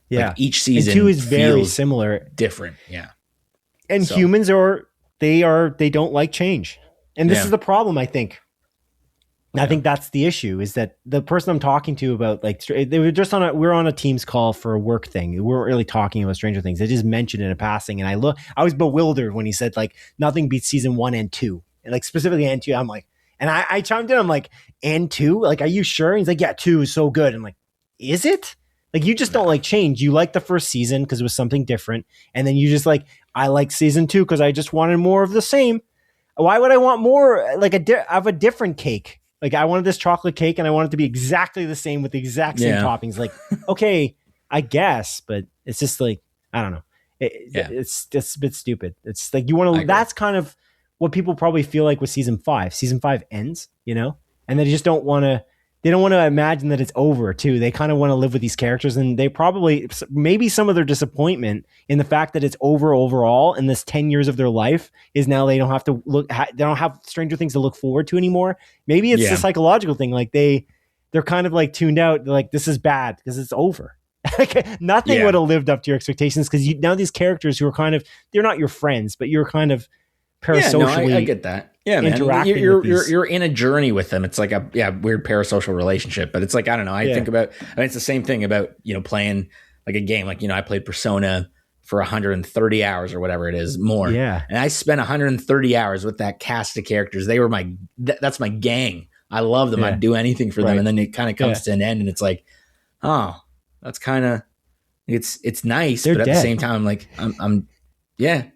Yeah, like each season and 2 is very similar, different. Yeah, and humans they don't like change, and this is the problem. I think. I think that's the issue, is that the person I'm talking to about, like, they were just we're on a Teams call for a work thing. We weren't really talking about Stranger Things. They just mentioned it in passing. And I was bewildered when he said, like, nothing beats season 1 and 2. And like, specifically and 2, I'm like, and I chimed in, I'm like, and 2? Like, are you sure? And he's like, yeah, 2 is so good. I'm like, is it? Like, you just don't like change. You like the first season because it was something different. And then you just like, I like season 2 because I just wanted more of the same. Why would I want more like of a different cake? Like I wanted this chocolate cake and I want it to be exactly the same with the exact same toppings. Like, okay, I guess, but it's just like, I don't know. It's just a bit stupid. It's like you want to, that's kind of what people probably feel like with season 5. Season 5 ends, you know, and they just don't want to, they don't want to imagine that it's over too. They kind of want to live with these characters, and they probably, maybe some of their disappointment in the fact that it's over overall in this 10 years of their life is now they don't have to look, they don't have Stranger Things to look forward to anymore. Maybe it's a psychological thing. Like they're kind of like tuned out. They're like, this is bad because it's over. Nothing would have lived up to your expectations because now these characters who are kind of, they're not your friends, but you're kind of parasocially. I get that. Yeah, man. You're in a journey with them. It's like a weird parasocial relationship, but it's like, I don't know. I think about, I mean, it's the same thing about, you know, playing like a game. Like, you know, I played Persona for 130 hours or whatever it is more. Yeah. And I spent 130 hours with that cast of characters. They were that's my gang. I love them. I'd do anything for them. And then it kind of comes to an end and it's like, oh, that's kind of, it's nice. They're but at dead. The same time, I'm like, I'm they're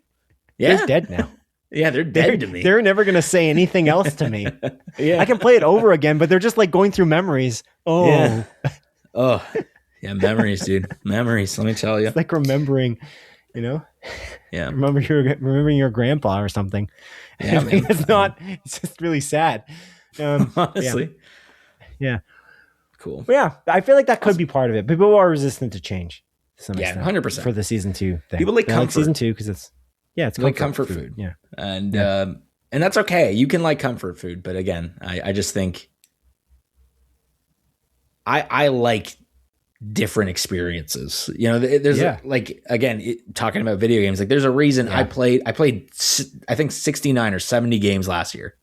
dead now. Yeah, they're dead to me. They're never going to say anything else to me. I can play it over again, but they're just like going through memories. Oh, memories, dude. Memories. Let me tell you. It's like remembering, you know. Yeah, remembering your grandpa or something. Yeah, man. It's just really sad. Honestly. Yeah. Cool. But yeah, I feel like that could be part of it. People are resistant to change. To some extent 100% for the season 2 thing. People like comfort. Season 2 because it's like comfort food. Yeah, and that's okay. You can like comfort food, but again, I just think I like different experiences. You know, there's like again talking about video games. Like there's a reason I played I think 69 or 70 games last year.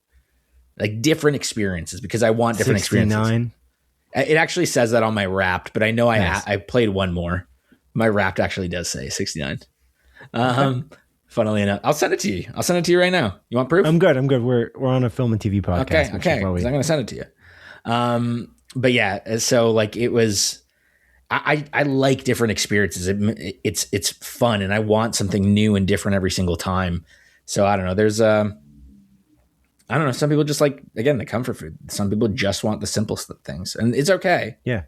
Like different experiences because I want different 69. experiences. It actually says that on my Wrapped, but I know I played one more. My Wrapped actually does say 69. Funnily enough, I'll send it to you. I'll send it to you right now. You want proof? I'm good. We're on a film and TV podcast. Okay. I'm going to send it to you. But yeah, so like it was, I like different experiences. It's fun and I want something new and different every single time. So I don't know. There's I don't know. Some people just like, again, the comfort food. Some people just want the simplest things and it's okay. Yeah.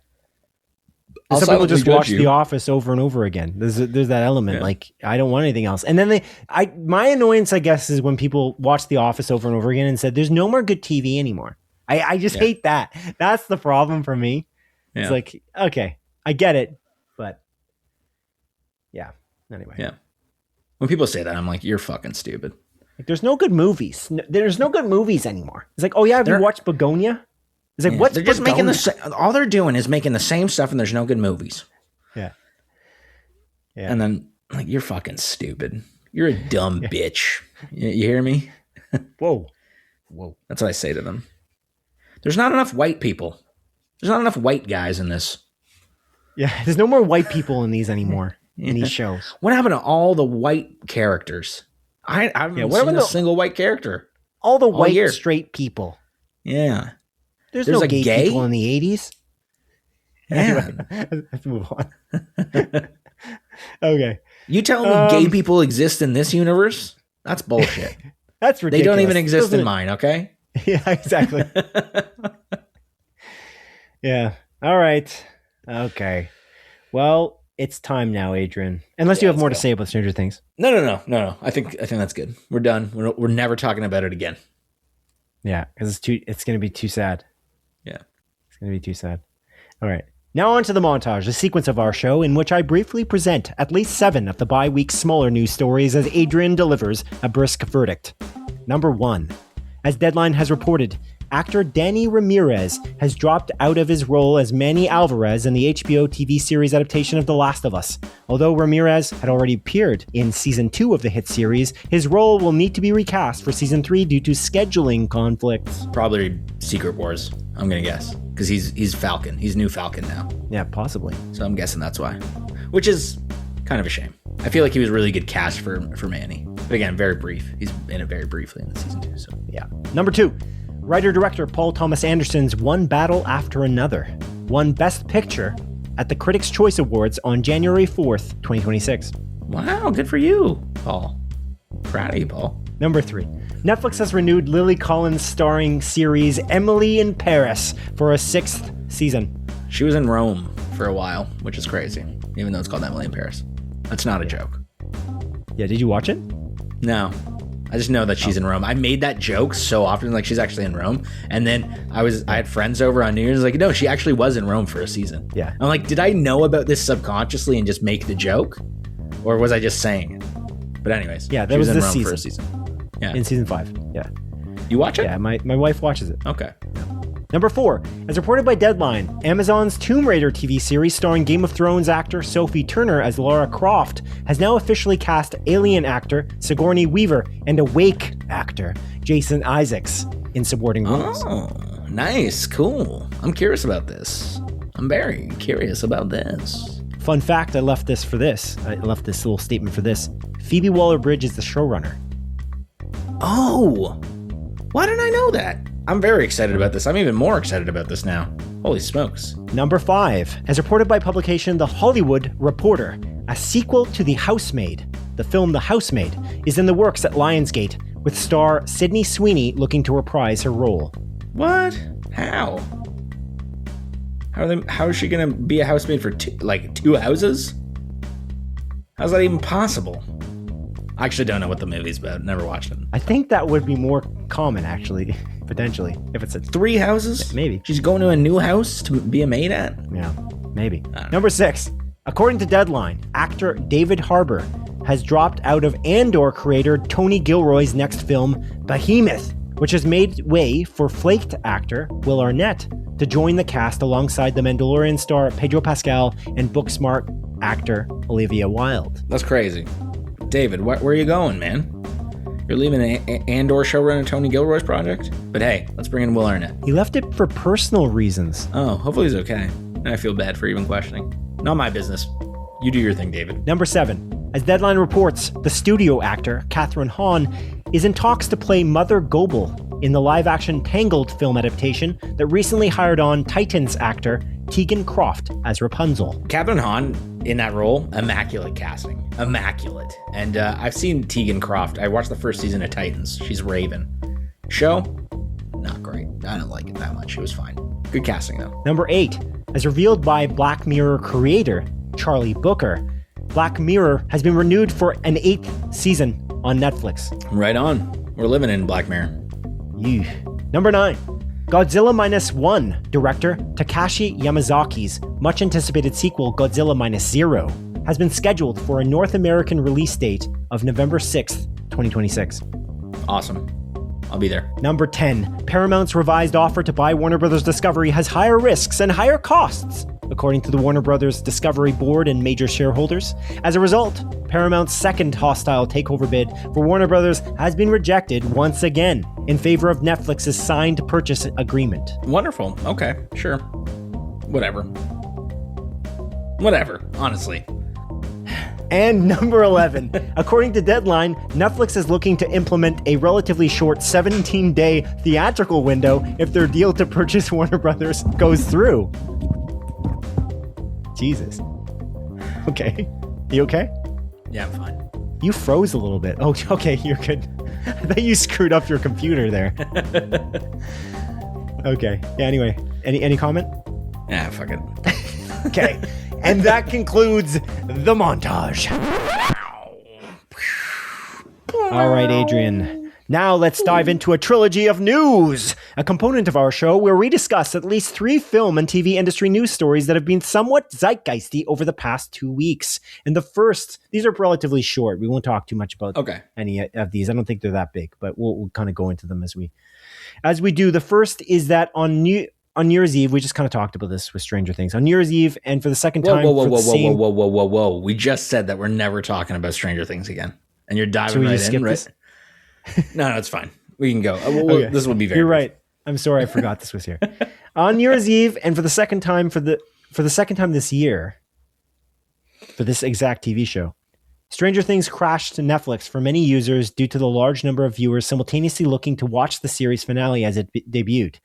Some people just watch The Office over and over again. There's that element. Like I don't want anything else. And then my annoyance, I guess, is when people watch The Office over and over again and said, "There's no more good TV anymore." I just hate that. That's the problem for me. Yeah. It's like, okay, I get it, but yeah. Anyway. Yeah. When people say that, I'm like, you're fucking stupid. Like, there's no good movies. There's no good movies anymore. It's like, oh yeah, have you watched Begonia? It's like, what's they're just making all they're doing is making the same stuff and there's no good movies. Yeah. And then like, you're fucking stupid. You're a dumb bitch. You hear me? Whoa. That's what I say to them. There's not enough white people. There's not enough white guys in this. Yeah. There's no more white people in these anymore, in these shows. What happened to all the white characters? I haven't seen a single white charter. All the white straight people. Yeah. There's no gay people in the 80s. Yeah. Anyway, let's move on. Okay. You telling me gay people exist in this universe? That's bullshit. That's ridiculous. They don't even exist in mine, okay? Yeah, exactly. Yeah. All right. Okay. Well, it's time now, Adrian. Unless you have more to say about Stranger Things. No. I think that's good. We're done. We're never talking about it again. Yeah, because it's going to be too sad. Yeah. It's going to be too sad. All right. Now on to the montage, a sequence of our show in which I briefly present at least 7 of the bi-week's smaller news stories as Adrian delivers a brisk verdict. Number 1. As Deadline has reported, actor Danny Ramirez has dropped out of his role as Manny Alvarez in the HBO TV series adaptation of The Last of Us. Although Ramirez had already appeared in Season 2 of the hit series, his role will need to be recast for Season 3 due to scheduling conflicts. Probably Secret Wars, I'm going to guess. Because he's Falcon. He's new Falcon now. Yeah, possibly. So I'm guessing that's why. Which is kind of a shame. I feel like he was really good cast for Manny. But again, very brief. He's in it very briefly in the Season 2. So yeah. Number 2. Writer-director Paul Thomas Anderson's One Battle After Another won Best Picture at the Critics' Choice Awards on January 4th, 2026. Wow, good for you, Paul. Proud of you, Paul. Number 3. Netflix has renewed Lily Collins' starring series Emily in Paris for a 6th season. She was in Rome for a while, which is crazy, even though it's called Emily in Paris. That's not a joke. Yeah, did you watch it? No. I just know that she's in Rome. I made that joke so often, like she's actually in Rome. And then I had friends over on New Year's, like, no, she actually was in Rome for a season. Yeah. I'm like, did I know about this subconsciously and just make the joke? Or was I just saying it? But anyways, yeah, that was in this Rome season. For a season. Yeah. In season 5. Yeah. You watch it? Yeah, my wife watches it. Okay. Number 4, as reported by Deadline, Amazon's Tomb Raider TV series starring Game of Thrones actor Sophie Turner as Lara Croft has now officially cast Alien actor Sigourney Weaver and Awake actor Jason Isaacs in supporting roles. Oh, nice. Cool. I'm curious about this. I'm very curious about this. Fun fact, I left this little statement for this. Phoebe Waller-Bridge is the showrunner. Oh, why didn't I know that? I'm very excited about this. I'm even more excited about this now. Holy smokes. Number 5, as reported by publication The Hollywood Reporter, a sequel to The Housemaid, the film The Housemaid, is in the works at Lionsgate, with star Sydney Sweeney looking to reprise her role. What? How? How is she going to be a housemaid for two houses? How's that even possible? I actually don't know what the movie's about. Never watched it. I think that would be more common, actually, potentially, if it's 3 houses? Maybe. She's going to a new house to be a maid at? Yeah, maybe. Number 6, according to Deadline, actor David Harbour has dropped out of Andor creator Tony Gilroy's next film, Behemoth, which has made way for Flaked actor Will Arnett to join the cast alongside the Mandalorian star Pedro Pascal and Booksmart actor Olivia Wilde. That's crazy. David, where are you going, man? You're leaving Andor showrunner Tony Gilroy's project? But hey, let's bring in Will Arnett. He left it for personal reasons. Oh, hopefully he's okay. And I feel bad for even questioning. Not my business. You do your thing, David. Number 7. As Deadline reports, the studio actor, Catherine Hahn, is in talks to play Mother Goebel in the live-action Tangled film adaptation that recently hired on Titans actor Tegan Croft as Rapunzel. Catherine Hahn in that role, immaculate casting. Immaculate. And I've seen Tegan Croft. I watched the first season of Titans. She's Raven. Show? Not great. I don't like it that much. It was fine. Good casting, though. Number 8. As revealed by Black Mirror creator Charlie Booker, Black Mirror has been renewed for an 8th season on Netflix. Right on. We're living in Black Mirror. Number 9. Godzilla Minus One director Takashi Yamazaki's much-anticipated sequel Godzilla Minus Zero has been scheduled for a North American release date of November 6th, 2026. Awesome. I'll be there. Number 10. Paramount's revised offer to buy Warner Bros. Discovery has higher risks and higher costs, according to the Warner Bros. Discovery board and major shareholders. As a result, Paramount's second hostile takeover bid for Warner Bros. Has been rejected once again in favor of Netflix's signed purchase agreement. Wonderful. Okay, sure. Whatever, honestly. And number 11. According to Deadline, Netflix is looking to implement a relatively short 17-day theatrical window if their deal to purchase Warner Bros. Goes through. Jesus. Okay. You okay? Yeah, I'm fine. You froze a little bit. Oh, okay, you're good. I thought you screwed up your computer there. Okay. Yeah, anyway. Any comment? Yeah, fuck it. Okay. And that concludes the montage. All right, Adrian. Now let's dive into a trilogy of news, a component of our show where we discuss at least 3 film and TV industry news stories that have been somewhat zeitgeisty over the past 2 weeks. And the first, these are relatively short. We won't talk too much about any of these. I don't think they're that big, but we'll kind of go into them as we do. The first is that on New Year's Eve, we just kind of talked about this with Stranger Things. On New Year's Eve, and for the second time... Whoa. We just said that we're never talking about Stranger Things again. And you're diving right in, right? No, it's fine. We can go. Okay. This will be very... You're right. I'm sorry, I forgot this was here. On New Year's Eve, and for the second time this year, for this exact TV show, Stranger Things crashed to Netflix for many users due to the large number of viewers simultaneously looking to watch the series finale as it debuted.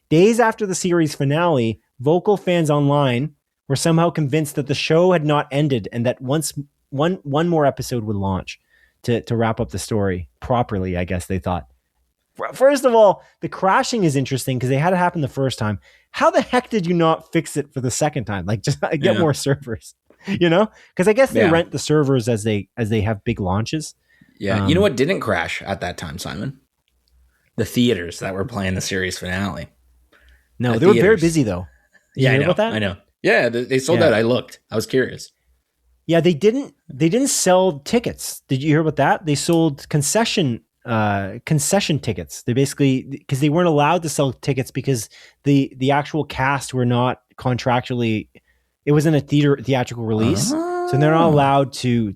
Days after the series finale, vocal fans online were somehow convinced that the show had not ended and that once one more episode would launch to wrap up the story properly. I guess they thought. First of all, the crashing is interesting because they had it happen the first time. How the heck did you not fix it for the second time? Like, just get more servers, Because I guess they rent the servers as they have big launches. Yeah. You know what didn't crash at that time, Simon? The theaters that were playing the series finale. No, they were very busy though. Did you hear about that? I know. Yeah, they sold out. I looked. I was curious. Yeah, they didn't sell tickets. Did you hear about that? They sold concession tickets. They basically, because they weren't allowed to sell tickets because the actual cast were not contractually, it wasn't a theatrical release. So they're not allowed to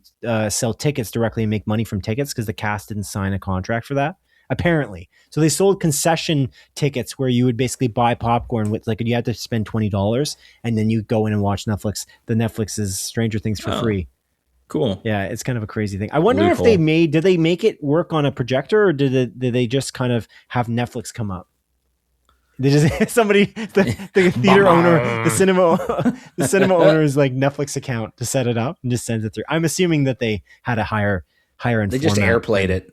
sell tickets directly and make money from tickets because the cast didn't sign a contract for that, apparently. So they sold concession tickets where you would basically buy popcorn with, like, you had to spend $20 and then you go in and watch the Netflix's Stranger Things for free. Cool. Yeah, it's kind of a crazy thing. I wonder if did they make it work on a projector, or did they just kind of have Netflix come up? They just somebody the theater owner, the cinema owner's like Netflix account to set it up and just sends it through. I'm assuming that they had a higher end. They just airplayed it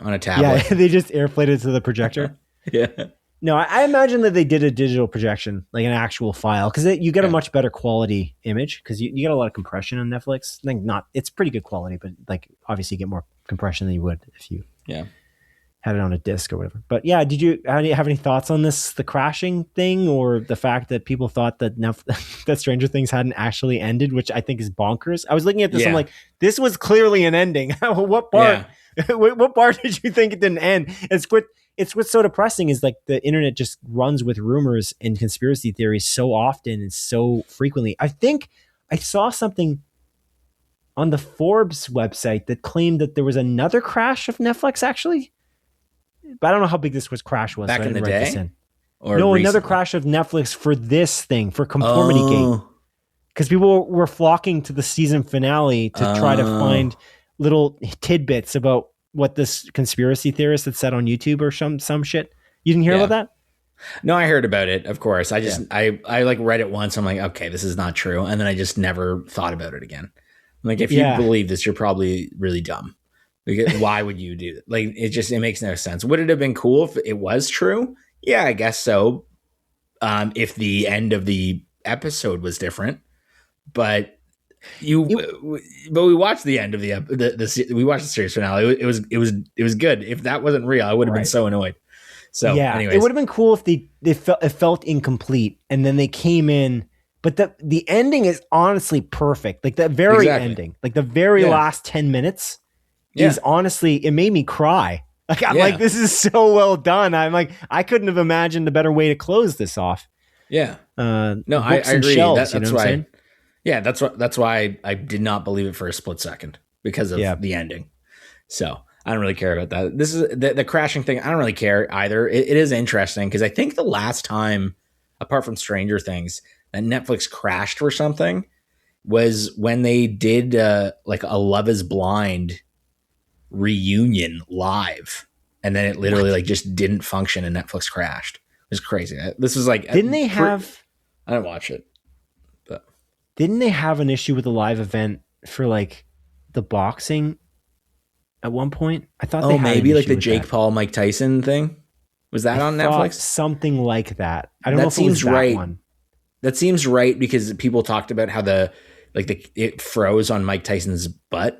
on a tablet. Yeah, they just airplayed it to the projector. Yeah. No, I imagine that they did a digital projection, like an actual file, because you get a much better quality image because you get a lot of compression on Netflix. Like, it's pretty good quality, but like obviously you get more compression than you would if you had it on a disc or whatever. But yeah, did you have any thoughts on this, the crashing thing, or the fact that people thought that that Stranger Things hadn't actually ended, which I think is bonkers? I was looking at this, I'm like, this was clearly an ending. What part? Yeah. What part did you think it didn't end? It's what's so depressing is like the internet just runs with rumors and conspiracy theories so often and so frequently. I think I saw something on the Forbes website that claimed that there was another crash of Netflix actually. But I don't know how big this crash was. Back in the day? Or no, recently? Another crash of Netflix for this thing, for Conformity Gate. Because people were flocking to the season finale to try to find little tidbits about what this conspiracy theorist had said on YouTube or some shit. You didn't hear about that? No, I heard about it, of course. I just, I like read it once. I'm like, okay, this is not true. And then I just never thought about it again. I'm like, if you believe this, you're probably really dumb. Because why would you do it? Like, it makes no sense. Would it have been cool if it was true? Yeah, I guess so. If the end of the episode was different, but we watched the end of we watched the series finale. It was good. If that wasn't real, I would have been so annoyed. So yeah, anyways. It would have been cool if it felt incomplete and then they came in. But the ending is honestly perfect. Like the very ending, like the very last 10 minutes is honestly, it made me cry. Like I'm like, this is so well done. I'm like, I couldn't have imagined a better way to close this off. Yeah. No, I agree. That's why. Yeah, that's why I did not believe it for a split second because of the ending. So I don't really care about that. This is the crashing thing. I don't really care either. It is interesting because I think the last time, apart from Stranger Things, that Netflix crashed for something was when they did like a Love Is Blind reunion live, and then it literally like just didn't function and Netflix crashed. It was crazy. This was like, didn't they have? I didn't watch it. Didn't they have an issue with a live event for like the boxing at one point? I thought they had maybe like the Jake Paul, Mike Tyson thing. Was that on Netflix? Something like that. I don't know if it was that one. That seems right because people talked about how it froze on Mike Tyson's butt.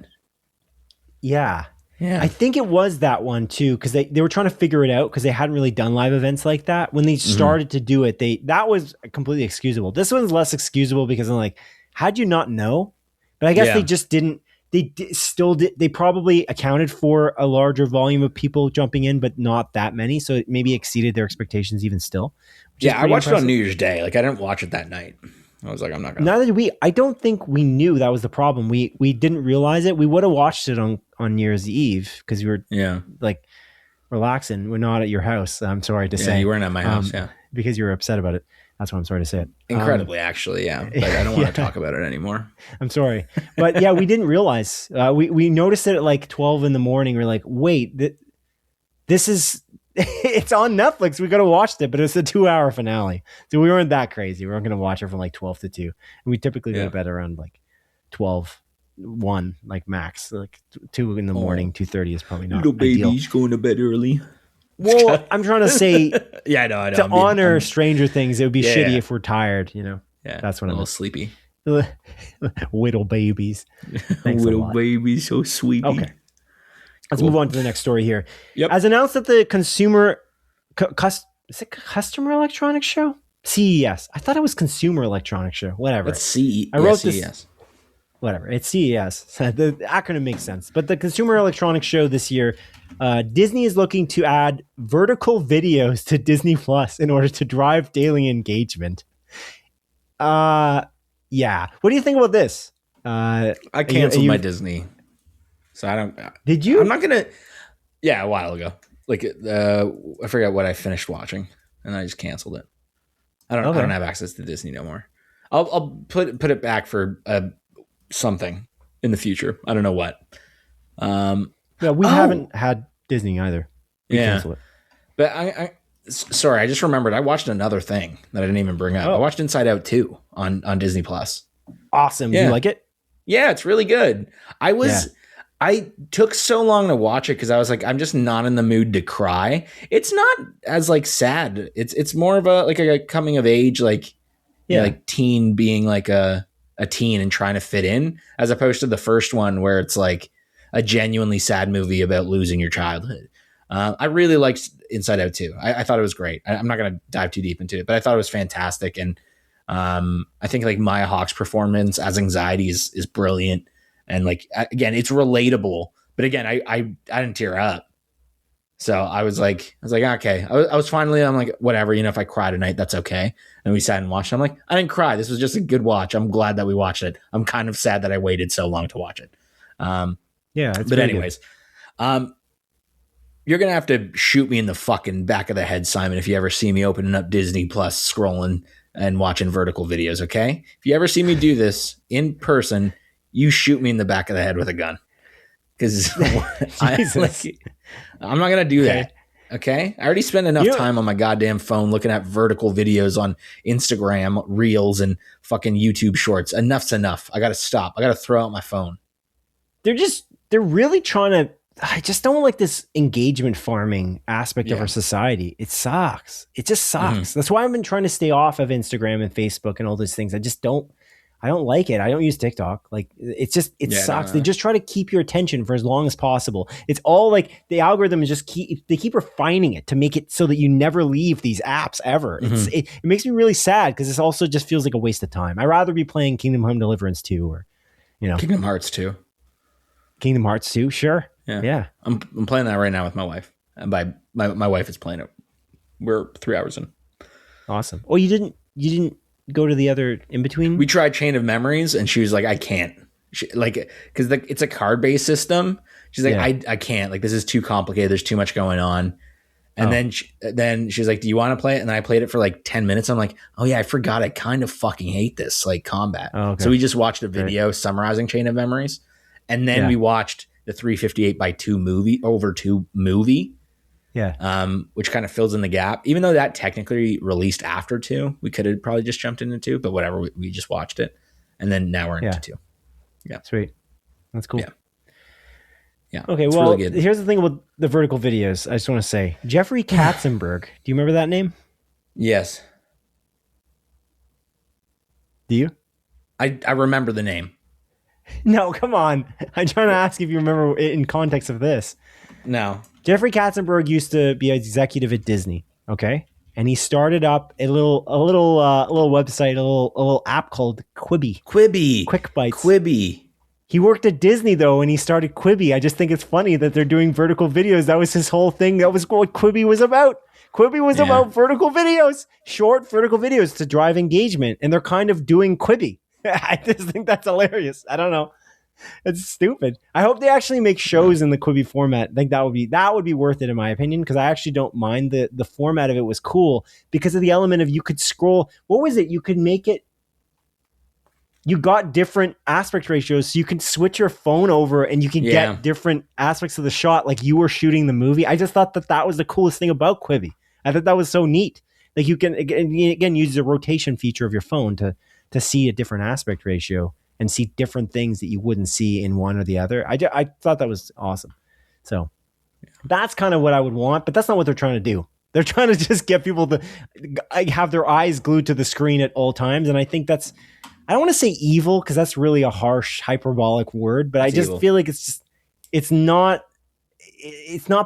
Yeah. I think it was that one too, because they were trying to figure it out because they hadn't really done live events like that. When they started to do it, that was completely excusable. This one's less excusable because I'm like, how'd you not know? But I guess they just didn't. They probably accounted for a larger volume of people jumping in, but not that many. So it maybe exceeded their expectations even still. Yeah, I watched it on New Year's Day. Like I didn't watch it that night. I was like, I'm not going to. Neither did we. I don't think we knew that was the problem. We didn't realize it. We would have watched it on New Year's Eve because we were like relaxing. We're not at your house. I'm sorry to say. You weren't at my house, because you were upset about it. That's why I'm sorry to say it. Incredibly, actually, yeah. But I don't want to talk about it anymore. I'm sorry. But yeah, we didn't realize. We noticed it at like 12 in the morning. We're like, wait, this is... It's on Netflix. We could have watched it, but it's a 2-hour finale. So we weren't that crazy. We weren't going to watch it from like 12 to 2. And we typically go to bed around like 12 1, like max. Like 2 in the morning, 2:30 is probably not Little ideal. baby's going to bed early. Well, I'm trying to say Yeah, I know. to honor Stranger Things, it would be shitty if we're tired, Yeah, that's what a I'm little sleepy. Little babies. Thanks a Little lot. baby, so sweet. Okay. Let's move on to the next story here. Yep. As announced at the Customer Electronics Show? CES. I thought it was Consumer Electronics Show. Whatever. Let's see. I wrote CES. this. Whatever. It's CES. The acronym makes sense. But the Consumer Electronics Show this year, Disney is looking to add vertical videos to Disney Plus in order to drive daily engagement. Yeah. What do you think about this? I canceled my Disney. So I don't. Did you? I'm not gonna. Yeah, a while ago. Like I forgot what I finished watching, and I just canceled it. I don't have access to Disney no more. I'll put it back for something in the future. I don't know what. Yeah, we haven't had Disney either. We canceled it. But I sorry, I just remembered. I watched another thing that I didn't even bring up. I watched Inside Out 2 on Disney Plus. Awesome. Yeah. Do you like it? Yeah, it's really good. I took so long to watch it because I was like, I'm just not in the mood to cry. It's not as like sad. It's more of a coming of age, like teen being like a teen and trying to fit in, as opposed to the first one where it's like a genuinely sad movie about losing your childhood. I really liked Inside Out 2. I thought it was great. I'm not going to dive too deep into it, but I thought it was fantastic. And I think like Maya Hawke's performance as anxiety is brilliant. And like, again, it's relatable, but again, I didn't tear up. So I was like, okay, I was finally, I'm like, whatever, if I cry tonight, that's okay. And we sat and watched it. I'm like, I didn't cry. This was just a good watch. I'm glad that we watched it. I'm kind of sad that I waited so long to watch it. But anyways, you're going to have to shoot me in the fucking back of the head, Simon, if you ever see me opening up Disney Plus, scrolling and watching vertical videos. Okay. If you ever see me do this in person, you shoot me in the back of the head with a gun, because I'm not going to do that. Okay. I already spent enough time on my goddamn phone looking at vertical videos on Instagram Reels and fucking YouTube shorts. Enough's enough. I got to stop. I got to throw out my phone. They're really trying to, I just don't like this engagement farming aspect of our society. It sucks. It just sucks. Mm-hmm. That's why I've been trying to stay off of Instagram and Facebook and all those things. I don't like it. I don't use TikTok. Like it sucks. They just try to keep your attention for as long as possible. It's all like the algorithm is they keep refining it to make it so that you never leave these apps ever. Mm-hmm. It makes me really sad because this also just feels like a waste of time. I'd rather be playing Kingdom Home Deliverance 2 or, Kingdom Hearts 2. Kingdom Hearts 2. Sure. Yeah. I'm playing that right now with my wife. And my wife is playing it. We're 3 hours in. Awesome. Oh, you didn't go to the other in between? We tried Chain of Memories and she was like, I can't. Because it's a card-based system. She's like, I can't. Like, this is too complicated. There's too much going on. And then she's like, do you want to play it? And I played it for like 10 minutes. I'm like, oh yeah, I forgot. I kind of fucking hate this, like combat. Oh, okay. So we just watched a video summarizing Chain of Memories. And then we watched the 358x2 movie. Yeah. Which kind of fills in the gap. Even though that technically released after 2, we could have probably just jumped into 2, but whatever. We just watched it. And then now we're into 2. Yeah. Sweet. That's cool. Yeah. Okay. Well, really here's the thing about the vertical videos. I just want to say Jeffrey Katzenberg. Do you remember that name? Yes. Do you? I remember the name. No, come on. I'm trying to ask if you remember it in context of this. No. Jeffrey Katzenberg used to be an executive at Disney, okay? And he started up a little website, a little app called Quibi. Quick Bites. Quibi. He worked at Disney though, and he started Quibi. I just think it's funny that they're doing vertical videos. That was his whole thing. That was what Quibi was about. Quibi was about vertical videos, short vertical videos to drive engagement, and they're kind of doing Quibi. I just think that's hilarious. I don't know. It's stupid. I hope they actually make shows in the Quibi format. I think that would be worth it in my opinion, because I actually don't mind the format of it was cool because of the element of you could scroll. What was it? You could make it. You got different aspect ratios, so you can switch your phone over and you can get different aspects of the shot, like you were shooting the movie. I just thought that was the coolest thing about Quibi. I thought that was so neat. Like you can again use the rotation feature of your phone to see a different aspect ratio. and see different things that you wouldn't see in one or the other. I thought that was awesome. So that's kind of what I would want, but that's not what they're trying to do. They're trying to just get people to have their eyes glued to the screen at all times. And I think that's, I don't want to say evil because that's really a harsh, hyperbolic word, but I just feel like it's not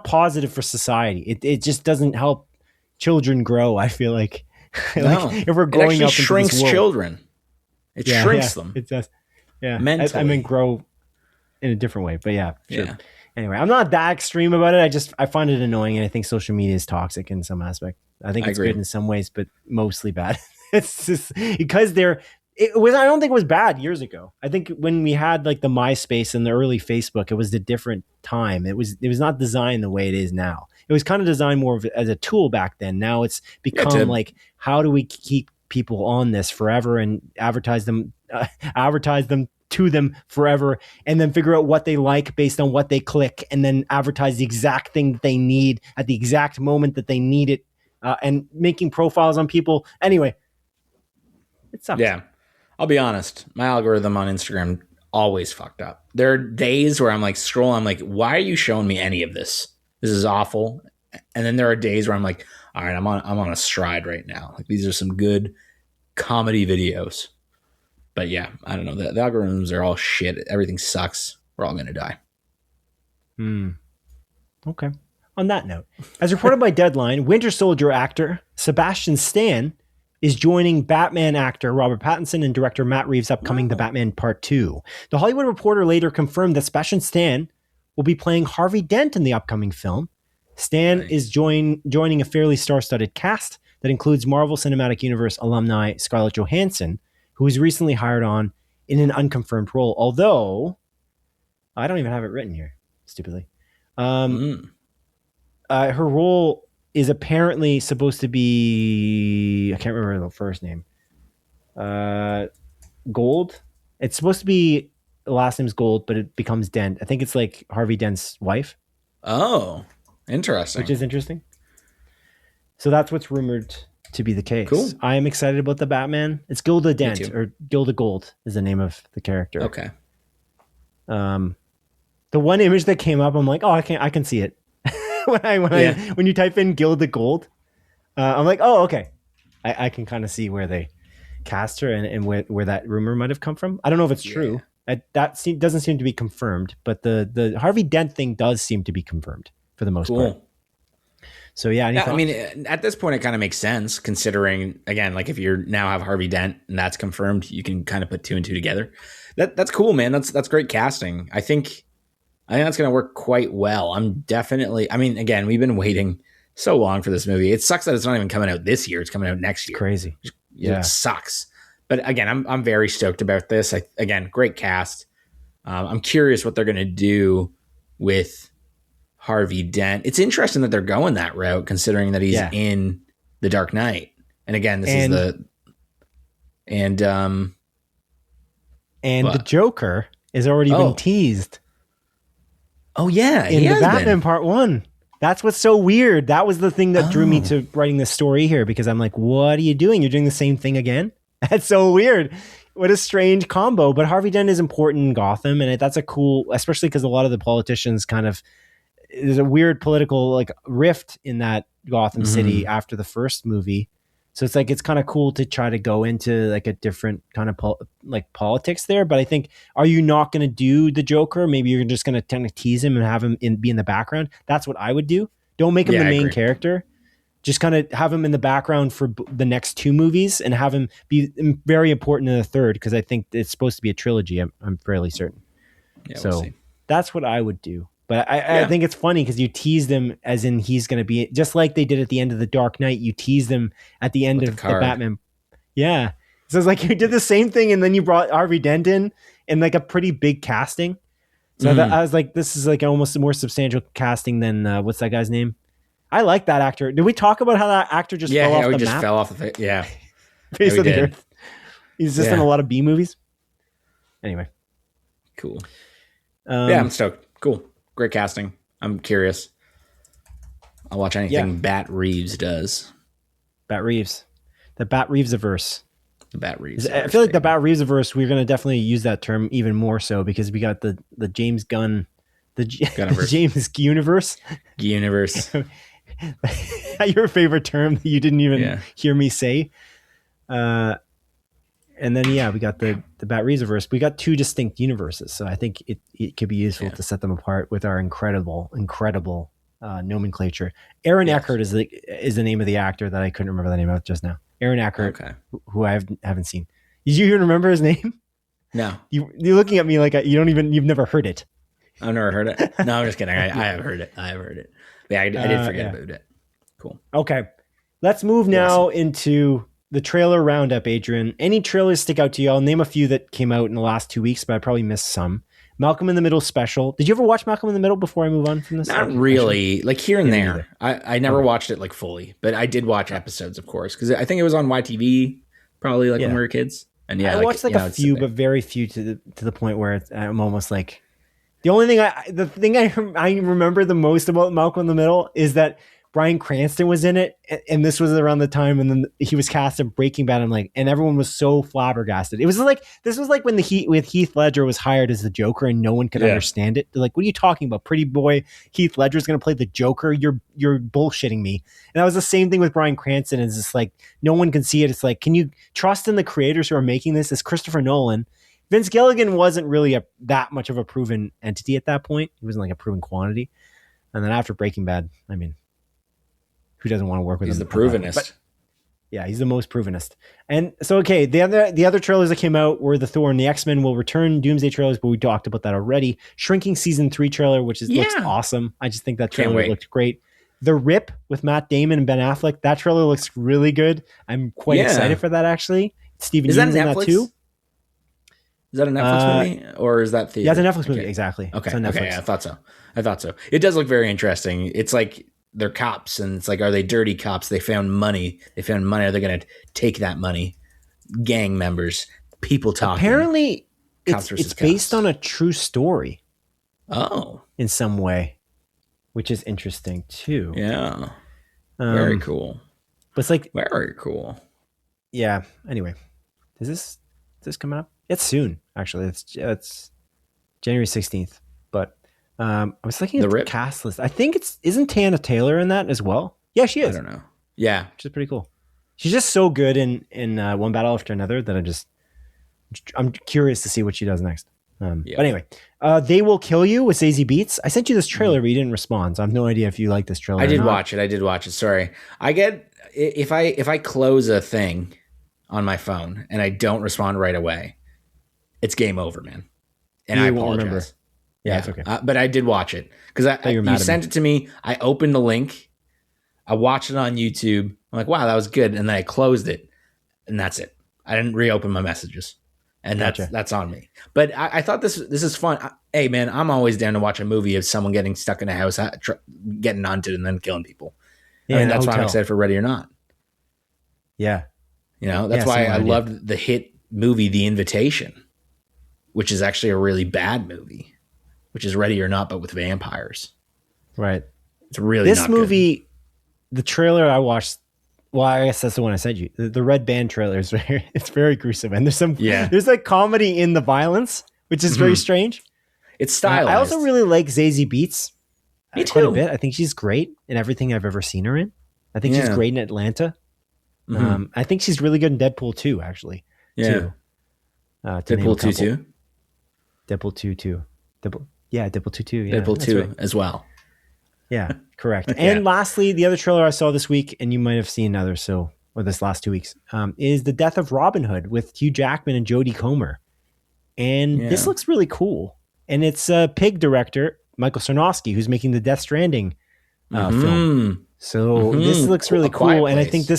positive for society. It just doesn't help children grow. I feel like, like if we're growing up, shrinks into this world, children. It shrinks them. It does. Yeah. Mentally. I mean, grow in a different way, but yeah, sure. Yeah. Anyway, I'm not that extreme about it. I find it annoying, and I think social media is toxic in some aspect. I think it's good in some ways, but mostly bad. It's just because I don't think it was bad years ago. I think when we had like the MySpace and the early Facebook, it was a different time. It was not designed the way it is now. It was kind of designed more as a tool back then. Now it's become like, how do we keep people on this forever and advertise them to them forever, and then figure out what they like based on what they click, and then advertise the exact thing that they need at the exact moment that they need it, and making profiles on people. Anyway, it sucks. Yeah. I'll be honest. My algorithm on Instagram always fucked up. There are days where I'm like scrolling. I'm like, why are you showing me any of this? This is awful. And then there are days where I'm like, all right, I'm on a stride right now. Like, these are some good comedy videos. But yeah, I don't know. The algorithms are all shit. Everything sucks. We're all going to die. Okay. On that note, as reported by Deadline, Winter Soldier actor Sebastian Stan is joining Batman actor Robert Pattinson and director Matt Reeves' upcoming The Batman Part 2. The Hollywood Reporter later confirmed that Sebastian Stan will be playing Harvey Dent in the upcoming film. Stan is joining a fairly star-studded cast that includes Marvel Cinematic Universe alumni Scarlett Johansson, who was recently hired on in an unconfirmed role. Although, I don't even have it written here, stupidly. Her role is apparently supposed to be, I can't remember the first name. Gold. It's supposed to be, the last name's Gold, but it becomes Dent. I think it's like Harvey Dent's wife. Oh, interesting. Which is interesting. So that's what's rumored to be the case. Cool. I am excited about the Batman. It's Gilda Dent, or Gilda Gold is the name of the character. Okay. The one image that came up, I'm like, oh, I can see it. when you type in Gilda Gold, I'm like, oh, okay. I can kind of see where they cast her and where that rumor might have come from. I don't know if it's true. That doesn't seem to be confirmed, but the Harvey Dent thing does seem to be confirmed for the most part. So yeah, I mean, at this point, it kind of makes sense considering, again, like if you now have Harvey Dent and that's confirmed, you can kind of put two and two together. That's cool, man. That's great casting. I think that's going to work quite well. I mean, again, we've been waiting so long for this movie. It sucks that it's not even coming out this year. It's coming out next year. Crazy. It sucks. But again, I'm very stoked about this. Again, great cast. I'm curious what they're going to do with Harvey Dent. It's interesting that they're going that route, considering that he's in The Dark Knight. And again, the Joker has already been teased. Oh yeah, in the Batman Part 1. That's what's so weird. That was the thing that drew me to writing this story here, because I'm like, what are you doing? You're doing the same thing again? That's so weird. What a strange combo. But Harvey Dent is important in Gotham, and that's a cool, especially because a lot of the politicians there's a weird political like rift in that Gotham City after the first movie. So it's like, it's kind of cool to try to go into like a different kind of politics there. But I think, are you not going to do the Joker? Maybe you're just going to kind of tease him and have him be in the background. That's what I would do. Don't make him the main character. Just kind of have him in the background for the next two movies and have him be very important in the third, because I think it's supposed to be a trilogy. I'm fairly certain. Yeah, so that's what I would do. But I think it's funny because you teased him as in he's going to be, just like they did at the end of The Dark Knight. You teased him at the end of the Batman. Yeah. So it's like you did the same thing, and then you brought Harvey Dent in like a pretty big casting. So I was like, this is like almost a more substantial casting than what's that guy's name? I like that actor. Did we talk about how that actor just fell off the map? Fell off the yeah. Face of the earth. He's just in a lot of B movies. Anyway. Cool. I'm stoked. Cool. Great casting. I'm curious. I'll watch anything Bat Reeves does. Bat Reeves. The Bat Reeves-averse. The Bat Reeves. I feel like the Bat Reeves-verse, we're going to definitely use that term even more so because we got the James Gunn, the James universe. Universe. Your favorite term that you didn't even hear me say. And then, we got the Bat Reeves-verse. We got two distinct universes. So I think it could be useful to set them apart with our incredible nomenclature. Aaron Eckhart is the name of the actor that I couldn't remember the name of just now. Aaron Eckhart, who I haven't seen. Did you even remember his name? No. You're looking at me like you've never heard it. I've never heard it. No, I'm just kidding. I have heard it. Yeah, I did forget about it. Cool. Okay. Let's move now into the trailer roundup, Adrian. Any trailers stick out to you? I'll name a few that came out in the last 2 weeks, but I probably missed some. Malcolm in the Middle special. Did you ever watch Malcolm in the Middle before I move on from this? Not really. Like here and there. I never watched it like fully, but I did watch episodes, of course, because I think it was on YTV probably when we were kids. And I watched a few, but very few to the point where I'm almost like the only thing I remember the most about Malcolm in the Middle is that Bryan Cranston was in it, and this was around the time, and then he was cast in Breaking Bad. And everyone was so flabbergasted. It was like this was like when Heath Ledger was hired as the Joker, and no one could understand it. They're like, "What are you talking about? Pretty boy Heath Ledger's going to play the Joker? You're bullshitting me." And that was the same thing with Bryan Cranston. It's just like no one can see it. It's like, can you trust in the creators who are making this? It's Christopher Nolan. Vince Gilligan wasn't really that much of a proven entity at that point. He wasn't like a proven quantity. And then after Breaking Bad, I mean, who doesn't want to work with him? He's the provenest. Yeah, he's the most provenest. And so, okay, the other trailers that came out were the Thor and the X-Men will return, Doomsday trailers, but we talked about that already. Shrinking Season 3 trailer, which looks awesome. I just think that trailer looked great. The Rip with Matt Damon and Ben Affleck, that trailer looks really good. I'm quite excited for that, actually. Steven Yeun's in that too. Is that a Netflix movie or is that theater? Yeah, it's a Netflix movie, exactly. Okay, I thought so. It does look very interesting. It's like they're cops, and it's like, are they dirty cops? They found money. Are they going to take that money? Gang members, people talking. Apparently, it's based on a true story. Oh. In some way, which is interesting too. Yeah. Very cool. But it's like very cool. Yeah. Anyway, does this come out? It's soon, actually. It's January 16th. But I was looking at the cast list. I think isn't Tana Taylor in that as well? Yeah, she is. I don't know. Yeah. Which is pretty cool. She's just so good in One Battle After Another that I'm curious to see what she does next. But anyway, They Will Kill You with Zazie Beetz. I sent you this trailer, but you didn't respond. So I have no idea if you like this trailer. I did watch it. Sorry. I get if I close a thing on my phone and I don't respond right away, it's game over, man. And I apologize. Remember. Yeah, it's okay. But I did watch it because you sent it to me. I opened the link. I watched it on YouTube. I'm like, wow, that was good. And then I closed it, and that's it. I didn't reopen my messages, and that's on me. But I thought this is fun. Hey, man, I'm always down to watch a movie of someone getting stuck in a house, getting hunted, and then killing people. Yeah, I mean, that's why I'm excited for Ready or Not. Yeah, that's why I loved the hit movie The Invitation, which is actually a really bad movie, which is Ready or Not, but with vampires. Right. It's really this not movie. Good. The trailer I watched. Well, I guess that's the one I sent you. The Red Band trailer is it's very gruesome, and there's like comedy in the violence, which is very strange. It's stylized. I also really like Zazie Beetz. Me too. Quite a bit. I think she's great in everything I've ever seen her in. I think she's great in Atlanta. I think she's really good in Deadpool 2, actually. Yeah. Too. Deadpool 2 too? Deadpool 2 too. Deadpool 2 too. Yeah, Deadpool 2 as well. Yeah, correct. And lastly, the other trailer I saw this week, and you might have seen others, or this last 2 weeks, is The Death of Robin Hood with Hugh Jackman and Jodie Comer. And this looks really cool. And it's Pig director Michael Sarnowski who's making the Death Stranding film. So this looks really cool. And I think A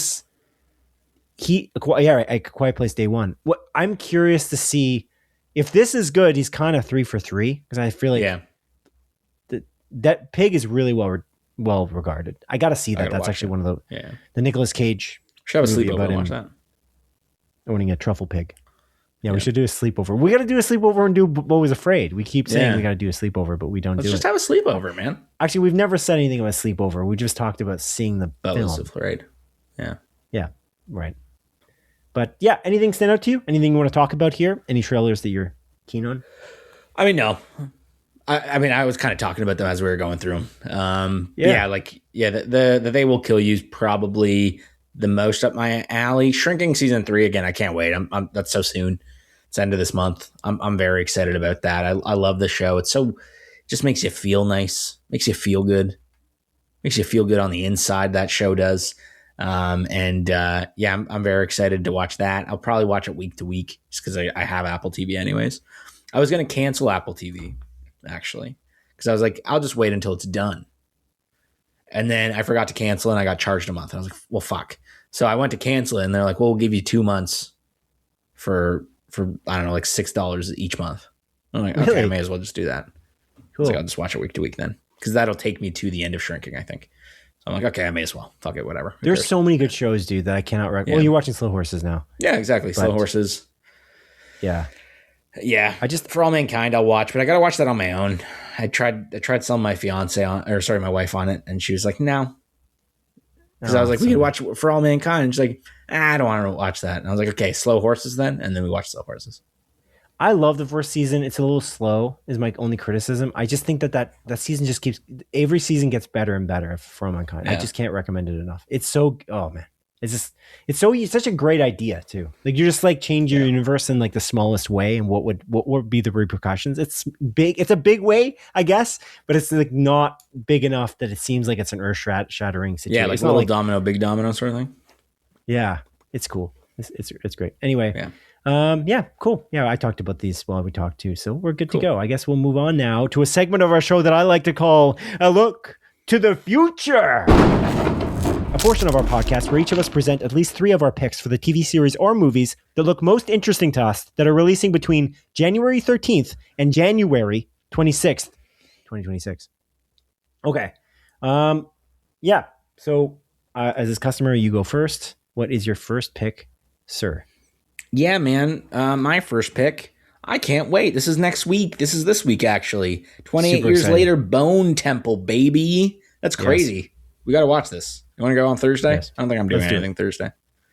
Quiet Place Day One. What I'm curious to see if this is good. He's kind of 3 for 3 because I feel like that Pig is really well regarded. I got to see that. That's actually one of the Nicolas Cage. Should have a sleepover and watch that. Owning a truffle pig. Yeah, we should do a sleepover. We got to do a sleepover and do Beau Was Afraid. We keep saying we got to do a sleepover, but we don't do it. Let's just have a sleepover, man. Actually, we've never said anything about sleepover. We just talked about seeing the Beau film. Was Afraid. Yeah. Yeah. Right. But yeah, anything stand out to you? Anything you want to talk about here? Any trailers that you're keen on? I mean, no. I mean, I was kind of talking about them as we were going through them. The They Will Kill You is probably the most up my alley. Shrinking season 3 again. I can't wait. That's so soon. It's end of this month. I'm very excited about that. I love the show. It just makes you feel nice. Makes you feel good. Makes you feel good on the inside. That show does. I'm very excited to watch that. I'll probably watch it week to week just because I have Apple TV anyways. I was going to cancel Apple TV actually because I was like, I'll just wait until it's done. And then I forgot to cancel and I got charged a month. I was like, well, fuck. So I went to cancel it and they're like, well, we'll give you 2 months for I don't know, like $6 each month. I'm like, okay, I may as well just do that. Cool. So I'll just watch it week to week then because that'll take me to the end of Shrinking, I think. So I'm like, okay, I may as well. Fuck it, whatever. There's so many good shows, dude, that I cannot recommend. Well, you're watching Slow Horses now. Yeah, exactly. Slow Horses. Yeah. Yeah. For All Mankind, I'll watch, but I got to watch that on my own. I tried selling my my wife on it, and she was like, no. Because I was like, we could watch For All Mankind. And she's like, I don't want to watch that. And I was like, okay, Slow Horses then. And then we watched Slow Horses. I love the first season. It's a little slow is my only criticism. I just think that season just every season gets better and better for All Mankind. Yeah. I just can't recommend it enough. It's such a great idea too. Like you just like change your universe in like the smallest way and what would be the repercussions. It's big. It's a big way, I guess, but it's like not big enough that it seems like it's an earth shattering situation. Yeah. Like little domino, big domino sort of thing. Yeah. It's cool. It's great. Anyway. Yeah. Cool. Yeah, I talked about these while we talked too, so we're good to go. I guess we'll move on now to a segment of our show that I like to call A Look to the Future. A portion of our podcast where each of us present at least 3 of our picks for the TV series or movies that look most interesting to us that are releasing between January 13th and January 26th, 2026. Okay. So as is customary, you go first. What is your first pick, sir? Yeah, man. My first pick. I can't wait. This is next week. This is this week, actually. 28 Super years exciting. later, Bone Temple, baby. That's crazy. Yes. We got to watch this. You want to go on Thursday? Yes. I don't think I'm doing anything Thursday.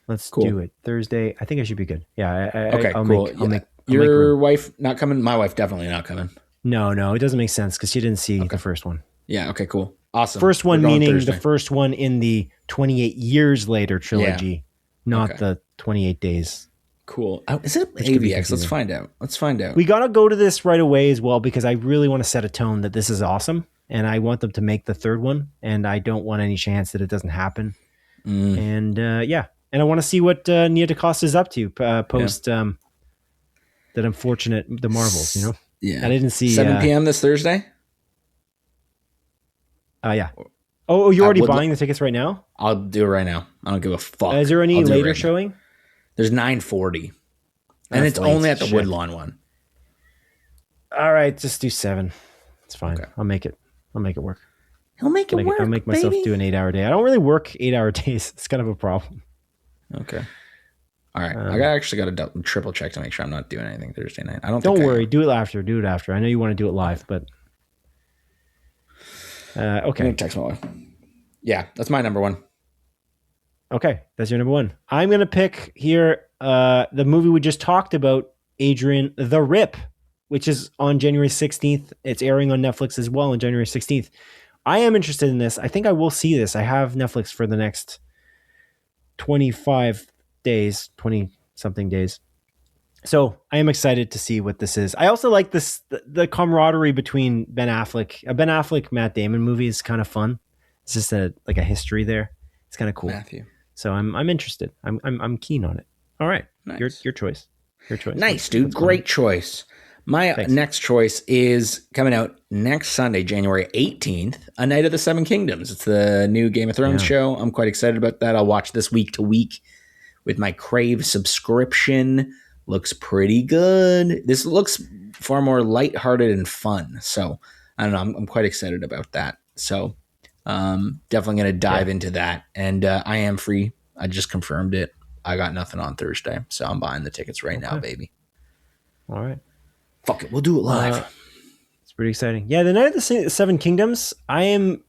Let's do it. Thursday. I think I should be good. Yeah. I'll cool. I'll make Your wife not coming? My wife definitely not coming. No, it doesn't make sense because she didn't see the first one. Yeah. Okay, cool. Awesome. First one meaning Thursday. The first one in the 28 years later trilogy, not the 28 days. Cool. Is it AVX? Let's find out. We got to go to this right away as well because I really want to set a tone that this is awesome and I want them to make the third one and I don't want any chance that it doesn't happen. And and I want to see what Nia DaCosta is up to post that unfortunate The Marvels, you know? Yeah. I didn't see 7 p.m. this Thursday? Yeah. Oh, you're already buying the tickets right now? I'll do it right now. I don't give a fuck. Is there any later showing? There's 9:40. And it's only at the Woodlawn one. All right, just do 7. It's fine. Okay. I'll make it work. He'll make it work. I'll make myself do an 8-hour day. I don't really work 8-hour days. It's kind of a problem. Okay. All right. I actually got to triple check to make sure I'm not doing anything Thursday night. Don't worry. Do it after. I know you want to do it live, but okay. I'm going to text my wife. Yeah, that's my number 1. Okay, that's your number 1. I'm going to pick here the movie we just talked about, Adrian, The Rip, which is on January 16th. It's airing on Netflix as well on January 16th. I am interested in this. I think I will see this. I have Netflix for the next 25 days, 20-something days. So I am excited to see what this is. I also like the camaraderie between Ben Affleck. A Ben Affleck, Matt Damon movie is kind of fun. It's just a history there. It's kind of cool. Matthew. So I'm interested. I'm keen on it. All right. Nice. Your choice. Nice, dude. Great choice. My next choice is coming out next Sunday, January 18th, A Night of the Seven Kingdoms. It's the new Game of Thrones show. I'm quite excited about that. I'll watch this week to week with my Crave subscription. Looks pretty good. This looks far more lighthearted and fun. So I don't know. I'm quite excited about that. So definitely going to dive into that. And I am free. I just confirmed it. I got nothing on Thursday. So I'm buying the tickets right now, baby. All right. Fuck it. We'll do it live. It's pretty exciting. Yeah, The Night of the Seven Kingdoms. I am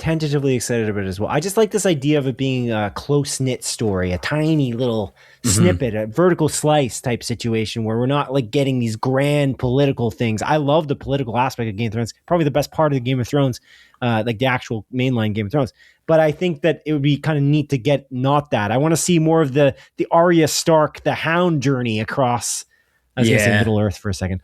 tentatively excited about it as well. I just like this idea of it being a close-knit story, a tiny little snippet, a vertical slice type situation where we're not like getting these grand political things. I love the political aspect of Game of Thrones. Probably the best part of the Game of Thrones, like the actual mainline Game of Thrones. But I think that it would be kind of neat to get not that. I want to see more of the Arya Stark, the Hound journey across. I was going to say Middle Earth for a second.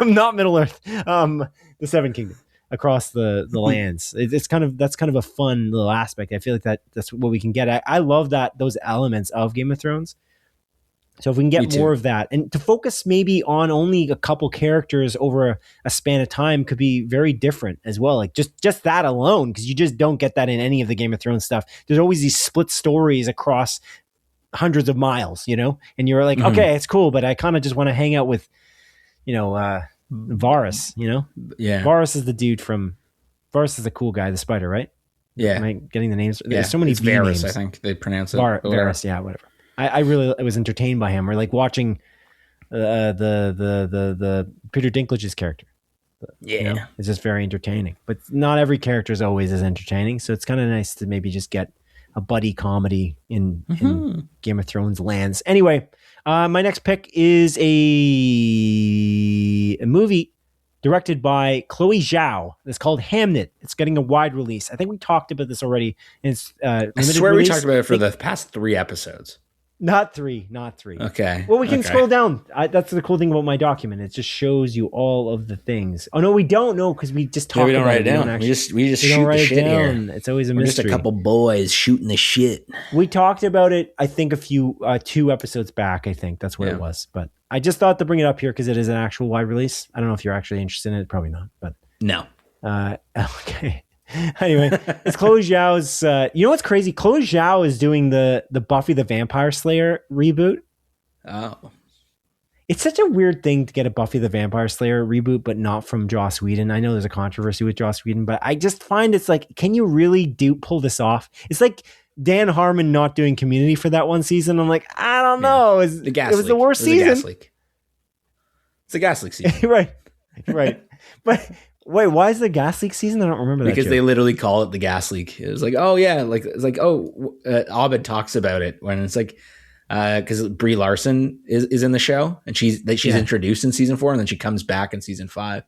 Not Middle Earth. The Seven Kingdoms across the lands. That's kind of a fun little aspect. I feel like that's what we can get. I love those elements of Game of Thrones. So if we can get more of that, and to focus maybe on only a couple characters over a span of time could be very different as well. Like just that alone, because you just don't get that in any of the Game of Thrones stuff. There's always these split stories across hundreds of miles, and you're like, okay, it's cool, but I kind of just want to hang out with, Varys, Yeah. Varys is the dude Varys is the cool guy, the spider, right? Yeah. Am I getting the names? There's so many it's V Varys, names. I think they pronounce it. Varys, yeah, whatever. I was entertained by him, or like watching the Peter Dinklage's character. It's just very entertaining. But not every character is always as entertaining, so it's kind of nice to maybe just get a buddy comedy in Game of Thrones lands. Anyway, my next pick is a movie directed by Chloe Zhao. It's called Hamnet. It's getting a wide release. I think we talked about this already. It's I swear we talked about it for the past 3 episodes. Not three. Okay. Well, we can scroll down. That's the cool thing about my document. It just shows you all of the things. Oh no, we don't know because we just talk. We don't about write it down. We just shoot the shit here. It's always a We're mystery. just a couple boys shooting the shit. We talked about it. I think a few 2 episodes back. I think that's what it was. But I just thought to bring it up here because it is an actual wide release. I don't know if you're actually interested in it. Probably not. But no. Okay. Anyway, it's Chloe Zhao's. What's crazy? Chloe Zhao is doing the Buffy the Vampire Slayer reboot. Oh, it's such a weird thing to get a Buffy the Vampire Slayer reboot, but not from Joss Whedon. I know there's a controversy with Joss Whedon, but I just find it's like, can you really pull this off? It's like Dan Harmon not doing Community for that one season. I'm like, I don't know. It was the worst season. It's a gas leak season, right. But. Wait, why is the gas leak season? I don't remember that. Because they literally call it the gas leak. It was like, oh yeah, Abed talks about it when it's like, because Brie Larson is in the show and she's introduced in season 4 and then she comes back in season 5,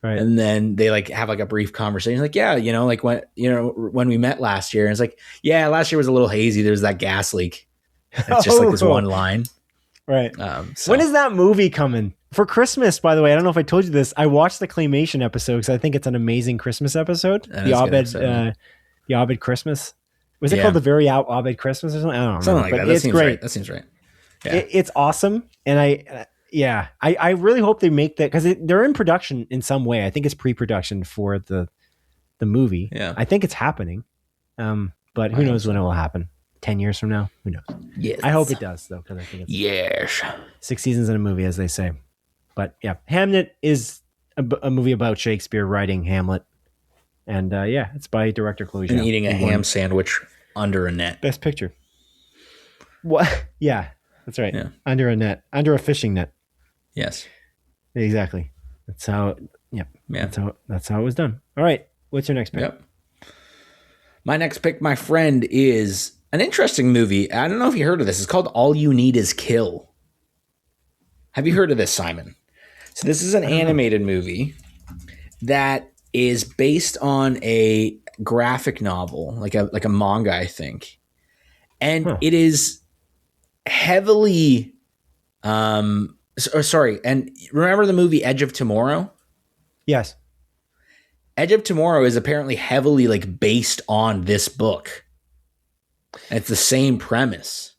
right? And then they like have like a brief conversation, like when we met last year, and it's like, yeah, last year was a little hazy. There's that gas leak. It's just like this one line, right? When is that movie coming? For Christmas, by the way, I don't know if I told you this. I watched the Claymation episode because I think it's an amazing Christmas episode. The Abed Christmas. Was it called the Very Abed Christmas or something? I don't know. Something like that. That seems great. That seems right. Yeah. It's awesome, and I really hope they make that because they're in production in some way. I think it's pre-production for the movie. Yeah, I think it's happening, but who knows when it will happen? 10 years from now, who knows? Yes, I hope it does though, because I think it's 6 seasons in a movie, as they say. But yeah, Hamnet is a movie about Shakespeare writing Hamlet. And it's by director Chloe Zhao. And eating a ham sandwich under a net. Best picture. What? Yeah, that's right. Yeah. Under a net, under a fishing net. Yes. Exactly. That's how, Yeah. That's how it was done. All right. What's your next pick? Yep. My next pick, my friend, is an interesting movie. I don't know if you heard of this. It's called All You Need Is Kill. Have you heard of this, Simon? So this is an animated movie that is based on a graphic novel, like a manga, I think. And it is heavily sorry, and remember the movie Edge of Tomorrow? Yes. Edge of Tomorrow is apparently heavily like based on this book. And it's the same premise.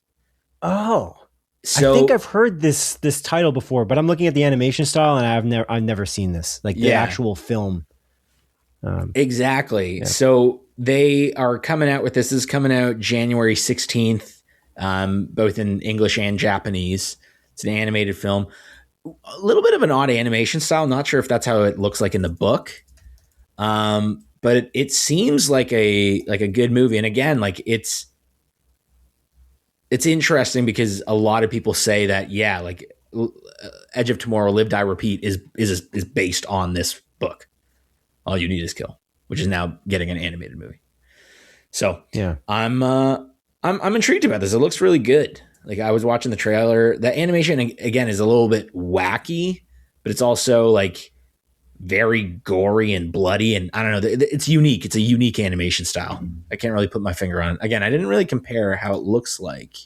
Oh. So, I think I've heard this title before, but I'm looking at the animation style and I've never seen this, like the actual film. Exactly. Yeah. So they are coming out with this. This is coming out January 16th, both in English and Japanese. It's an animated film. A little bit of an odd animation style. Not sure if that's how it looks like in the book. But it seems like a good movie. And again, like it's interesting because a lot of people say that, like Edge of Tomorrow, Live, Die, Repeat is based on this book. All You Need Is Kill. which is now getting an animated movie. So Yeah. I'm intrigued about this. It looks really good. Like I was watching the trailer. The animation again is a little bit wacky, but it's also like very gory and bloody. And I don't know. It's unique. It's a unique animation style. I can't really put my finger on it. Again, I didn't really compare how it looks like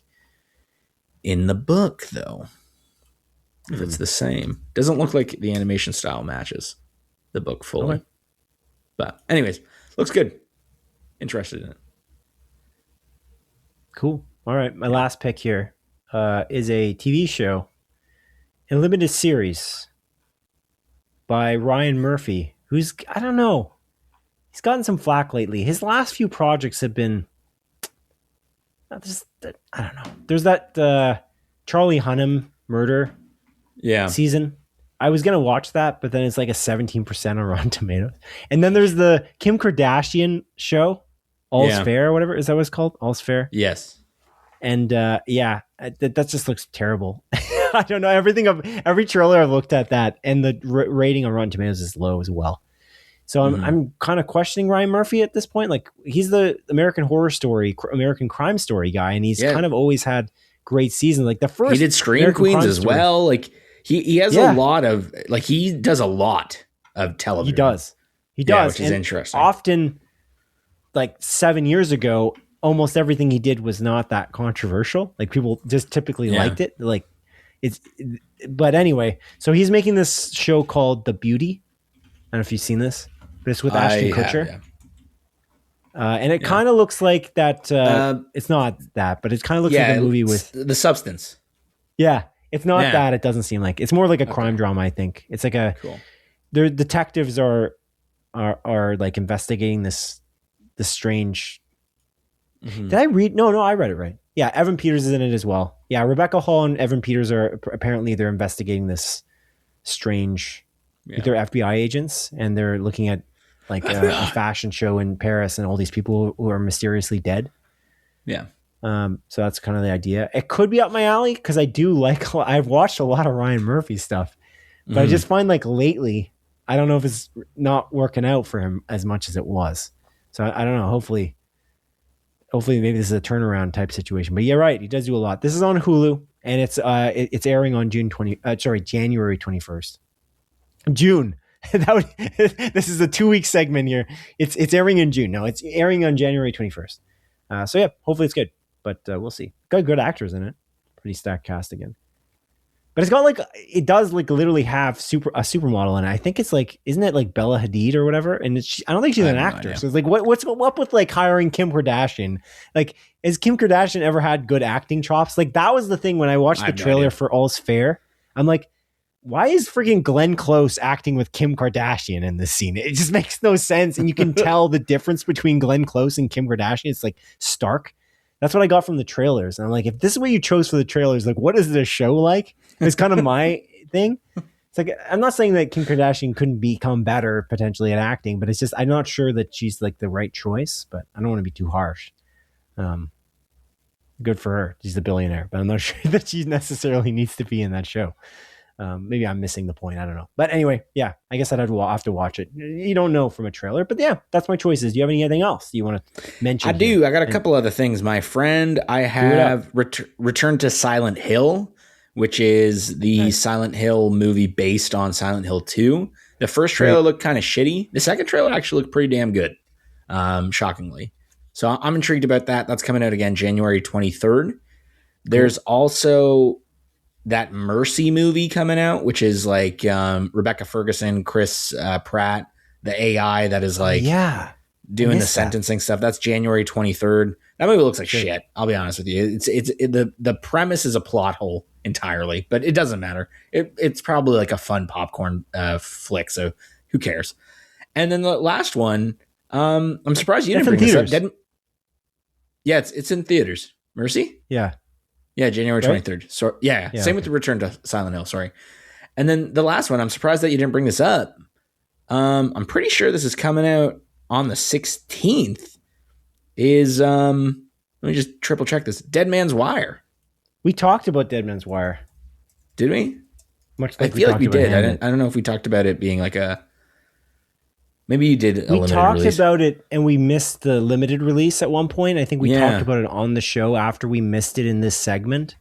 in the book, though. If it's the same, doesn't look like the animation style matches the book fully. Okay. But anyways, looks good. Interested in it. Cool. All right. My last pick here is a TV show, a limited series by Ryan Murphy, who's, I don't know, he's gotten some flack lately. His last few projects have been, I don't know. There's that Charlie Hunnam murder season. I was going to watch that, but then it's like a 17% on Rotten Tomatoes. And then there's the Kim Kardashian show, All's Fair, or whatever. Is that what it's called? All's Fair? Yes. And that just looks terrible. I don't know. Every trailer I've looked at that, and the rating on Rotten Tomatoes is low as well. So I'm kind of questioning Ryan Murphy at this point. Like, he's the American Horror Story, American Crime Story guy, and he's kind of always had great seasons. Like the first, he did Scream American Queens as well. Like he has a lot of, like, he does a lot of television. He does, which is interesting. Often, like 7 years ago, almost everything he did was not that controversial. Like people just typically liked it. Like but anyway, so he's making this show called The Beauty. I don't know if you've seen this, but it's with Ashton Kutcher. And it kind of looks like that. It's not that, but it kind of looks like a movie with The Substance. Yeah. It's not that. It doesn't seem like. It's more like a crime drama, I think. It's like the detectives are like investigating this strange. Did I read? No, I read it right. Yeah, Evan Peters is in it as well. Yeah, Rebecca Hall and Evan Peters are apparently they're investigating this strange. They're FBI agents, and they're looking at like a fashion show in Paris and all these people who are mysteriously dead. Yeah. So that's kind of the idea. It could be up my alley because I've watched a lot of Ryan Murphy stuff, but I just find like lately, I don't know if it's not working out for him as much as it was. So I don't know. Hopefully maybe this is a turnaround type situation. But you're right, he does do a lot. This is on Hulu, and it's airing on January 21st. June. This is a 2-week segment here. It's airing in June. No, it's airing on January 21st. So yeah, hopefully it's good, but we'll see. Got good actors in it. Pretty stacked cast again. But it's got it does literally have a supermodel in it. I think it's isn't it like Bella Hadid or whatever? And I don't think she's an actor. So it's like, what's up with like hiring Kim Kardashian? Like, has Kim Kardashian ever had good acting chops? Like, that was the thing when I watched the trailer for All's Fair. I'm like, why is freaking Glenn Close acting with Kim Kardashian in this scene? It just makes no sense. And you can tell the difference between Glenn Close and Kim Kardashian. It's like stark. That's what I got from the trailers. And I'm like, if this is what you chose for the trailers, like, what is this show like? It's kind of my thing. It's like, I'm not saying that Kim Kardashian couldn't become better potentially at acting, but it's just, I'm not sure that she's like the right choice, but I don't want to be too harsh. Good for her. She's a billionaire, but I'm not sure that she necessarily needs to be in that show. Maybe I'm missing the point. I don't know. But anyway, yeah, I guess I'd have to watch it. You don't know from a trailer, but yeah, that's my choices. Do you have anything else you want to mention? I do. I got a couple other things, my friend. I have Return to Silent Hill, which is the Silent Hill movie based on Silent Hill 2. The first trailer looked kind of shitty. The second trailer actually looked pretty damn good, shockingly. So I'm intrigued about that. That's coming out again January 23rd. There's also that Mercy movie coming out, which is like Rebecca Ferguson, Chris Pratt, the AI that is doing the sentencing stuff. That's January 23rd. That movie looks like shit. I'll be honest with you. The premise is a plot hole entirely, but it doesn't matter. It's probably like a fun popcorn flick. So who cares? And then the last one, I'm surprised you didn't bring this up. It's in theaters. Mercy? Yeah. Yeah, January 23rd. So same with the Return to Silent Hill. Sorry. And then the last one, I'm surprised that you didn't bring this up. I'm pretty sure this is coming out on the 16th. Is let me just triple check this. Dead Man's Wire. We talked about Dead Man's Wire. Did we? Much like I feel like we did. I don't know if we talked about it being like a Maybe you did a We limited talked release. about it and we missed the limited release at one point. I think we talked about it on the show after we missed it in this segment.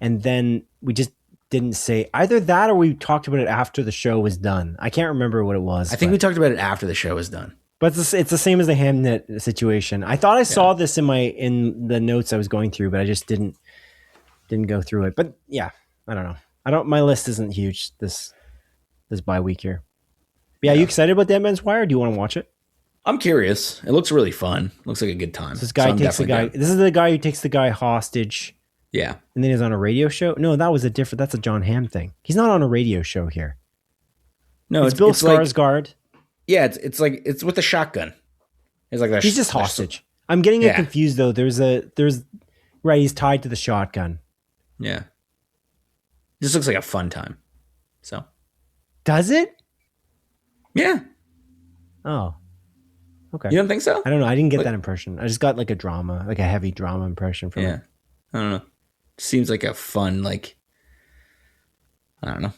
And then we just didn't say either that or we talked about it after the show was done. I can't remember what it was. I think we talked about it after the show was done. But it's the same as the Hamnet situation. I thought I saw this in the notes I was going through, but I just didn't go through it. But yeah, I don't know. My list isn't huge this bye week here. But yeah, you excited about Dead Man's Wire? Do you want to watch it? I'm curious. It looks really fun. Looks like a good time. So this guy takes the guy. This is the guy who takes the guy hostage. Yeah. And then he's on a radio show. No, that's a John Hamm thing. He's not on a radio show here. No, it's Bill Skarsgård. Yeah, it's like it's with a shotgun. It's like that. He's just hostage. I'm getting it confused though. There's right. He's tied to the shotgun. Yeah. This looks like a fun time. So. Does it? Yeah. Oh. Okay. You don't think so? I don't know. I didn't get that impression. I just got like a heavy drama impression from it. I don't know. Seems like a fun, like, I don't know,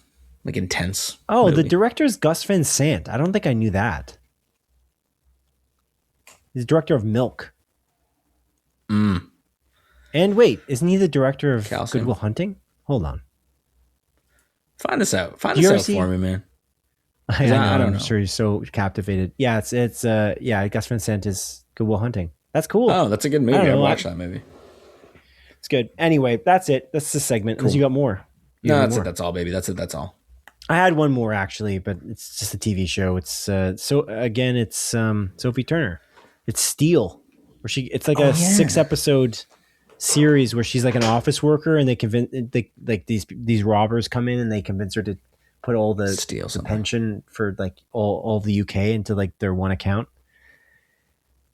like intense. Oh, movie. the director is Gus Van Sant. I don't think I knew that. He's the director of Milk. And wait, isn't he the director of Calcium. Good Will Hunting? Hold on. Find this out. Find this out for me, man. I don't know. I'm I'm sure he's so captivated. Yeah, it's Gus Van Sant is Good Will Hunting. That's cool. Oh, that's a good movie. I watched that movie. It's good. Anyway, that's it. That's the segment. Unless you got more. No, that's it. That's all, baby. That's it. That's all. I had one more actually, but it's just a TV show. It's Sophie Turner. It's Steel, where it's like a 6-episode series where she's like an office worker, and these robbers come in and they convince her to put all the pension for like all the UK into like their one account.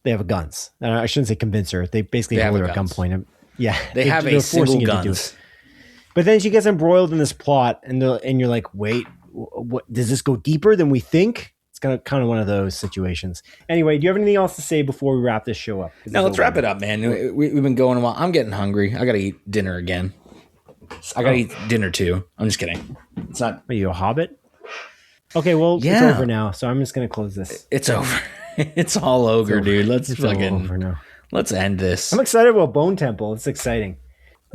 They have guns. I shouldn't say convince her. They basically hold her at gunpoint. Yeah, they have a single guns. But then she gets embroiled in this plot, and you're like, wait, what? Does this go deeper than we think? It's kind of one of those situations. Anyway, do you have anything else to say before we wrap this show up? No, let's wrap it up, man. We've been going a while. I'm getting hungry. I got to eat dinner again. I got to eat dinner too. I'm just kidding. It's not. Are you a hobbit? Okay, well, it's over now, so I'm just going to close this. It's over. It's all over, dude. Let's over now. Let's end this. I'm excited about Bone Temple. It's exciting.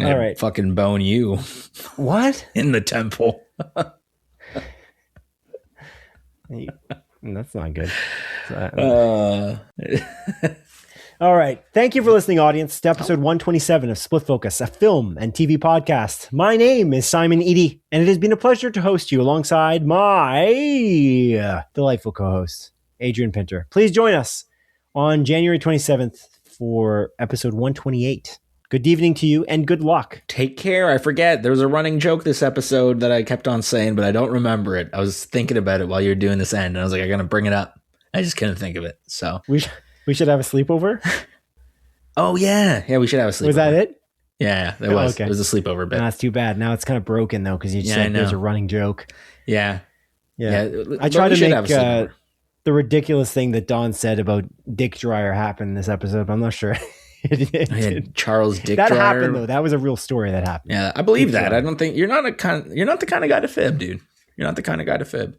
All right. Fucking bone you. What? In the temple. That's not good. All right. Thank you for listening, audience, to episode 127 of Split Focus, a film and TV podcast. My name is Simon Eady, and it has been a pleasure to host you alongside my delightful co-host, Adrian Pinter. Please join us on January 27th for episode 128. Good evening to you and good luck. Take care. I forget. There was a running joke this episode that I kept on saying, but I don't remember it. I was thinking about it while you were doing this end, and I was like, I'm going to bring it up. I just couldn't think of it. So we should have a sleepover. Oh, yeah. Yeah, we should have a sleepover. Was that it? Yeah, that was. Okay. It was a sleepover bit. No, that's too bad. Now it's kind of broken, though, because you said there's a running joke. Yeah. I tried to make the ridiculous thing that Don said about Dick Dryer happen in this episode, but I'm not sure. Charles Dick that Dryer. Happened though. That was a real story that happened. Yeah, I believe that. I don't think you're not the kind of guy to fib, dude. You're not the kind of guy to fib.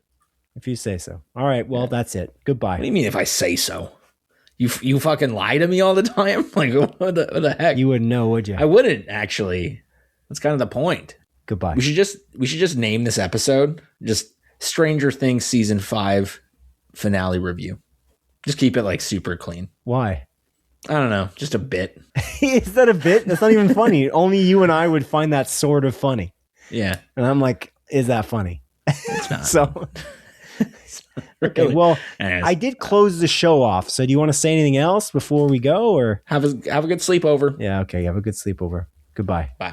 If you say so. All right. Well, that's it. Goodbye. What do you mean if I say so? You fucking lie to me all the time? Like what the heck? You wouldn't know, would you? I wouldn't actually. That's kind of the point. Goodbye. We should just name this episode just Stranger Things season 5 finale review. Just keep it like super clean. Why? I don't know. Just a bit. Is that a bit? That's not even funny. Only you and I would find that sort of funny. Yeah. And I'm like, is that funny? It's not. So, really. Okay, well, I did close the show off. So do you want to say anything else before we go, or have a good sleepover? Yeah. Okay. Have a good sleepover. Goodbye. Bye.